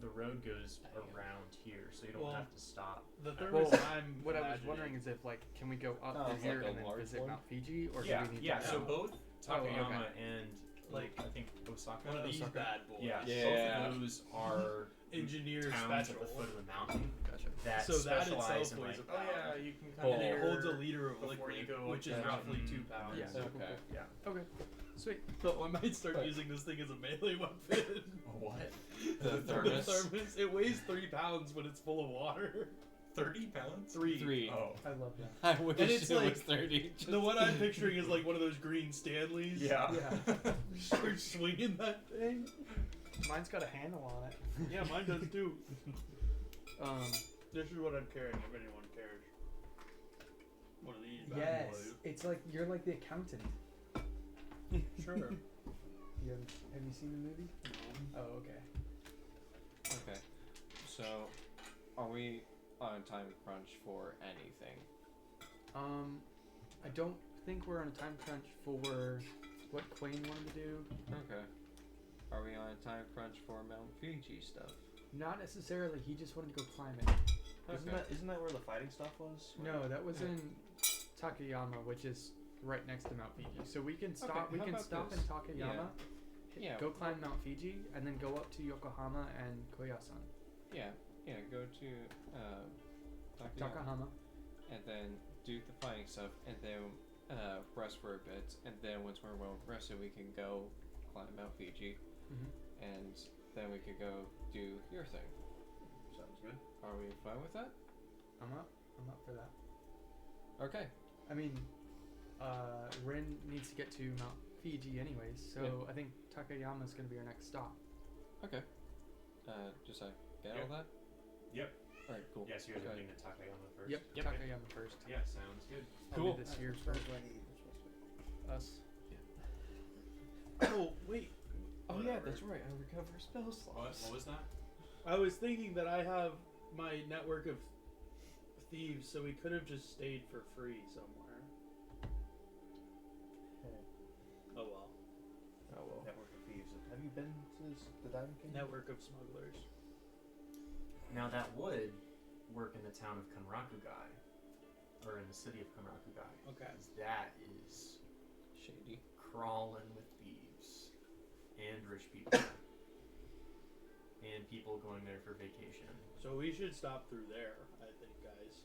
the road goes around here, so you don't Well, have to stop. The Well, thermos I'm what I was imagining- wondering is if like, can we go up Oh, to it's here like a and then large visit one? Mount Fiji, or Yeah, do we need yeah. to So go? both Takayama okay. and Like, I think Osaka. one of these Osaka. bad boys. Yeah, Yeah. both of those are Engineer towns special. at the foot of the mountain Gotcha. that So that specialize itself in weighs like, a oh yeah, pound. you can And kind it of holds a liter of before liquid, you go which is up the roughly mountain. 2 pounds. Yeah. Okay. Yeah. Okay. Sweet. So I might start But- using this thing as a melee weapon. What? The thermos. thermos. It weighs 3 pounds when it's full of water. 30 pounds? 3. Oh. I love that. I wish And it's it like- was 30. The one I'm picturing is like one of those green Stanleys. Yeah. Yeah. Start swinging that thing. Mine's got a handle on it. Yeah, mine does too. This This is what I'm carrying if anyone cares. One of these bad Yes, boys. it's like you're like the accountant. Sure. Have you seen the movie? Oh, okay. Okay. So, are we on a time crunch for anything? I don't think we're on a time crunch for what Quain wanted to do. Okay. Are we on a time crunch for Mount Fuji stuff? Not necessarily. He just wanted to go climb it. Okay. Isn't that where the fighting stuff was? No, that was in Takayama, which is right next to Mount Fiji. So we can stop. Okay, we how can about stop this? in Takayama. Yeah. Go climb Mount Fiji and then go up to Yokohama and Koyasan. Yeah. Go to Takayama, Takahama. and then do the fighting stuff, and then rest for a bit, and then once we're well rested, we can go climb Mount Fiji, and then we could go do your thing. Sounds good. Are we fine with that? I'm up for that. Okay. I mean, Rin needs to get to Mount Fiji anyways, so Yeah. I think Takayama's gonna be our next stop. Okay. Just get Yep. all that? Yep. Alright, cool. Yes, you guys are Okay. getting to Takayama first. Yep, Yep. Takayama first. Yeah, sounds good. Cool. This year's first. Us. Oh, wait. Oh Whatever. yeah, that's right. I recover spell slots. What was that? I was thinking that I have my network of thieves, so we could have just stayed for free somewhere. Oh well. Oh well. Network of Thieves. Have you been to the Diamond King? Network of smugglers. Now that would work in the town of Kanrakugai, or in the city of Kanrakugai. Okay. 'Cause that is Shady. crawling with thieves and rich people and people going there for vacation. So we should stop through there, I think, guys.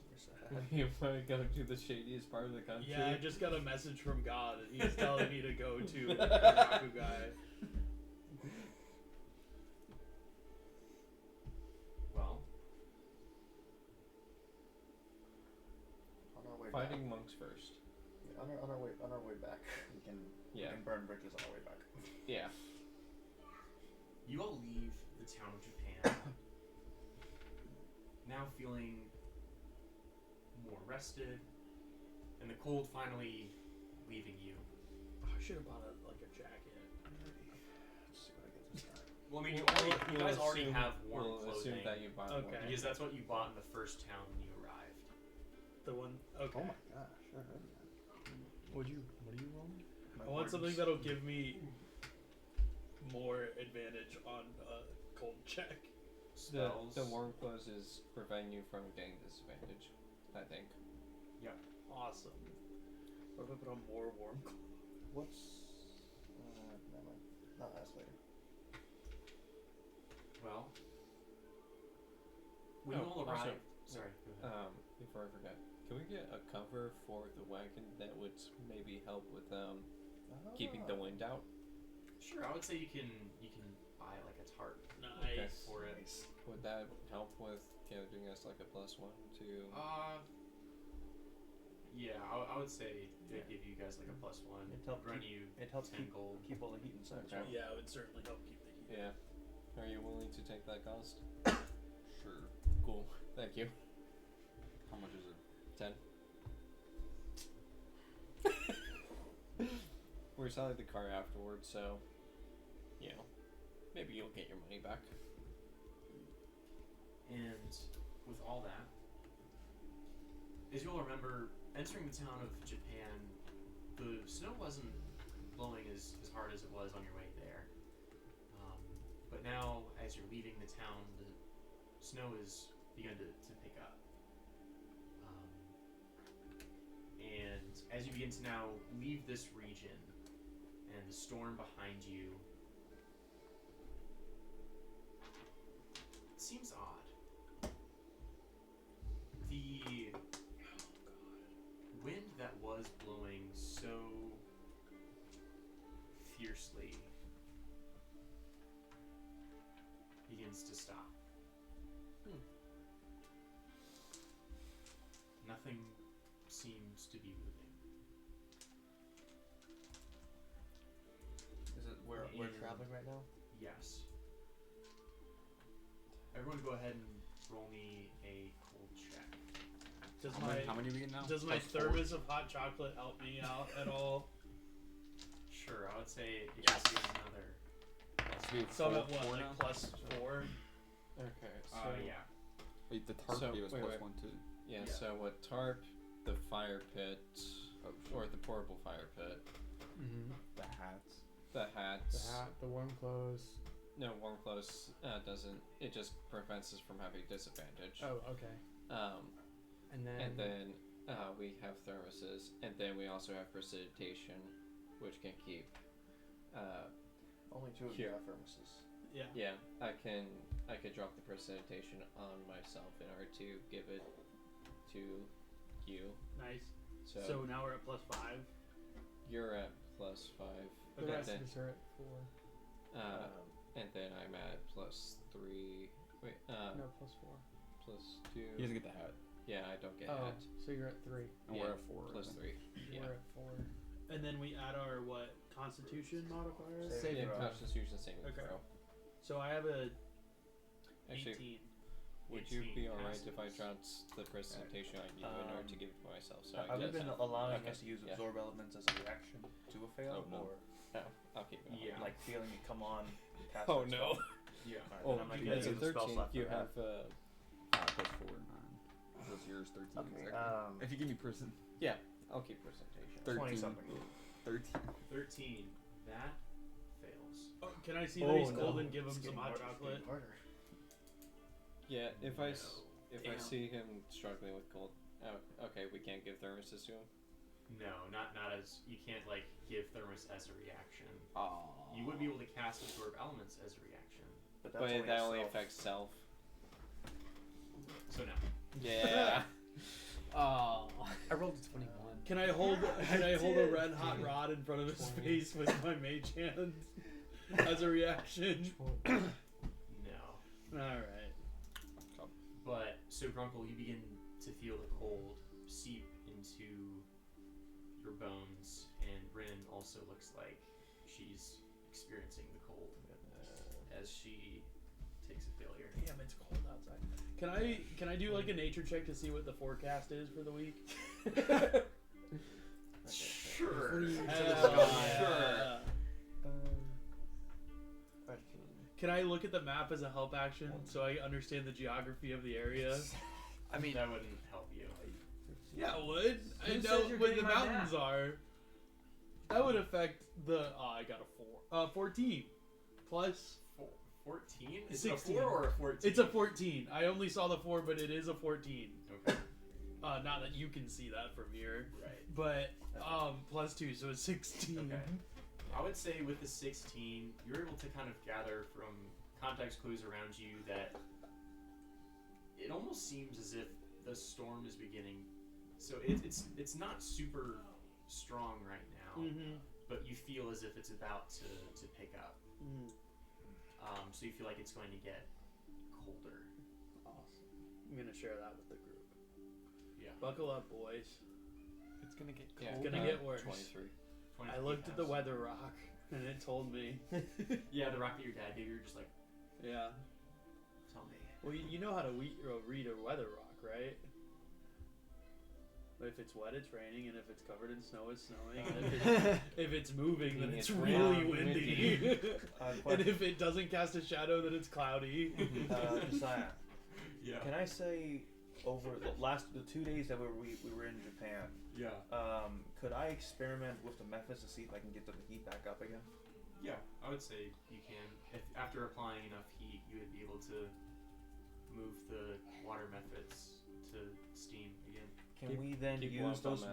You want to go to the shadiest part of the country? Yeah, I just got a message from God, and he's telling me to go to Rakugai. Well, On our way Fighting back. monks first. Yeah, on our way back, we can burn bridges on our way back. Yeah. you all leave the town of Japan now feeling more rested, and the cold finally leaving you. Oh, I should have bought a jacket. Let's see what I get this time. Well, I mean, you We'll guys already assume- have warm we'll clothing assume that you bought Okay. one. because that's what you bought in the first town when you arrived. The one. Okay. Oh my gosh. What are you rolling? I want something that'll give me more advantage on a cold check. Spells. The warm clothes is preventing you from getting disadvantage, I think. Awesome. What if I put on more warm clothes? What's never mind. Not ask later. Well, when you all also, arrived. Sorry. Go ahead. Before I forget, can we get a cover for the wagon that would maybe help with keeping the wind out? Sure, I would say you can buy like a tarp Nice. for it. Nice. Would that help with giving us like a +1 to? Yeah, I would say it'd give you guys like a +1. It helps Run keep- you It helps 10 keep gold. all the heat inside. as Okay. well. Yeah, it would certainly help keep the heat. Yeah. Are you willing to take that cost? Sure. Cool. Thank you. How much is it? 10. We're selling the car afterwards, so maybe you'll get your money back. And with all that, as you'll remember, entering the town of Japan, the snow wasn't blowing as hard as it was on your way there. But now, as you're leaving the town, the snow has begun to pick up. And as you begin to now leave this region, and the storm behind you, it seems odd. The wind that was blowing so fiercely begins to stop. Nothing seems to be moving. Is it where we're traveling right now? Yes. Everyone go ahead and roll me a cold check. How many we get now? Does my Plus 4? thermos of hot chocolate help me out at all? Sure, I would say it gives you another. So I'm at Four what, now? like plus 4? Okay. So Yeah. Wait, the tarp So, gave us wait, plus wait. 1 too. yeah. Yeah. So what tarp, the fire pit, Oh, or the portable fire pit, Mm-hmm. the hats. the hats. The hat, the warm clothes. No, warm clothes doesn't. It just prevents us from having disadvantage. Oh, okay. And then. We have thermoses, and then we also have precipitation, which can keep. Only 2 of you Here. have thermoses. Yeah. Yeah, I can drop the precipitation on myself in order to give it to you. Nice. So, So now we're at plus 5. you're at plus 5. the Okay. rest then, of us are at 4. and then I'm at plus 3. Wait, No, plus 4. plus 2. He doesn't get the hat. Yeah, I don't get Oh, that. so you're at 3. And Yeah, we're at 4. Plus 3. Yeah. We're at 4. And then we add our, what, Constitution modifier? Save Yeah, throw. Constitution saving Okay. throw. So I have a Actually, 18. would you be 18 alright if I passes. dropped the precipitation on you in order to give it to myself? So I Have we guess been allowing okay. us to use Yeah. absorb elements as a reaction to a fail? Oh, no. Or no, I'll keep it on. Yeah. like feeling it come on? and cast Oh that no. spell? Yeah. Alright, Oh, then I'm not you gonna guys use it's a the spell 13. slot You for that. have Plus 4, 9. What's yours? 13. Okay, Exactly. If you give me person. yeah. I'll keep precipitation. 20 13. something. 13. 13. That fails. Oh, can I see that he's cold and give him some hot chocolate? Yeah, if I Damn. see him struggling with cold, okay, we can't give thermoses to him. No, not as you can't like give thermos as a reaction. Oh. You would be able to cast absorb elements as a reaction. But that's But only that a only self. affects self. So no. Yeah. Oh. I rolled a 21. Can I hold a red hot Dude. rod in front of his 20. face with my mage hand as a reaction? No. Alright. But so Grunkle, you begin to feel the cold seep into your bones, and Rin also looks like she's experiencing the cold as she takes a failure. Damn, it's cold outside. Can I do like a nature check to see what the forecast is for the week? Sure. Yeah. Alright. Can I look at the map as a help action so I understand the geography of the area? I mean, that wouldn't help you. Yeah, it would. I Who know says you're where the getting my mountains are. That would affect the. Oh, I got a 4. 14 plus. 14? Is it a 16. 4 or a 14? It's a 14. I only saw the 4, but it is a 14. Okay. Not that you can see that from here, Right. but plus 2, so it's 16. Okay. I would say with the 16, you're able to kind of gather from context clues around you that it almost seems as if the storm is beginning. So it's not super strong right now, Mm-hmm. but you feel as if it's about to pick up. Mm. So you feel like it's going to get colder. Awesome. I'm gonna share that with the group. Yeah. Buckle up, boys. It's gonna get Yeah, It's gonna get worse. 23. 20 I looked at the house. weather rock, and it told me. Yeah, the rock that your dad gave you, you're just like, Yeah. tell me. Well, you know how to read a weather rock, right? If it's wet, it's raining, and if it's covered in snow, it's snowing. And if it's moving, then it's really windy. And if it doesn't cast a shadow, then it's cloudy. Josiah, Yeah. can I say over the 2 days that we were in Japan, Yeah. could I experiment with the methods to see if I can get the heat back up again? Yeah, I would say you can. If after applying enough heat, you would be able to move the water methods to steam again. Can we then use those?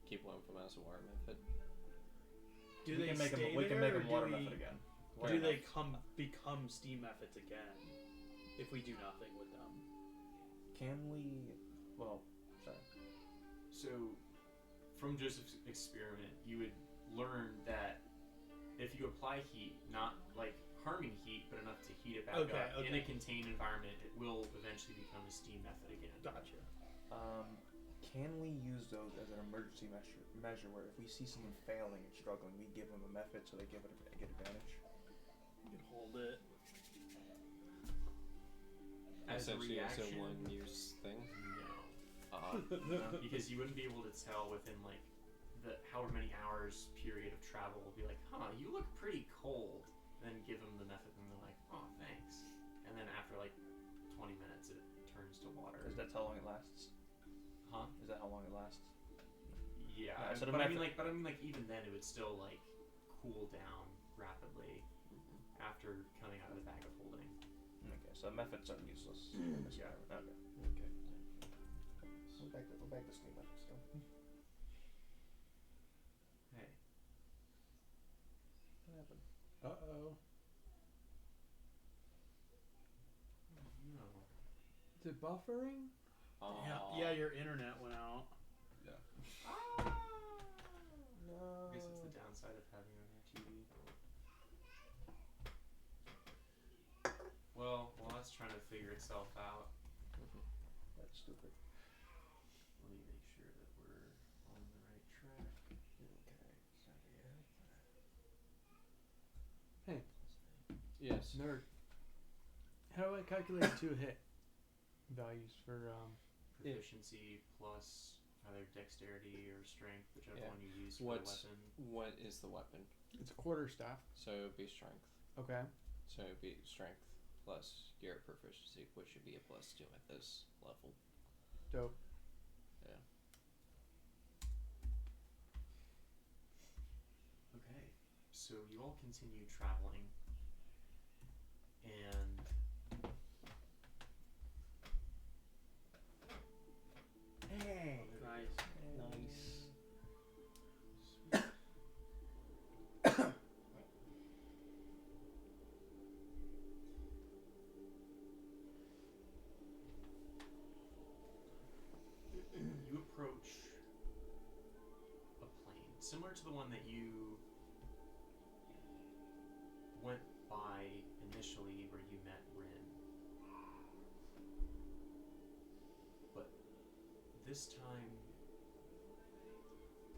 Keep one of them as a water method. Do we they can make stay them, we can make there, them or water do method we, again. do they become steam methods again if we do nothing with them? Can we? Well, sorry. So, from Joseph's experiment, you would learn that if you apply heat, not like harming heat, but enough to heat it back up in a contained environment, it will eventually become a steam method again. Gotcha. Can we use those as an emergency measure where if we see someone failing and struggling, we give them a method so they get advantage? You can hold it. As a Essentially, it's reaction, a one-use thing. no, because you wouldn't be able to tell within like the however many hours period of travel. Will be like, huh, you look pretty cold. Then give them the method, and they're like, oh, thanks. And then after like 20 minutes, it turns to water. Is that how long it lasts? Huh? Is that how long it lasts? Yeah, so but I mean, like, even then, it would still like cool down rapidly after coming out of the bag of holding. Okay, so methods are useless. Yeah. Okay. Okay. We're back to steam methods still. Hey. What happened? Uh-oh. No. Is it buffering? Yeah, your internet went out. No. I guess it's the downside of having it on your TV. Well, while that's trying to figure itself out, That's stupid. let me make sure that we're on the right track. Hey, Yes. nerd. How do I calculate 2 hit values for Proficiency plus either dexterity or strength, whichever Yeah. one you use for the weapon. What is the weapon? It's a quarterstaff. So it would be strength. Okay. So it would be strength plus your proficiency, which should be a +2 at this level. Dope. Yeah. Okay, so you all continue traveling, and Hey. Nice. Nice. you approach a plane similar to the one that you went by initially where you met Rin. But this time,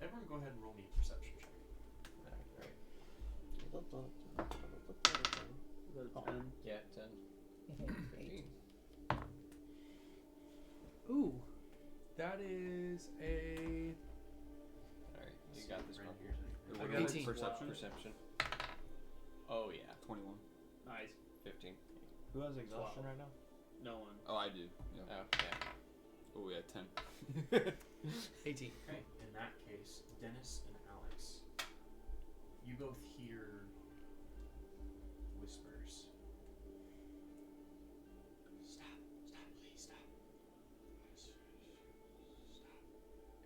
everyone go ahead and roll me a perception check. Right. Is that a 10? Yeah, 10. 15. Ooh. That is a... Alright, you got this Rin, one. here's I a- got a 18. Perception? Perception. Oh, yeah. 21. Nice. 15. Who has exhaustion 12. right now? No one. Oh, I do. Yeah. Oh, yeah. Oh, yeah, 10. 18. Okay, in that case, Dennis and Alex, you both hear whispers. Stop, please, stop. Stop.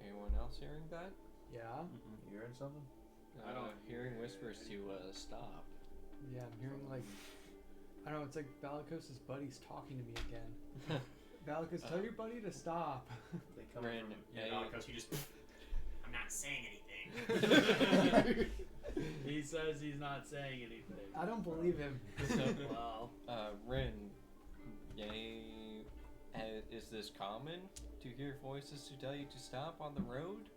Anyone else hearing that? Yeah? You hearing something? I don't hearing hear whispers to stop. Yeah, I'm hearing like... I don't know, it's like Balikos' buddy's talking to me again. Balikos, tell your buddy to stop. They come Rin, from... Yeah, yeah, Alex, you just. I'm not saying anything. He says he's not saying anything. I don't believe him. Well, Rin, yay. Is this common to hear voices to tell you to stop on the road?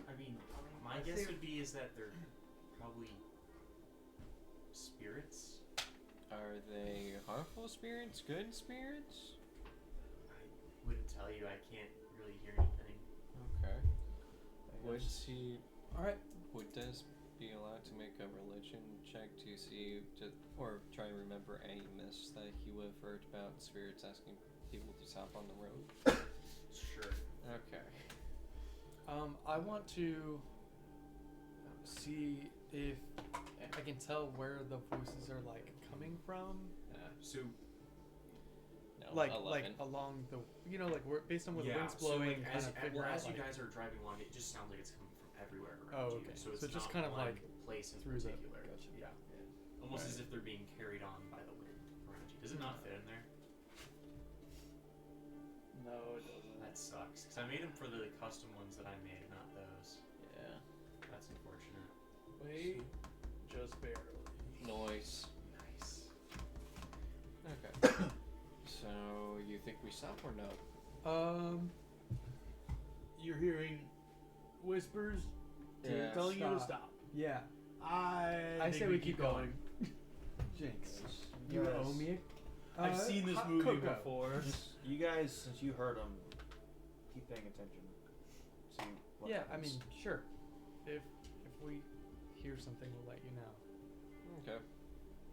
I mean, my guess would be is that they're probably spirits. Are they harmful spirits? Good spirits? I wouldn't tell you. I can't really hear anything. Okay. Would he? Alright. Would Des be allowed to make a religion check to see, or try and remember any myths that he would have heard about spirits asking people to stop on the road? Sure. Okay. I want to see if I can tell where the voices are like coming from. So No, Like 11. along the like where based on where the wind's so blowing. like, kind of figure out, as you like, guys are driving along, it just sounds like it's coming from everywhere around Oh, you. okay. So it's So just not kind of one like place in through the- particular. gotcha. Yeah. Almost as if they're being carried on by the wind around you. Does it not fit in there? No, it doesn't. That sucks. Because I made them for the custom ones that I made, not those. Yeah. That's unfortunate. Wait, just barely. Noise. Nice. Okay. So you think we stop or no? You're hearing whispers Yeah, telling you to stop. stop. Yeah. I I think say we keep going. Jinx. You Yes. owe me. I've seen this hot movie cocoa. before. You guys, since you heard them, keep paying attention. See what Yeah, happens. I mean, sure. If we hear something, we'll let you know. Okay.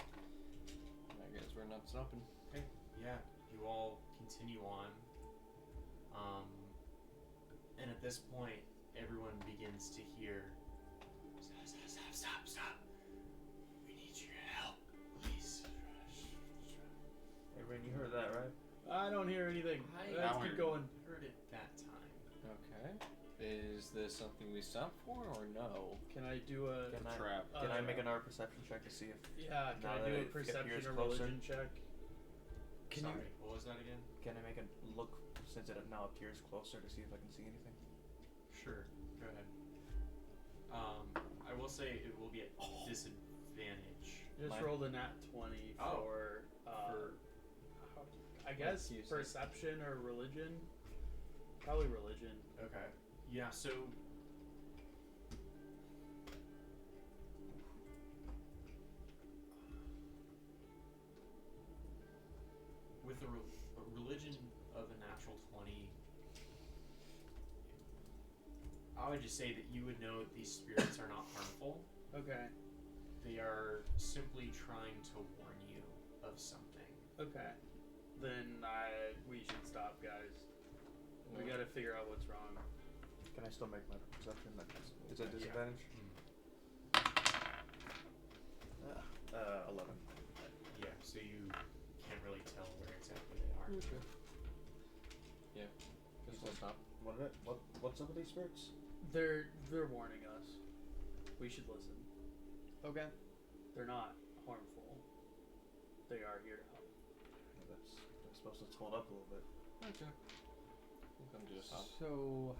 I guess we're not stopping. Okay. Yeah. You all continue on. And at this point, everyone begins to hear, stop. We need your help, please. Hey, Rin, you heard that, right? I don't hear anything. I Let's keep going. heard it that time. Okay. Is this something we stop for or no? Can I do a Can I, Trap. can I make another perception check to see if yeah? Can now I that do a it perception appears or closer? religion check? Sorry, what was that again? can I make a look since it now appears closer to see if I can see anything? Sure, go ahead. I will say it will be at disadvantage. Just Mine- rolled a nat 20 Oh. for I guess use it. perception or religion. Probably religion. Okay. Yeah, so with a religion of a natural 20, I would just say that you would know that these spirits are not harmful. Okay. They are simply trying to warn you of something. Okay. Then we should stop, guys. We Yeah. gotta figure out what's wrong. Can I still make my perception? Is it Yeah. disadvantage? 11. Yeah, so you can't really tell where exactly they are. Okay. Yeah. Guess we'll stop. What's up with these spirits? They're warning us. We should listen. Okay. They're not harmful. They are here to help. They're supposed to hold up a little bit. Okay. We'll come to a stop. So,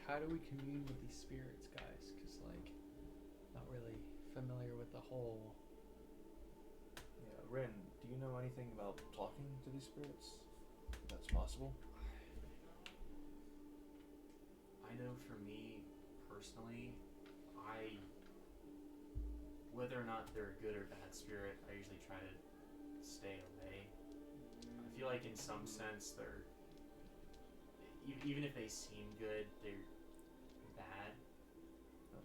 how do we commune with these spirits, guys? Because, like, not really familiar with the whole. Yeah, Rin, do you know anything about talking to these spirits? If that's possible. I know for me, personally, whether or not they're a good or bad spirit, I usually try to stay away. I feel like in some sense they're, even if they seem good, they're bad. So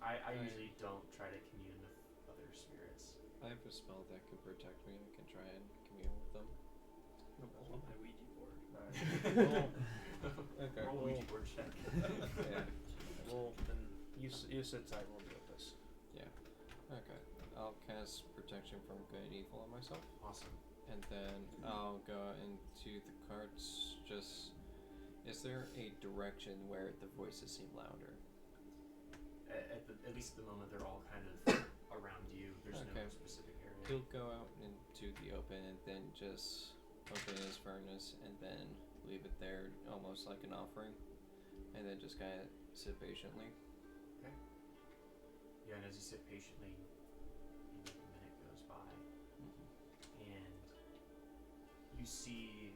I usually don't try to commune with other spirits. I have a spell that can protect me. I can try and commune with them. On my Ouija board. Alright. Okay. Roll a Ouija board check. Yeah. Well, then you sit tight. We'll deal with this. Okay. I'll cast protection from good and evil on myself, Awesome. and then I'll go into the carts. Is there a direction where the voices seem louder? At least at the moment, they're all kind of around you. There's Okay. no specific area. He'll go out into the open and then just open his furnace and then leave it there, almost like an offering, and then just kind of sit patiently. Yeah, and as you sit patiently, maybe a minute goes by, and you see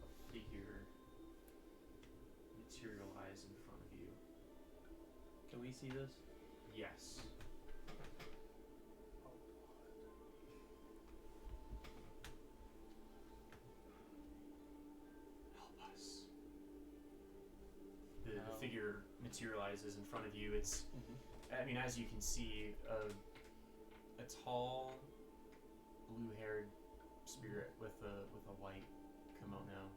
a figure materialize in front of you. Can we see this? Yes. Help us. The figure materializes in front of you. It's, I mean, as you can see, a tall, blue-haired spirit with a white kimono,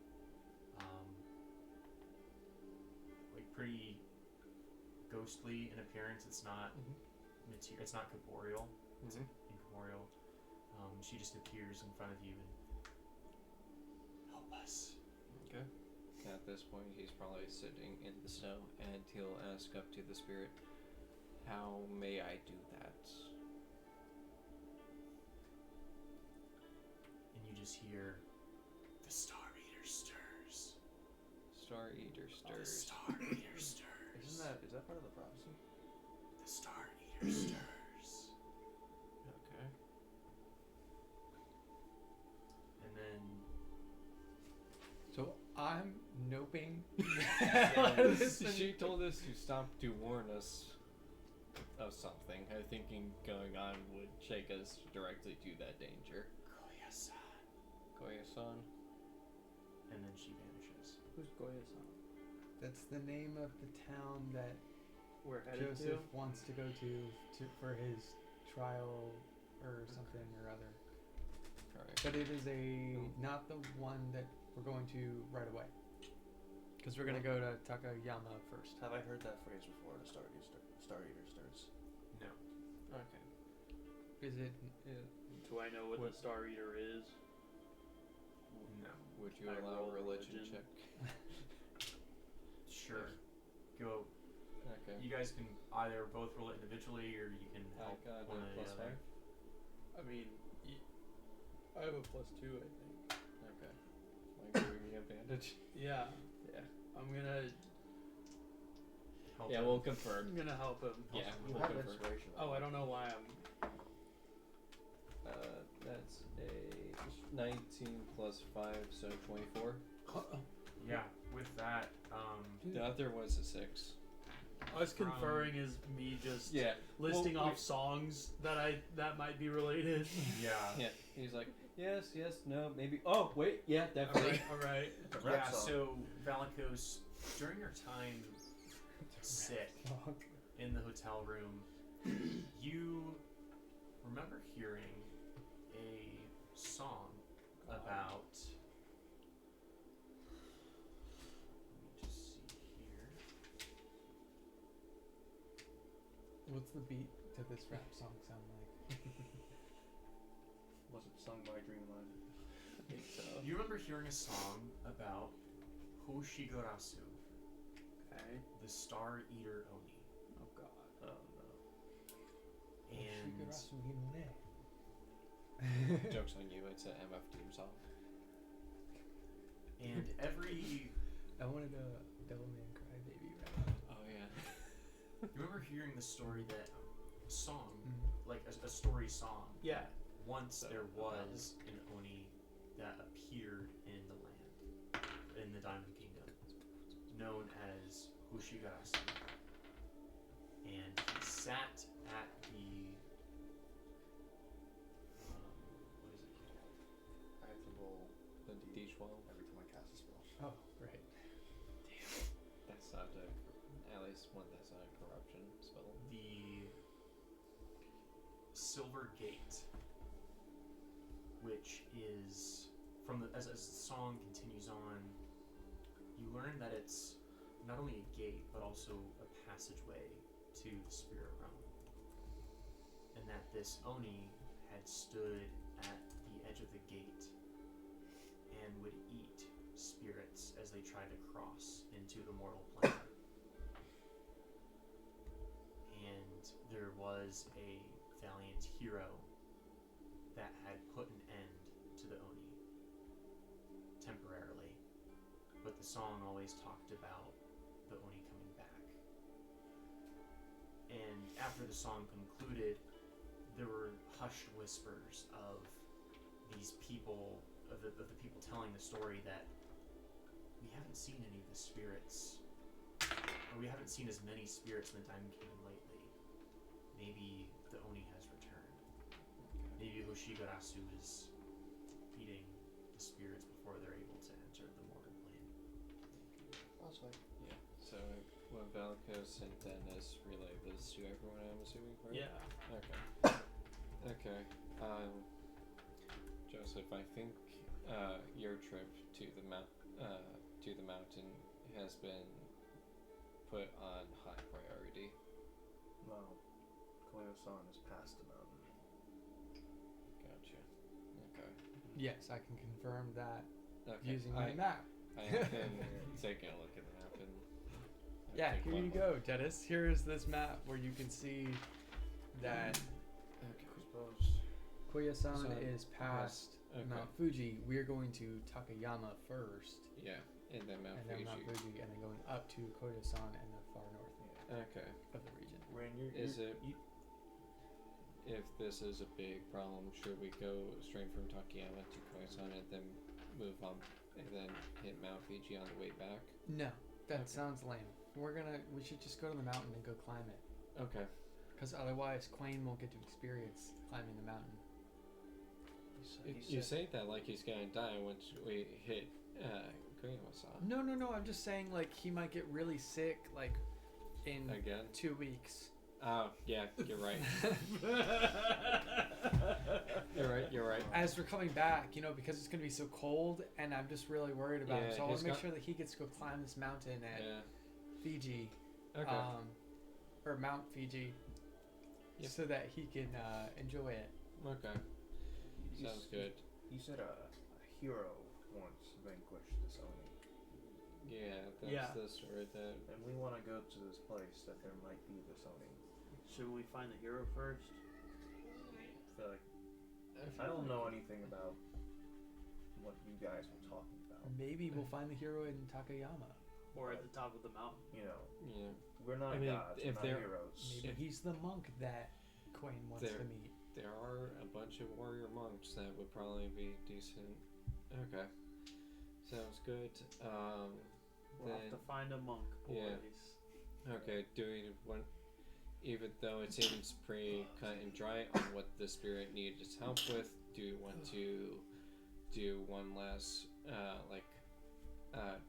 like pretty ghostly in appearance. It's not it's not corporeal. It's incorporeal. She just appears in front of you and help us. Okay. At this point, he's probably sitting in the snow, and he'll ask up to the spirit, "How may I do that?" And you just hear, "The Star Eater stirs. Star Eater The stirs. Star Eater stirs. Is that part of the prophecy? The Star Eater stirs." Okay. And then So I'm noping. She told us to stop to warn us of something. I thinking going on would take us directly to that danger. Koya-san. Koya-san. And then she vanishes. Who's Goya-san? That's the name of the town that We're headed Joseph to? wants to go to for his trial or something or other. Alright. But it is not the one that we're going to right away. Because we're going to go to Takayama first. Have I heard that phrase before? The Star Eater stirs. No. Okay. Is it? Do I know what the Star Eater is? No. Would you I allow roll a religion religion. check? Sure. Go. Okay. You guys can either both roll it individually, or you can I help got one a or the plus other. I mean, I have a +2, I think. Okay. Am I giving me advantage? Yeah. Yeah. I'm gonna Help Yeah, them. we'll confirm. help him. Yeah, You we'll have confirm. inspiration. Oh, I don't know why I'm. That's a 19 plus 5, so 24. Yeah. With that, The other was a 6. Us conferring is me just Yeah. listing Well, off songs that might be related. yeah. Yeah. He's like, yes, no, maybe. Oh, wait, yeah, definitely. Alright. It's a rap Yeah. song. So Valikos, during your time sick in the hotel room, you remember hearing a song about. Let me just see here. What's the beat to this rap song sound like? Was it sung by Dreamland? I think so. You remember hearing a song about Hoshigarasu, Okay. the Star Eater Oni, Oh god. Oh no. and Joke's on you, it's an MF Doom song. and every. I wanted a Devilman Crybaby rap. Oh, yeah. You remember hearing the story that song, Mm. like a story song. Yeah. Once So, there was an Oni that appeared in the land, in the Diamond Kingdom, known as Hoshigarasu. And he sat at the. What is it called? I have to roll The D12. every time I cast a spell. Oh, great. That's not at least one that's not a corruption spell. The Silver Gate, which is from the as the song continues on, you learn that it's not only a gate but also a passageway to the spirit realm, and that this Oni had stood at the edge of the gate and would eat spirits as they tried to cross into the mortal plane. And there was a valiant hero that had put an end to the Oni temporarily, but the song always talked about the Oni coming back. And after the song concluded, there were hushed whispers of these people, of the people telling the story, that we haven't seen any of the spirits, or we haven't seen as many spirits in the Diamond Kingdom lately. Maybe the Oni has returned. Maybe Hoshigarasu is eating the spirits before they're able to enter the mortal plane. That's fine. Yeah. So when Valikos and Dennis relay this to everyone, I'm assuming, right? Yeah. Okay. Okay. Joseph Joseph, I think your trip to the mountain has been put on high priority. Well, Koyo-san is past the mountain. Gotcha. Okay. Yes, I can confirm that using I my map. I have been taking a look at the map and. Yeah, take here one you more. go, Dennis. Here is this map where you can see that Okay. Suppose. Koya-san So, is past okay. Mount Fuji. We are going to Takayama first, Yeah, and then Mount and then Mount Fuji. Fuji, and then going up to Koya-san and the far north Okay. of the region. Rain, Is it? If this is a big problem, should we go straight from Takayama to Koyasan and then move on, and then hit Mount Fuji on the way back? No, that Okay. sounds lame. We should just go to the mountain and go climb it. Okay. Because otherwise, Quain won't get to experience climbing the mountain. You say that like he's gonna die once we hit Koyama-san. No. I'm just saying, like, he might get really sick, like, in Again? 2 weeks. Oh, yeah, you're right. You're right. As we're coming back, because it's going to be so cold, and I'm just really worried about him. Yeah, So I want he's to make got- sure that he gets to go climb this mountain at Yeah. Fiji. Okay. Or Mount Fiji. Yep. So that he can enjoy it. Okay. Sounds good. You said a hero once vanquished this Oni, Yeah, that's Yeah. the story that. and we want to go to this place that there might be this Oni. Should we find the hero first? I feel like I don't know anything about what you guys were talking about. Maybe we'll find the hero in Takayama. Or at the top of the mountain? Yeah. We're not I mean, gods, if we're they're- not heroes. Maybe he's the monk that Quain wants There- to meet. There are a bunch of warrior monks that would probably be decent. Okay. Sounds good. We'll have to find a monk, boys. Yeah. Okay, do we want, even though it seems pretty cut and dry on what the spirit needs help with, do you want to do one last,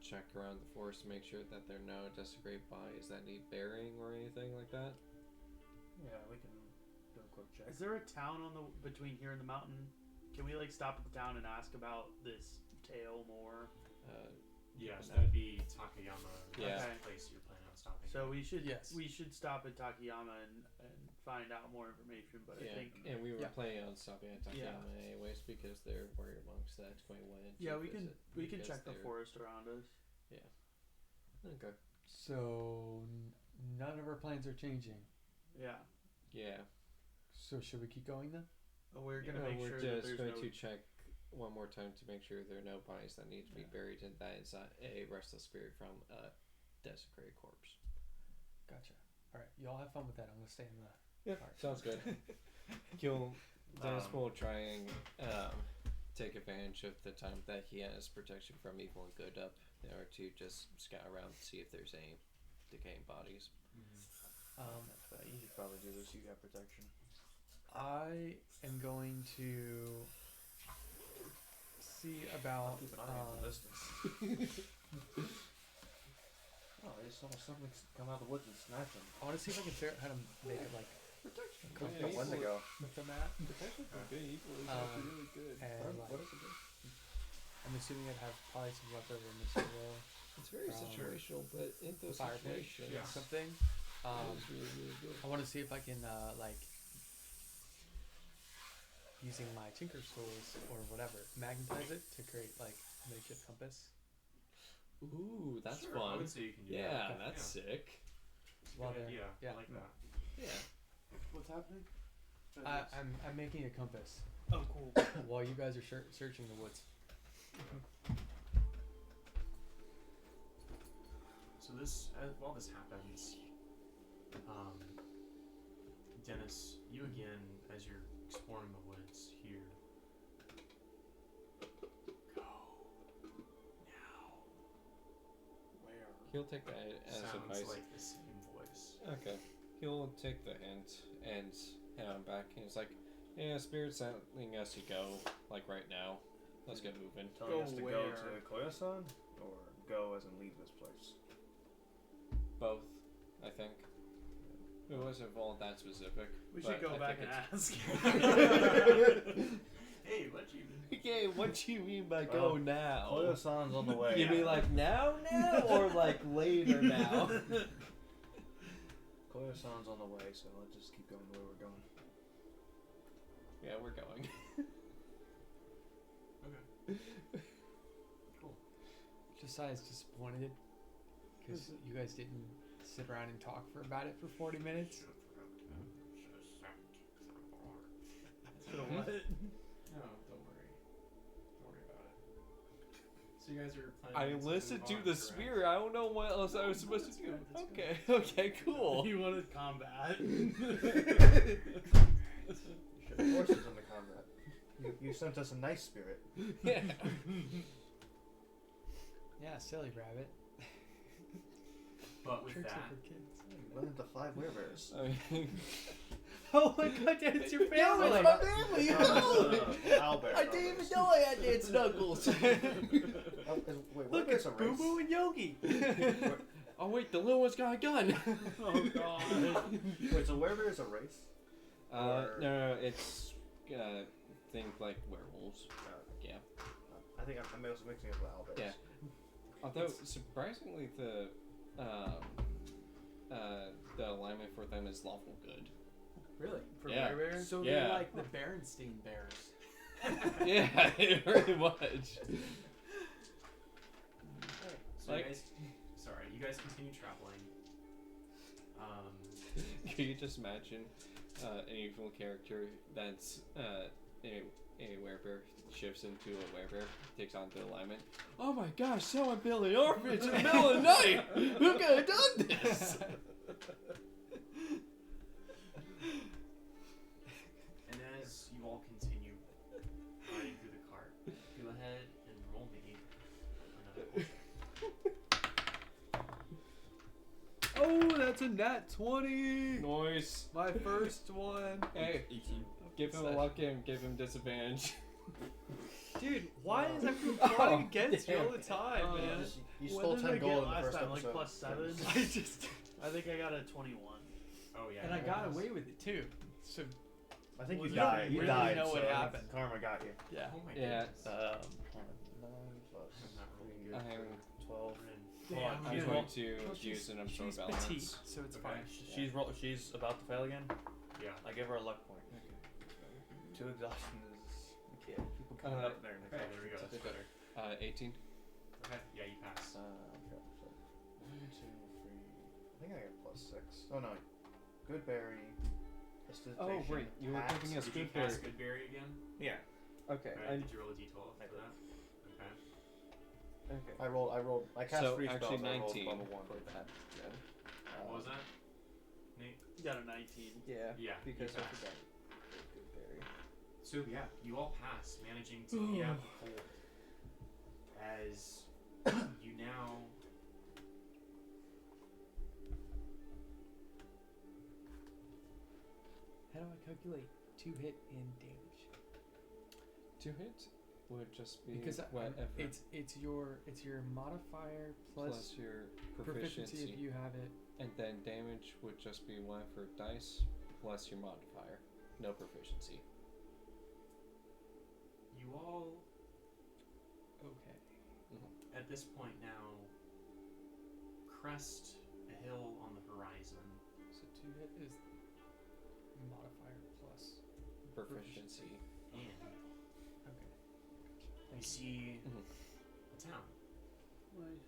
check around the forest to make sure that there are no desecrated bodies that need burying or anything like that? Yeah, we can do a quick check. Is there a town between here and the mountain? Can we stop at the town and ask about this tale more? Yes, that'd be Takayama. Yeah. That's the place you're planning on stopping. So we should Yes. stop at Takayama and find out more information. But Yeah, I think and we were Yeah. planning on stopping at Takayama Yeah. anyways because they're warrior monks that Quinn wanted to we can visit because check the they're- forest around us. Okay. So none of our plans are changing. Yeah, Yeah. So should we keep going then? we're gonna No, make we're sure that just there's going no. to check one more time to make sure there are no bodies that need to be buried and that it's not a restless spirit from a desecrated corpse. Gotcha. All right, y'all have fun with that. I'm gonna stay in the. Yeah, sounds good. Dennis Um, will try and take advantage of the time that he has protection from evil and good up in order to just scout around to see if there's any decaying bodies. You should probably do this. You got protection. I am going to see about. Keep an eye on the distance. Oh, I just saw something come out of the woods and snatch him. I want to see if I can figure out how to make it like Got one to go. with the map. Good, evil is Um, actually really good. And What like, is it? I'm assuming I'd have probably some leftover material, It's very From situational, but in those fire pit, situations, Yeah. something. it's really, really good. I want to see if I can using my tinker's tools or whatever, magnetize it to create like a makeshift compass. Ooh, that's Sure, fun. I would say you can do Yeah, that. that's sick. While Good they're- idea. yeah. I like that. Yeah. What's happening? I'm making a compass Oh, cool. while you guys are searching the woods. So while this happens, Dennis, you again, as you're exploring the woods here, go now. Where? He'll take that as Sounds advice. like the same voice. Okay. He'll take the hint and head on back. And he's like, yeah, Spirit's letting us to go, like right now. Let's get moving. Telling Go us to where? go to Koya-san or go as in leave this place? Both, I think. It wasn't all that specific. We but should go I back think and it's- ask. Hey, what you? Okay, what you mean by go now? Koyo-san's on the way. You mean like now, or like later now? Koyo-san's on the way, so let's just keep going where we're going. Yeah, we're going. Okay. Cool. Josiah's disappointed because you guys didn't sit around and talk about it for 40 minutes. So what? No, don't worry. Don't worry about it. So you guys are I planning to listened move to on, the correct? spear. I don't know what else I was supposed to do. That's Okay, okay, cool. You wanted combat. You should have forced us into combat. You sent us a nice spirit. Yeah. Yeah, silly rabbit. But with Tricks are that, for kids. You went into 5 werebears. I mean, Oh my god, Dad, it's your family! it's my family! Owlbear. I didn't even know I had dance knuckles. Wait, Look, werebears it's a Boo race? Boo and Yogi! Oh wait, the little one's got a gun. Oh god. Wait, so werebear is a race? No, it's think like werewolves. Yeah. I think I'm also mixing it with owlbears. Yeah. Although surprisingly, the alignment for them is lawful good. Really? For Yeah. bear? So Yeah. they're like the Berenstein Bears. Yeah, very much. so Like- you guys, sorry, you guys continue traveling. Can you just imagine an evil character that's a werebear shifts into a werebear, takes on the alignment? Oh my gosh, someone built an orphanage in the middle of the night! Who could have done this? And as you all continue riding through the cart, go ahead and roll me another Oh, that's a nat 20! Noise. My first one. Hey, 18. give him a luck and give him disadvantage. Dude, why is everyone plotting against you damn. all the time, man? You What stole did 10 I get gold in the last first time? episode. Like plus 7? I just... I think I got a 21. Oh yeah. And I you got guys- away with it, too. So, I think Was you it died. You really died. know what so happened? Karma got you. yeah. Oh my Yeah. goodness. 9 plus I'm not really 3, good. I'm 12. Damn, Hold on, I'm you going know- to Well, use an absorb she's elements. petite, so it's Okay. fine. She's about to fail again. Yeah. I give her a luck point. 2 exhaustion is. Yeah. People coming up there. Okay, there we go. That's better. 18. Okay. Yeah, you pass. Okay, so 1, 2, 3. I think I got plus 6. Oh no. Good berry. Oh wait, you were pass. giving us Did you good pass berry. Goodberry again? Yeah. Okay. Okay. Did you roll a d12 I for did. that? Okay. Okay. I rolled. I cast So 3 actually spells. I rolled 19 level 1 for that. What was that? Nate? You got a 19. Yeah. Yeah. Because you I passed. forgot. Good berry. So yeah, you all pass, managing to beat out the cold. As you now How do I calculate 2 hit in damage? 2 hits would just be Because whatever. it's your modifier plus your proficiency if you have it. and then damage would just be whatever dice plus your modifier. No proficiency. you all Okay. at this point now crest a hill on the horizon. So 2 hit is modifier plus. Proficiency. And Okay. you see Mhm. a town. Right.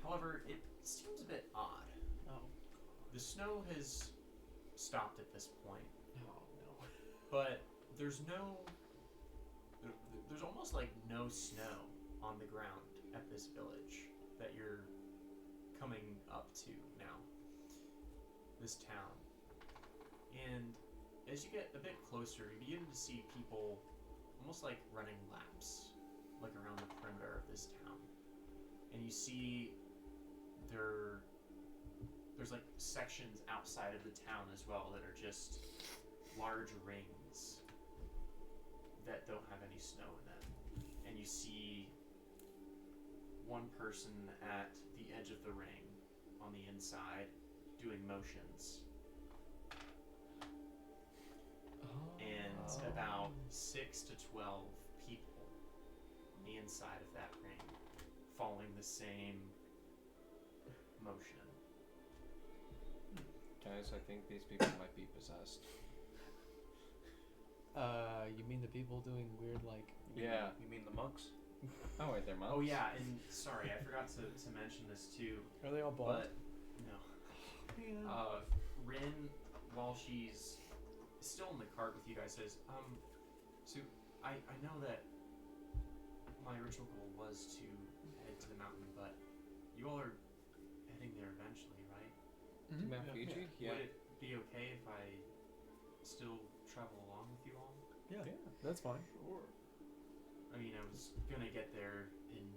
However, it seems a bit odd. Oh. The snow has stopped at this point, Oh no. but there's almost like no snow on the ground at this village that you're coming up to now. This town. And as you get a bit closer, you begin to see people almost like running laps, like around the perimeter of this town. And you see there's like sections outside of the town as well that are just large rings that don't have any snow in them. And you see one person at the edge of the ring on the inside doing motions. And about 6 to 12 people on the inside of that ring, following the same motion. Guys, I think these people might be possessed. You mean the people doing weird like? Yeah. You mean the monks? Oh wait, they're monks. Oh yeah, and sorry, I forgot to mention this too. Are they all bald? But no. Rin, while she's still in the cart with you guys, says, so I know that my original goal was to head to the mountain, but you all are heading there eventually, right? To Mount Fuji? Yeah. Would it be okay if I still travel along with you all? Yeah, that's fine. Sure. I mean, I was gonna get there in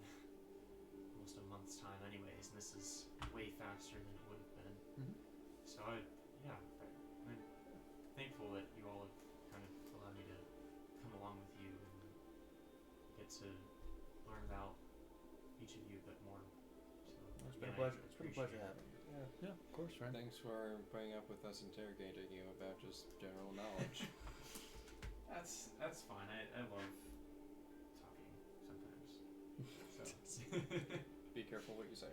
almost a month's time anyways, and this is way faster than it would have been. Mhm. So I'm thankful that you all have kind of allowed me to come along with you and get to learn about each of you a bit more. So It's been a again, I pleasure. It's been a pleasure appreciate having you. Yeah, of course, right? Thanks for putting up with us interrogating you about just general knowledge. That's fine. I love talking sometimes. So Be careful what you say.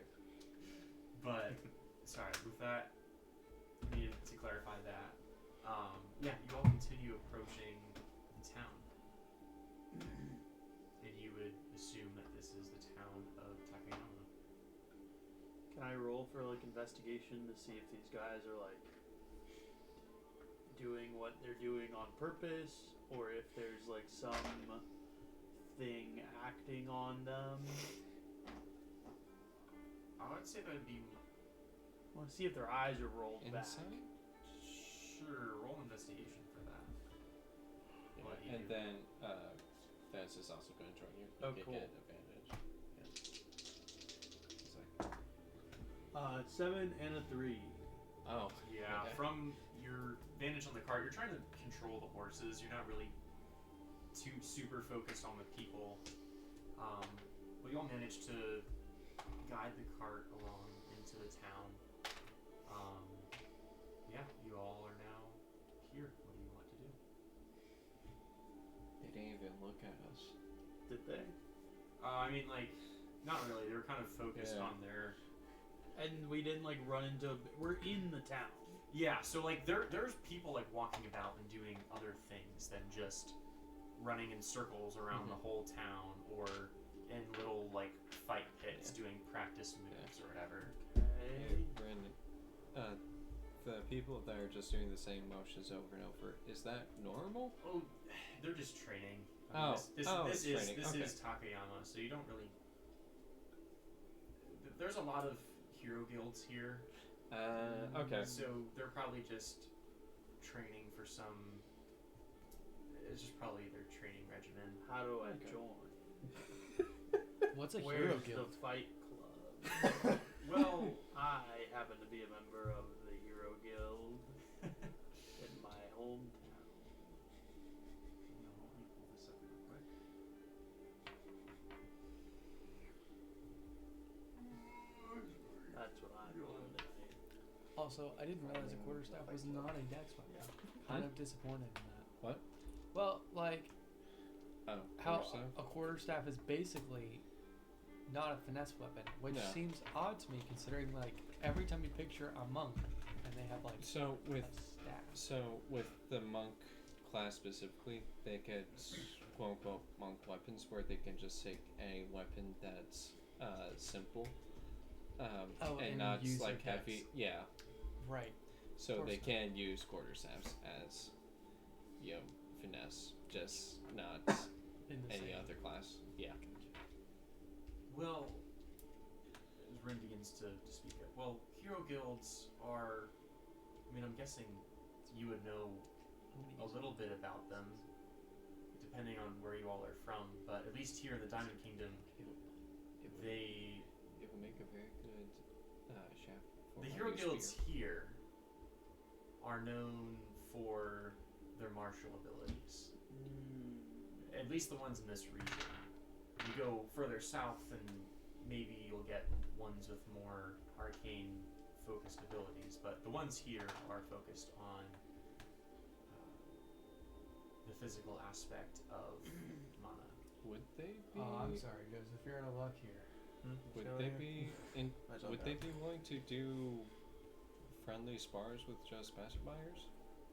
but sorry, with that, I needed to clarify that. Yeah, you all continue approaching the town. And you would assume that this is the town of Takayama. Can I roll for like investigation to see if these guys are like doing what they're doing on purpose, or if there's like some thing acting on them? I would say that would be I want to see if their eyes are rolled back. Insight? sure roll investigation for that. What do you And do? then Fez is also going to join you. You Oh, can cool. get advantage. It's like, 7 and a 3. oh. Yeah, okay. from your vantage on the cart, you're trying to control the horses. You're not really too super focused on the people. But you all managed to guide the cart along into the town. Yeah, you all are now here. What do you want to do? They didn't even look at us. Did they? I mean, like, not really. They were kind of focused Yeah. on their... And we didn't like run into. We're in the town. Yeah, so, like, there's people, like, walking about and doing other things than just running in circles around the whole town or in little, like, fight pits doing practice moves or whatever. Okay. Brandon, the people that are just doing the same motions over and over, is that normal? Oh, they're just training. Oh. This It's is training. this Okay. is Takayama, so you don't really. There's a lot of hero guilds here, Okay. so they're probably just training for some. It's just probably their training regimen. How do I Okay. join? What's a Where's hero the guild? fight club? Well, I happen to be a member of the Hero Guild in my hometown. no, let me pull this up real quick. That's what I'm doing tonight. Also, I didn't realize a quarterstaff was not a dex weapon. Kind of disappointed in that. What? Well, like Oh, how quarterstaff? a quarterstaff is basically not a finesse weapon, which Yeah. seems odd to me considering like every time you picture a monk and they have like So with a staff. the monk class specifically, they get quote unquote monk weapons where they can just take any weapon that's simple, Oh, and and not use like their heavy. dex. Yeah. Right. So course they not. can use quarterstaffs as, finesse, just not In the any same. other class. Yeah. Well, as Rin begins to speak up, well, hero guilds are. I mean, I'm guessing you would know a little bit about them, depending on where you all are from. But at least here in the Diamond Kingdom, It would make a very good shaft. For the my hero new guilds spear. here are known for their martial abilities. At least the ones in this region. You go further south, and maybe you'll get ones with more arcane focused abilities, but the ones here are focused on the physical aspect of mana. Would they be? Oh, I'm sorry, Joseph. You're out of luck here. Would they be? That's Would okay. they be willing to do friendly spars with just passerbyers?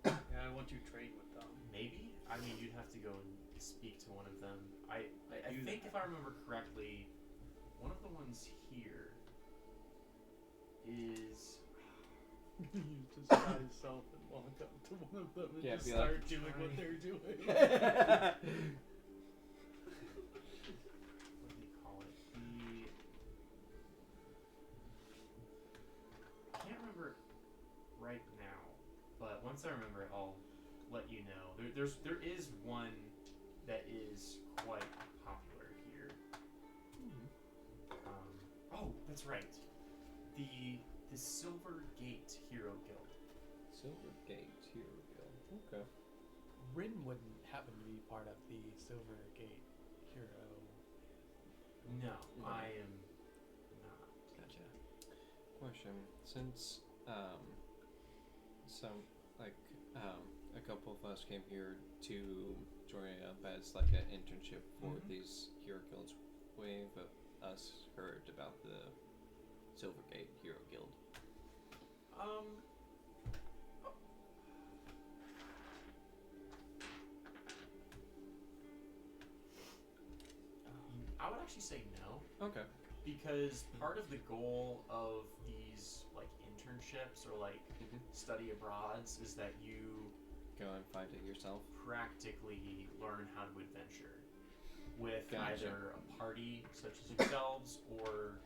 Yeah, I want to trade with them. Maybe. I mean, you'd have to go and speak to one of them. I Do think that. if I remember correctly, one of the ones here is. You disguise yourself and walk up to one of them and Yeah, just be start like, doing what they're doing. What do they call it? I can't remember it right now, but once I remember it, I'll let you know. There is one that is quite popular here. Oh, that's right. The Silver Gate Hero Guild. Silver Gate Hero Guild. Okay. Rin wouldn't happen to be part of the Silver Gate Hero. No, No. I am not. Gotcha. Question: since some a couple of us came here to join up as like an internship for these hero guilds, we've us heard about the Silvergate Hero Guild. I would actually say no, Okay. because part of the goal of these like internships or like study abroads is that you Go and find it yourself. practically learn how to adventure with Gotcha. either a party such as yourselves or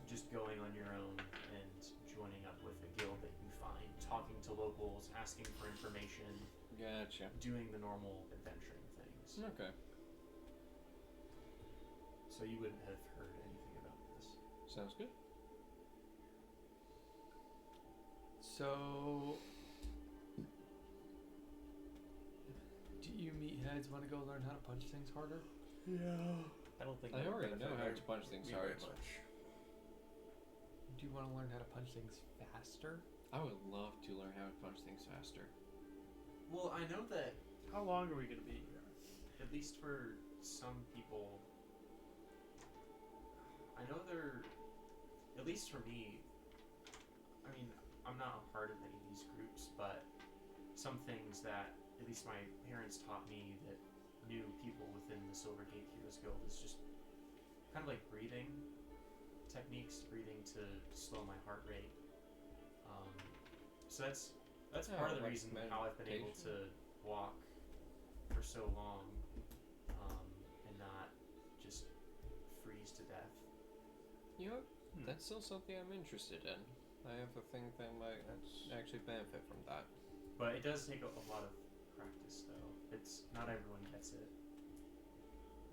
just going on your own and joining up with a guild that you find, talking to locals, asking for information, Gotcha. doing the normal adventuring things. Okay. So you wouldn't have heard anything about this. Sounds good. So, do you meatheads want to go learn how to punch things harder? Yeah. I don't think I that would already know benefit how very- to punch things me hard. very much. Do you want to learn how to punch things faster? I would love to learn how to punch things faster. Well, I know that How long are we gonna be here? at least for some people, I know they're, at least for me, I mean, I'm not a part of any of these groups, but some things that at least my parents taught me that knew people within the Silvergate Heroes Guild is just kind of like breathing techniques, breathing to slow my heart rate. So that's Yeah, part of the like reason how I've been able to meditation. walk for so long and not just freeze to death. You know, that's still something I'm interested in. I have a thing that might actually benefit from that. But it does take a lot of practice, though. It's not everyone gets it.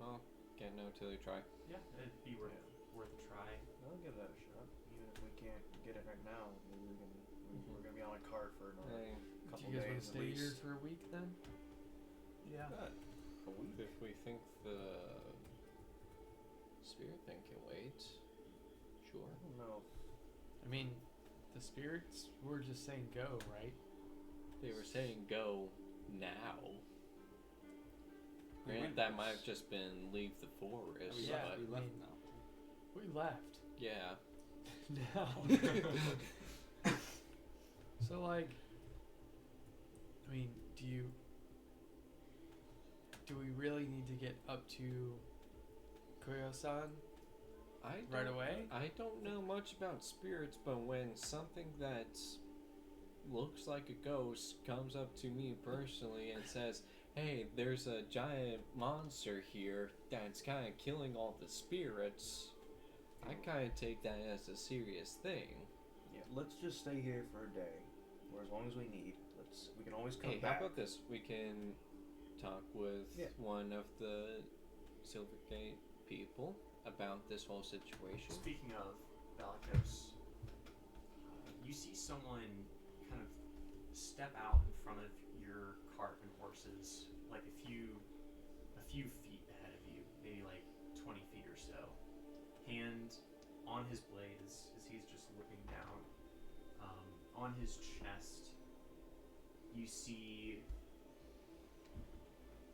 Well, can't know till you try. Yeah, it'd be worth a try. I'll give that a shot. Even if we can't get it right now, maybe we can. We're gonna be on a cart for another Hey, Do couple you guys want days to at stay here least. for a week then? Yeah. a week. If we think the spirit thing can wait, sure. I don't know. I mean, the spirits were just saying go, right? They were saying go now. We Granted, went that once. might have just been leave the forest, Yeah, but we left mean- now. We left. yeah. Now. So, like, I mean, do we really need to get up to Koyo-san right away? I don't know much about spirits, but when something that looks like a ghost comes up to me personally and says, hey, there's a giant monster here that's kind of killing all the spirits, I kind of take that as a serious thing. Yeah, let's just stay here for a day, or as long as we need. We can always come Hey, back. how about this? We can talk with one of the Silvergate people about this whole situation. Speaking of Valakos, you see someone kind of step out in front of your cart and horses, like a few feet ahead of you, maybe like 20 feet or so. Hand on his blade as he's just looking down. On his chest, you see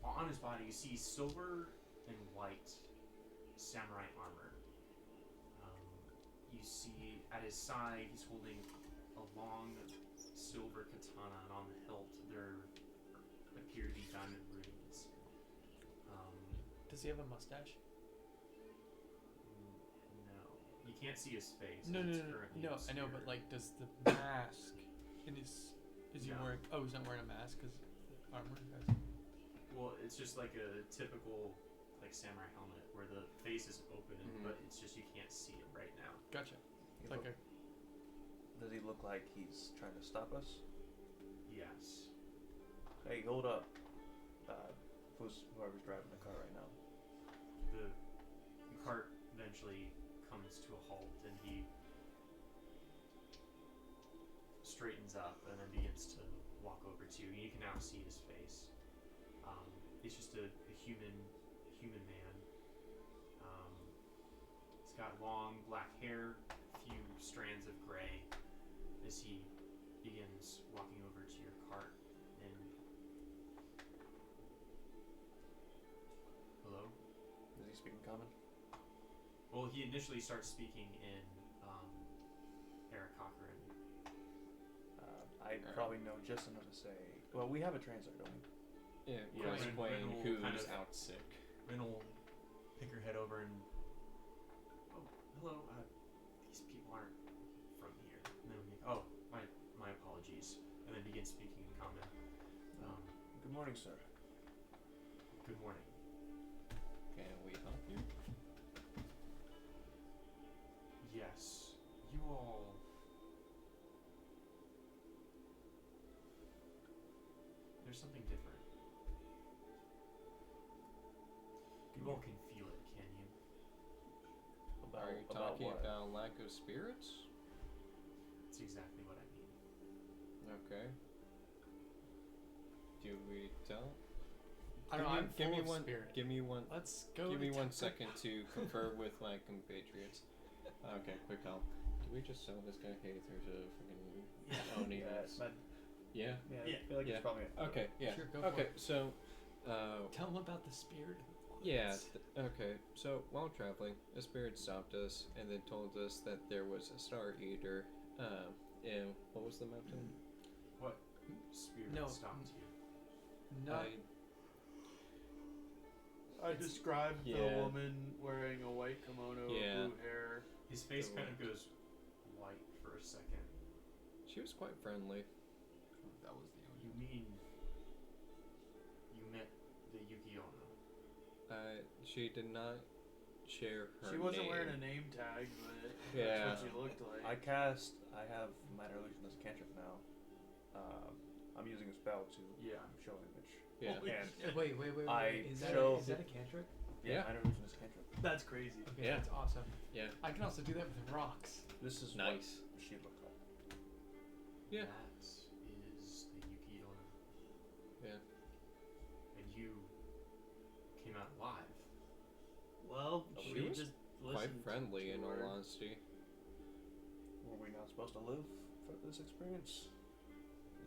On his body, you see silver and white samurai armor. You see at his side, he's holding a long silver katana, and on the hilt there appear to be diamond runes. Does he have a mustache? No, you can't see his face. No, it's no, no, currently no. I know, but obscured. like, does the mask in his? Is he No. wearing? Oh, he's not wearing a mask because armor. Guys. Well, it's just like a typical like samurai helmet where the face is open, but it's just you can't see it right now. Gotcha. It's Yeah, like a. Does he look like he's trying to stop us? Yes. Hey, hold up. Whoever's driving the car right now. The cart eventually comes to a halt, and he straightens up and then begins to walk over to you. And you can now see his face. He's just a human man. He's got long black hair, a few strands of gray, as he begins walking over to your cart. And hello. Does he speak in common? Well, he initially starts speaking in Arakakaran. I probably know just enough to say. Well, we have a translator, don't we? Yeah, Yeah, explain Rin will who's kind of- out sick. Rin will pick her head over and, oh, hello. These people aren't from here. And then oh, my apologies. And then begin speaking in common. Good morning, sir. Good morning. Can we help you? Yes, you all. There's something different. You all can feel it, can you? Are you about talking what? about lack of spirits? That's exactly what I mean. Okay. Do we tell? I don't know. I'm give full me of one. spirit. Give me one. Let's go. Give to me 1 Taco- second to confer with my compatriots. Okay, quick call. Did we just tell this guy, hey, there's a freaking Oni that's... Yeah? Yeah, Yeah. I feel like Yeah. it's probably. Okay, yeah. Sure, go for Okay, it. so... Tell him about the spirit. yeah, okay. So, while traveling, a spirit stopped us and then told us that there was a Star Eater, in... What was the mountain? What spirit No. stopped you? Not. I described Yeah. the woman wearing a white kimono, Yeah. blue hair. His face The kind of white. goes white for a second. She was quite friendly. That was the You mean you met the Yuki-onna? She did not share her She wasn't name. wearing a name tag, but Yeah. that's what she looked like. I have minor illusion as a cantrip now. I'm using a spell to show an image. Yeah. Holy And shit. Wait. I Is show- that a cantrip? Yeah. minor illusion as a cantrip. That's crazy. Okay, Yeah. that's awesome. Yeah. I can also do that with rocks. This is Nice. what she looked like. Yeah. That is the Yuki-onna. Yeah. And you came out alive. Well, She we was just Quite listened friendly, to in all her. honesty. Were we not supposed to live for this experience?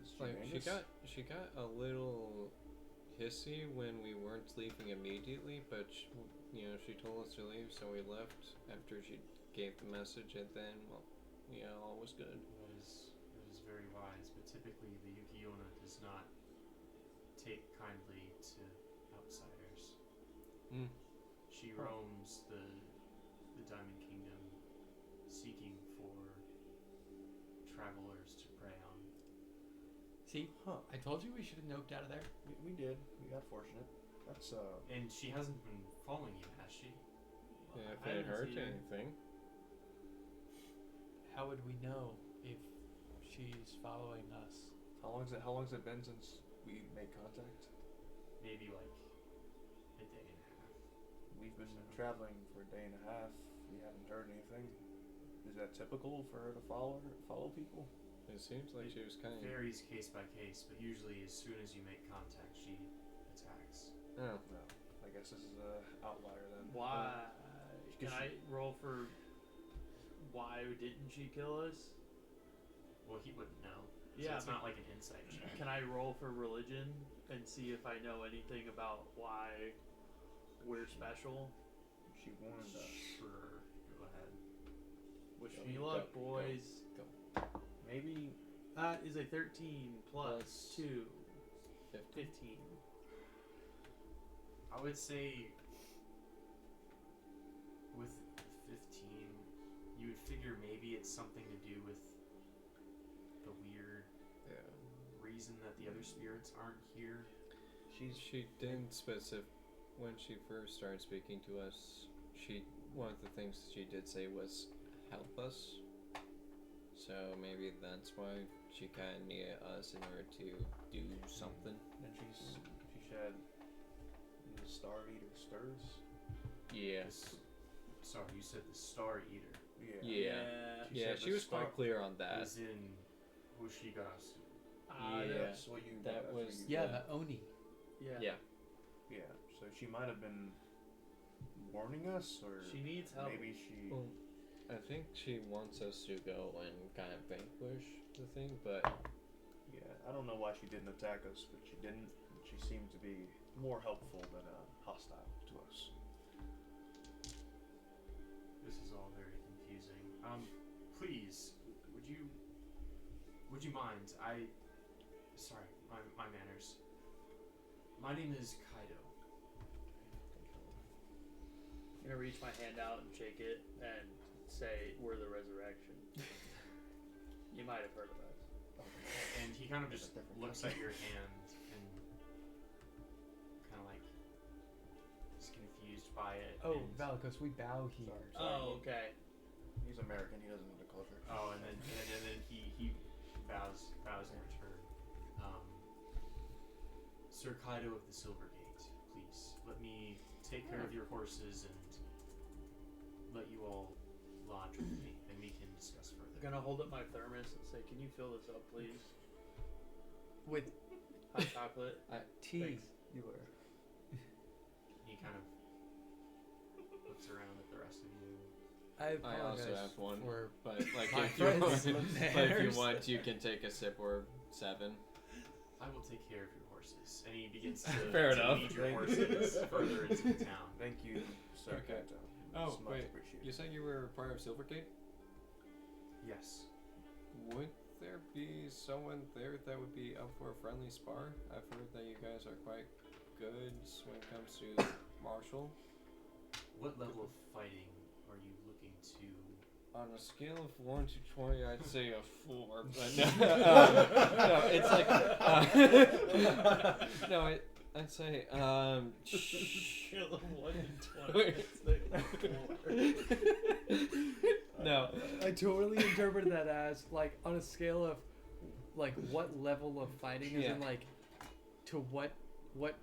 Is Like dangerous? she got a little hissy when we weren't leaving immediately, but she told us to leave, so we left after she gave the message, and then all was good. It was very wise, but typically the Yuki-onna does not take kindly to outsiders. Mm. She roams the Diamond Kingdom seeking for travelers to prey on. See, I told you we should have noped out of there. We did. We got fortunate. That's And she hasn't been following you, has she? Yeah, if I it haven't hurt seen her. anything. How would we know if she's following us? How long's it been since we made contact? Maybe like a day and a half. We've been traveling for a day and a half. We haven't heard anything. Is that typical for her to follow people? It seems like she was kind of. Varies case by case, but usually as soon as you make contact, she attacks. Oh. No. I guess this is a outlier then. Why? Can she- I roll for why didn't she kill us? Well, he wouldn't know. So Yeah, it's but not like an insight check. can I roll for religion and see if I know anything about why we're special. She warned us. Sure. Go ahead. Wish Go, me go, luck, go, boys. Go. Maybe That is a 13 plus Plus 2. 15. 15. I would say with 15, you would figure maybe it's something to do with the weird reason that the other spirits aren't here. She didn't specify when she first started speaking to us. One of the things she did say was help us. So maybe that's why she kind of needed us in order to do something. And she said the Star Eater stirs. Yes. Sorry, you said the Star Eater. Yeah. She was quite clear on that. As in Hoshigarasu. Yeah. That's what you. That that's was- what you Yeah, said. the Oni. Yeah. Yeah. So she might have been warning us, or She needs help. maybe she. Well, I think she wants us to go and kind of vanquish the thing, but Yeah, I don't know why she didn't attack us, but she didn't. She seemed to be more helpful than hostile to us. This is all very confusing. Please, would you mind? Sorry, my manners. My name is Kaido. I'm gonna reach my hand out and shake it and say, "We're the resurrection." You might have heard of us. And he kind of just That's a different looks person. at your hand and kind of like is confused by it. Oh, and, Valikos, we bow here. Sorry. Oh, okay. He's American. He doesn't know the culture. Oh, and then he bows in return. Sir Kaido of the Silver Gate, please let me take care of your horses and let you all lodge with me, and we can discuss I'm further. gonna hold up my thermos and say, "Can you fill this up, please? With Hot chocolate." tea. Thanks. You were. He kind of looks around at the rest of you. I I also apologize have one. for But like my if you want, friends' but if you manners. want, you can take a sip or 7. I will take care of your horses, and he begins to, Fair to enough. lead your horses further into the town. Thank you, Sir Okay. Kaito. Oh, It's much wait. appreciated. You said you were part of Silvergate? Yes. Would there be someone there that would be up for a friendly spar? I've heard that you guys are quite good when it comes to martial. What level of fighting are you looking to? On a scale of 1 to 20, I'd say a 4. But no, no, it's like no, I'd say Scale of 1 to 20. It's like 4. no. I totally interpreted that as like on a scale of like what level of fighting is Yeah. in like to what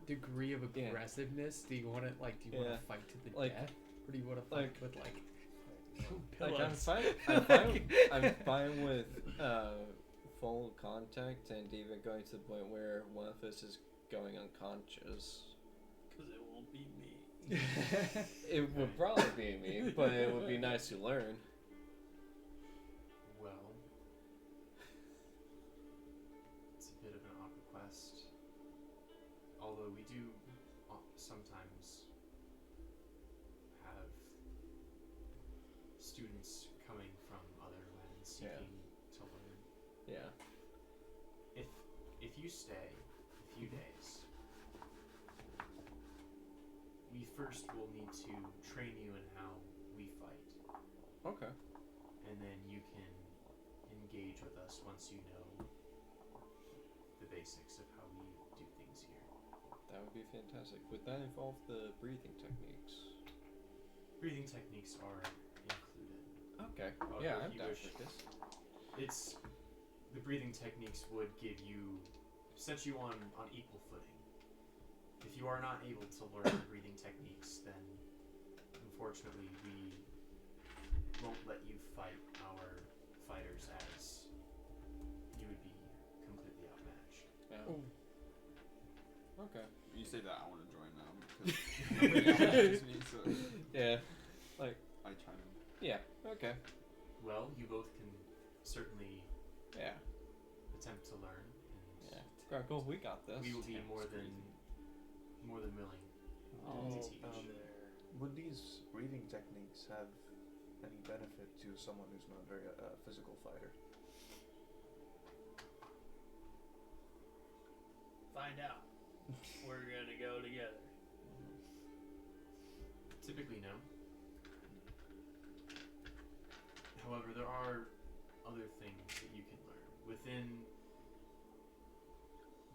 degree of Yeah. aggressiveness do you want to like do you want Yeah. to fight to the Like- death or do you want to fight like- with like Like pillars? I'm fine with full contact and even going to the point where one of us is going unconscious. Because it won't be me. It would probably be me, but it would be nice to learn. Well, it's a bit of an odd request. Although we do sometimes have students coming from other lands seeking to learn. Yeah. If you stay a few days, we first will need to train you in how we fight, Okay. and then you can engage with us once you know the basics of how we do things here. That would be fantastic. Would that involve the breathing techniques? Breathing techniques are included. Okay. Although Yeah, if I'm you down wish- for this. It's the breathing techniques would set you on equal footing. If you are not able to learn the breathing techniques, then unfortunately we won't let you fight our fighters as you would be completely outmatched. Yeah. Oh. Okay. You say that, I want to join now because nobody outmatches me, so Yeah. I chime in. Yeah. Okay. Well, you both can certainly Yeah. attempt to learn. And Yeah. Sparkle, we got this. we will be Damn, more it's than crazy. willing Oh, to teach. Would these breathing techniques have any benefit to someone who's not very physical fighter? Find out. We're gonna go together. Typically, no. However, there are other things that you can learn within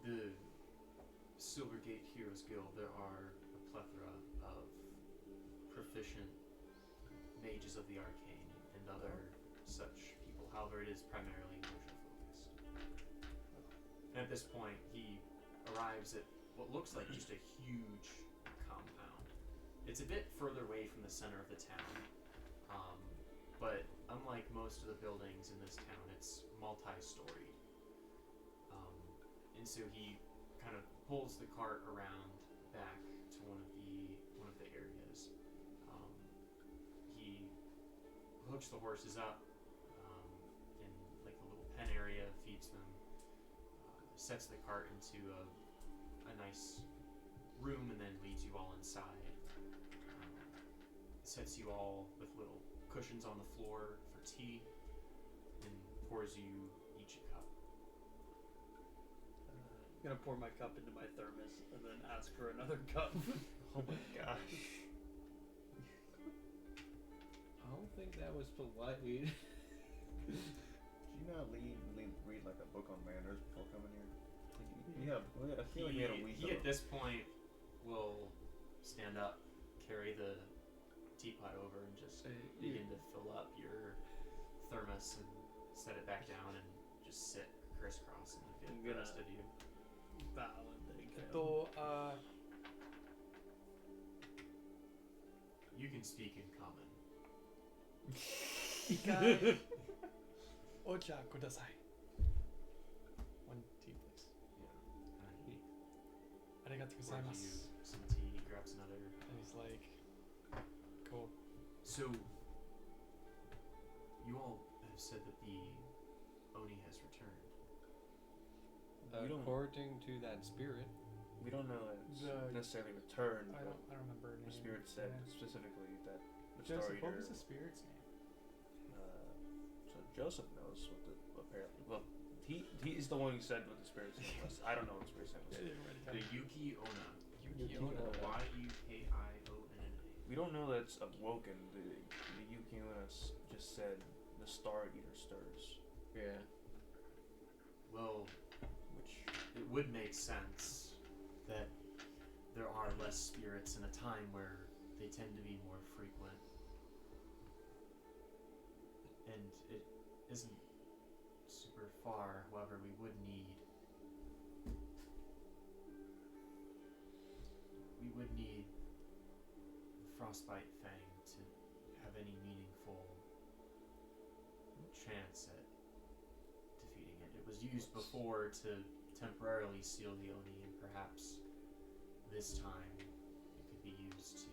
the Silvergate Heroes Guild. There are a plethora of proficient mages of the arcane and other such people. However, it is primarily motion focused. And at this point, he arrives at what looks like just a huge compound. It's a bit further away from the center of the town, but unlike most of the buildings in this town, it's multi-storied. And so he kind of pulls the cart around back to one of the areas. He hooks the horses up in like the little pen area, feeds them, sets the cart into a nice room, and then leads you all inside. Sets you all with little cushions on the floor for tea, and pours you each a cup. I'm gonna pour my cup into my thermos and then ask for another cup. Oh my gosh. I don't think that was polite. Did you not read like a book on manners before coming here? I feel like you had a week He at this point will stand up, carry the teapot over, and just begin to fill up your thermos and set it back down and just sit crisscross and look at the rest of you. Bow and thank him. You can speak in common. Ikai. Ocha kudasai. 1 tea, please. Yeah. Arigatou Pours gozaimasu. you some tea, he grabs another. And he's like, cool. So, you all have said that the Oni has returned. We don't- According to that spirit, We don't know that it's The- necessarily returned, I but don't remember her name. the spirit said Yeah. specifically that the Joseph, Star what Eater. was the spirit's name? So Joseph knows what the apparently. Well, he's the one who said what the spirit's name was. I don't know what the spirit's name was. The Yuki Ona. Yuki Ona. Yukiona. We don't know that it's awoken. The Yuki Ona just said the Star Eater stirs, yeah. Well, which it would make sense that there are less spirits in a time where they tend to be more frequent. And it isn't super far, however, we would need Frostbite Fang to have any meaningful chance at defeating it. It was used before to temporarily seal the Oni, and perhaps this time it could be used to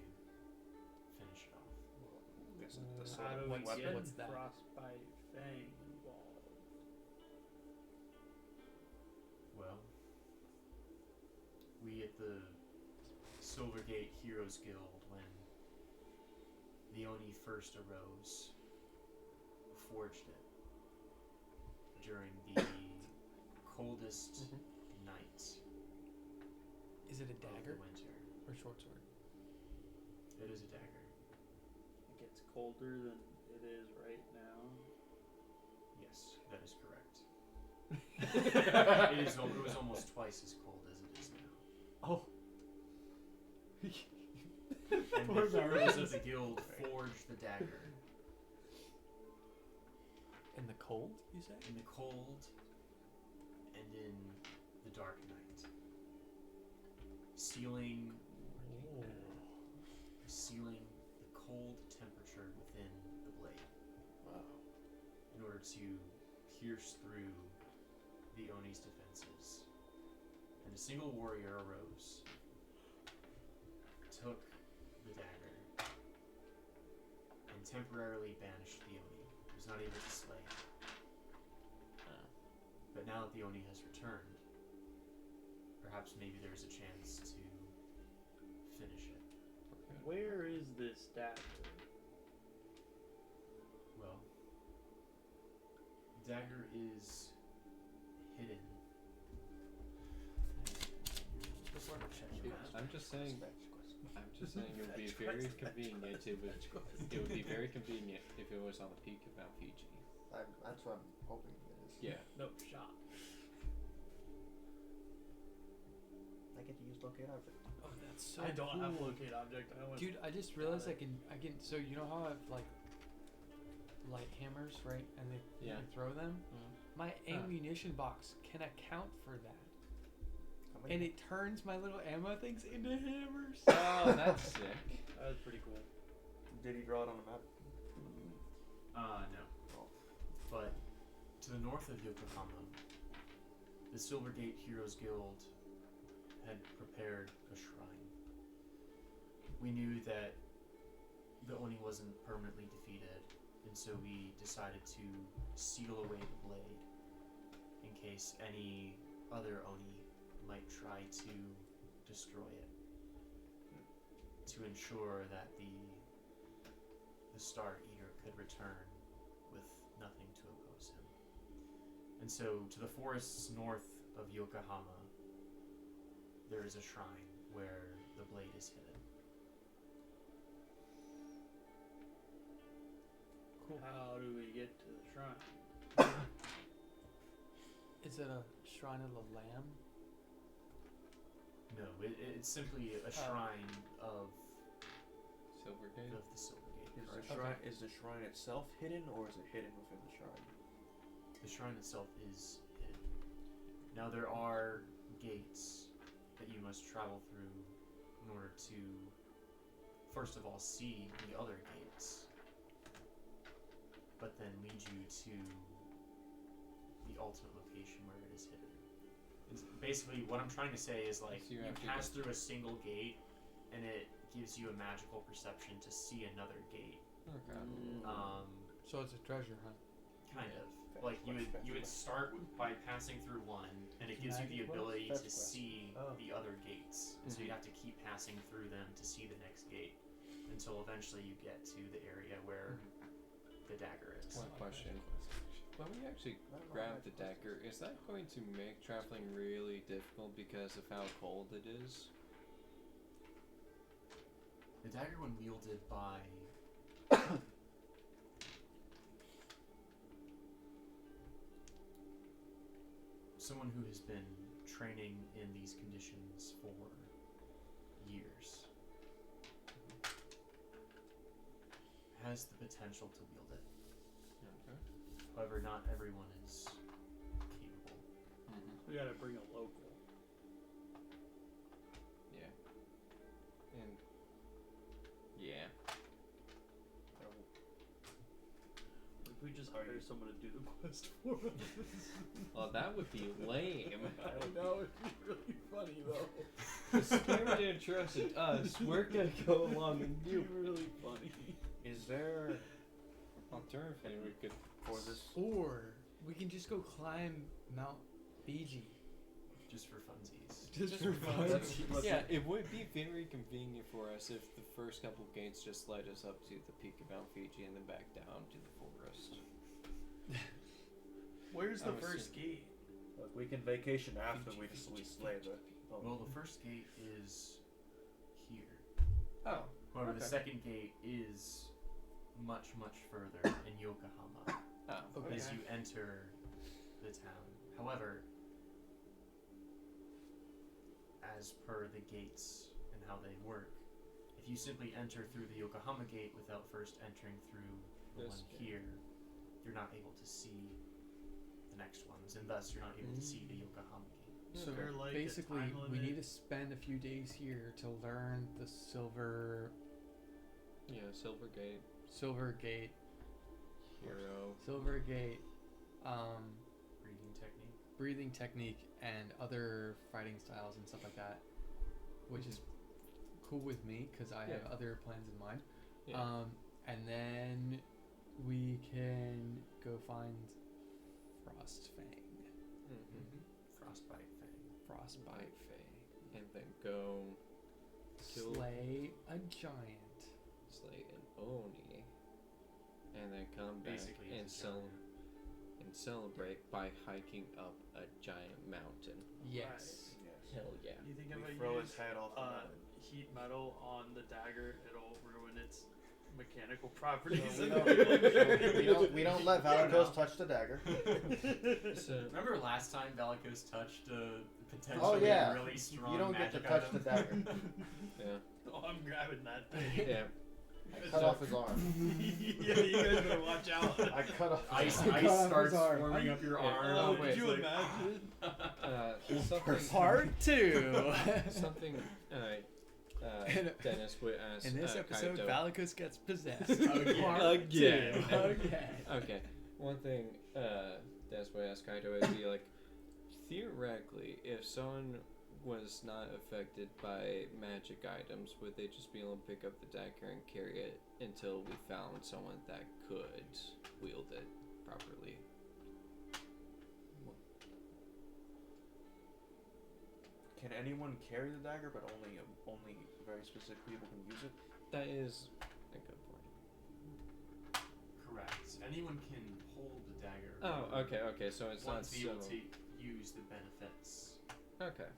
finish it off. the sort How of do we weapon. get What's that? Frostbite Fang involved? Well, we at the Silvergate Heroes Guild, when the Oni first arose, forged it during the coldest night Is it a of the dagger winter. or short sword? It is a dagger. It gets colder than it is right now. Yes, that is correct. It was almost twice as cold as it is now. Oh. And Poor the heroes Barnes. of the guild forged the dagger In the cold, you say? in the cold and in the dark night, sealing the cold temperature within the blade. Wow. In order to pierce through the Oni's defenses. And a single warrior arose, took the dagger, and temporarily banished the Oni. He was not able to slay him. But now that the Oni has returned, perhaps maybe there's a chance to finish it. Where is this dagger? Well, the dagger is hidden. I'm just saying. I'm just saying it would be very convenient. It would be very convenient if it was on the peak of Mount Fuji. That's what I'm hoping it is. Yeah. No shot. I get to use locate object. Oh, that's so I don't have cool. locate object. I went Dude, I just realized I can. So you know how I have like light hammers, right? And you Yeah. can throw them. Mhm. My ammunition box can account for that, How many? and it turns my little ammo things into hammers. Oh, that's sick. That was pretty cool. Did he draw it on the map? No. But to the north of Yokohama, the Silvergate Heroes Guild had prepared a shrine. We knew that the Oni wasn't permanently defeated, and so we decided to seal away the blade in case any other Oni might try to destroy it, to ensure that the Star Eater could return with nothing to oppose him. And so, to the forests north of Yokohama, there is a shrine where the blade is hidden. Cool. How do we get to the shrine? Is it a shrine of the lamb? No, it's simply a shrine of Silvergate. the Silvergate. Is correct? the shrine is the shrine itself hidden, or is it hidden within the shrine? The shrine itself is hidden. Now there are gates that you must travel through in order to, first of all, see the other gates, but then lead you to the ultimate location where it is hidden. It's basically, what I'm trying to say is like So you you have to pass through a single gate, and it gives you a magical perception to see another gate. Okay. So it's a treasure hunt. Kind of. Like you would start by passing through one, and it gives you the ability to see the other gates. And so you have to keep passing through them to see the next gate, until eventually you get to the area where the dagger is. One question. When we actually grab the dagger, is that going to make traveling really difficult because of how cold it is? The dagger, when wielded by someone who has been training in these conditions for years, has the potential to wield it. Okay. However, not everyone is capable. We gotta bring a local. Yeah. And yeah. If we just hire someone to do the quest for us. Well, that would be lame. I know, it'd be really funny though. The spirit entrusted us. We're gonna go along and It'd do. be really funny. Is there Alternatively, we could. for this? Or we can just go climb Mount Fuji. Just for funsies. Just for fun. Yeah, it would be very convenient for us if the first couple gates just led us up to the peak of Mount Fuji and then back down to the forest. Where's the I was first gate? Look, we can vacation after we slay the. Well, the first gate is here. Oh. However, Okay. the second gate is much, much further in Yokohama Oh. Okay. as you enter the town. However, as per the gates and how they work, if you simply enter through the Yokohama gate without first entering through the This one gate. here, you're not able to see the next ones, and thus you're not able to see the Yokohama gate. So Is there, like, a basically, time we limit? need to spend a few days here to learn the Silvergate Hero. Breathing technique. and other fighting styles and stuff like that, which is cool with me because I have other plans in mind. Yeah. And then we can go find Frostfang. Frostbite thing. frostbite. and then go kill, Slay a giant. slay an oni, and then come back Basically, and it's a giant. celebrate by hiking up a giant mountain. Yes. Yes. Hell yeah! You think We if I throw use his head off the mountain. heat metal on the dagger, it'll ruin its mechanical properties? We and don't let Valakos touch the dagger. So Remember last time Velikos touched a potentially Oh yeah. really strong You don't get to magic touch item? the dagger. yeah, Oh, I'm grabbing that thing. yeah. I cut off his arm. Yeah, you guys better watch out. I cut off Ice, his arm. ice Cut off starts his arm. forming up your Yeah. arm. Oh, wait, could you It's imagine? Something. Part 2. Something. Dennis would ask. In this episode, Kaito. Valicus gets possessed. Again. Part Again. 2. Okay. Okay, one thing Dennis would ask Kaito is be like, theoretically, if someone was not affected by magic items, would they just be able to pick up the dagger and carry it until we found someone that could wield it properly? Can anyone carry the dagger, but only very specific people can use it? That is a good point. Correct. Anyone can hold the dagger. Oh, okay, so it's not Once be so... able to use the benefits. Okay.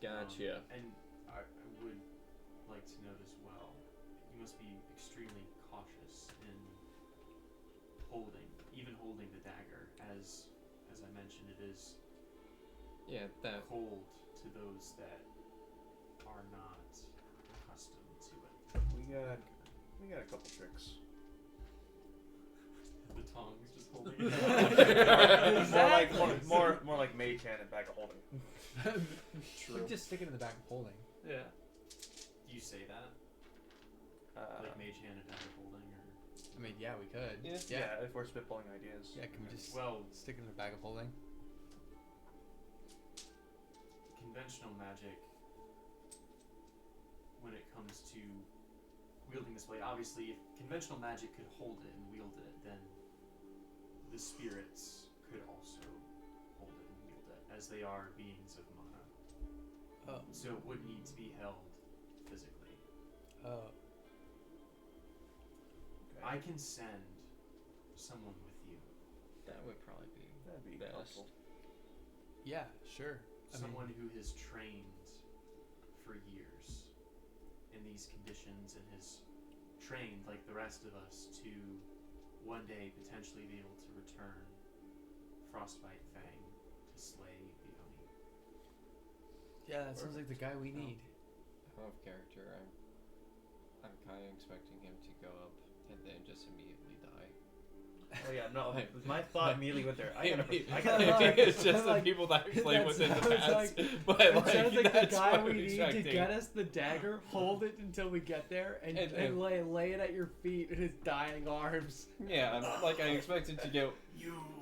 Gotcha. And I would like to note as well, you must be extremely cautious in holding the dagger, as I mentioned, it is Yeah, that... cold to those that are not accustomed to it. We got a couple tricks. The tongs just holding it. Exactly. more like mage hand and bag of holding. You just stick it in the back of holding. Yeah. Do you say that? Like mage hand and dagger holding, or I mean, yeah, we could. Yeah, if we're spitballing ideas. Yeah, can we just well, stick it in the bag of holding? conventional magic, when it comes to wielding this blade, obviously, if conventional magic could hold it and wield it, then the spirits could also hold it and wield it, as they are beings of mana. Oh. So it would need to be held physically. Oh. I can send someone with you. That would probably be That'd be best. helpful. Yeah, sure. Someone who has trained for years in these conditions and has trained like the rest of us to one day potentially be able to return Frostbite Fang to slay the Oni. Yeah, that sounds like the guy we need. Out of character, I'm kind of expecting him to go up and then just immediately die. Oh yeah, no. Like- My thought immediately went there. I gotta it's just the like- people that I've played that with in the sounds past. like- But It like, sounds like the that's guy what we I'm need to expecting. get us the dagger, hold it until we get there, and And- lay it at your feet in his dying arms. Yeah, I expected to go.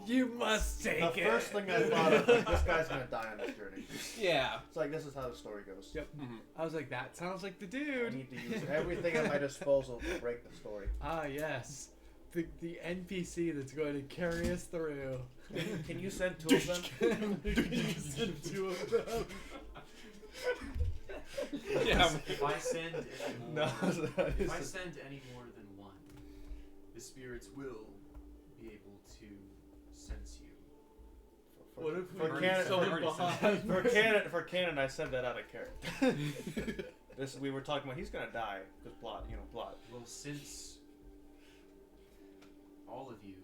You must take The it. first thing I thought of, like, this guy's gonna die on this journey. Yeah. It's like, this is how the story goes. Yep. Mhm. I was like, that sounds like the I dude. need to use everything at my disposal to break the story. Ah, yes. The NPC that's going to carry us through. Can you send two of them? Two of them. Yeah. If I send any No, more, that if I is- send any more than one, the spirits will be able to sense you. What if we for leave canon, someone behind? for canon, I said that out of character. This we were talking about. He's gonna die because plot. Well, since all of you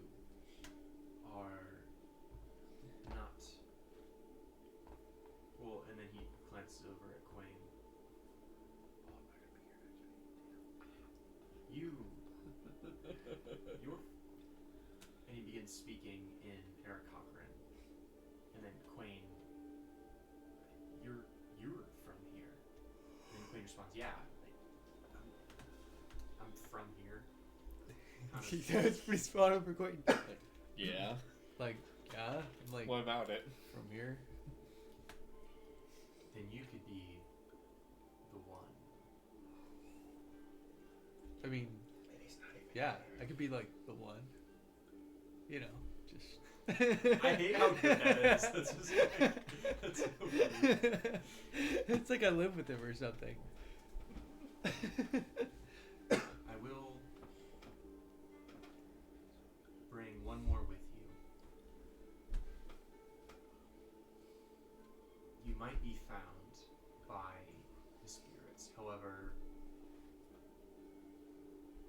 are not, well, and then he glances over at Quang. You're, and he begins speaking in Eric Cochran, and then Quang, you're from here. And then Quang responds, yeah, I'm from here. Kind of. That's pretty spot on for Quentin. Yeah. Like, yeah? I'm like, What about it? from here? Then you could be the one. I mean, yeah, I could be like the one. You know, just I hate how good that is. That's just like, that's so funny. It's like I live with him or something. I will bring one more with you. You might be found by the spirits. However,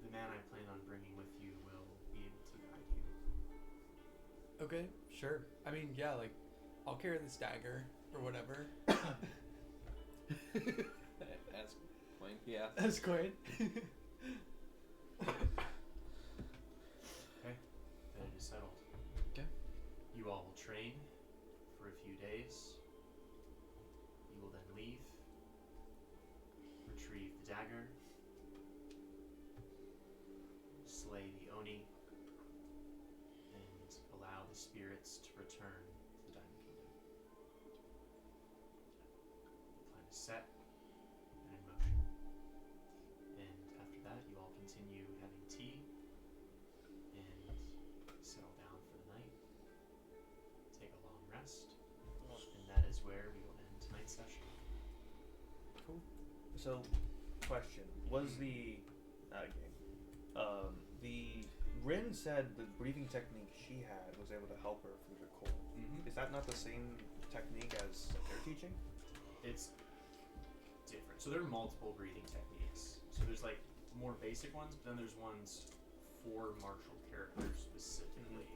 the man I plan on bringing with you will be able to guide you. Okay, sure. I mean, yeah, like, I'll carry this dagger or whatever. As Quinn, yeah. That's great. Okay, then it is settled. Okay. You all will train for a few days. You will then leave, retrieve the dagger, slay the Oni, and allow the spirits to return to the Diamond Kingdom. The plan is set and in motion. And after that, you all continue having tea and settle down for the night. Take a long rest. And that is where we will end tonight's session. So, question: was the Rin said the breathing technique she had was able to help her through the cold? Mm-hmm. Is that not the same technique as they're teaching? It's different. So there are multiple breathing techniques. So there's like more basic ones, but then there's ones for martial characters specifically.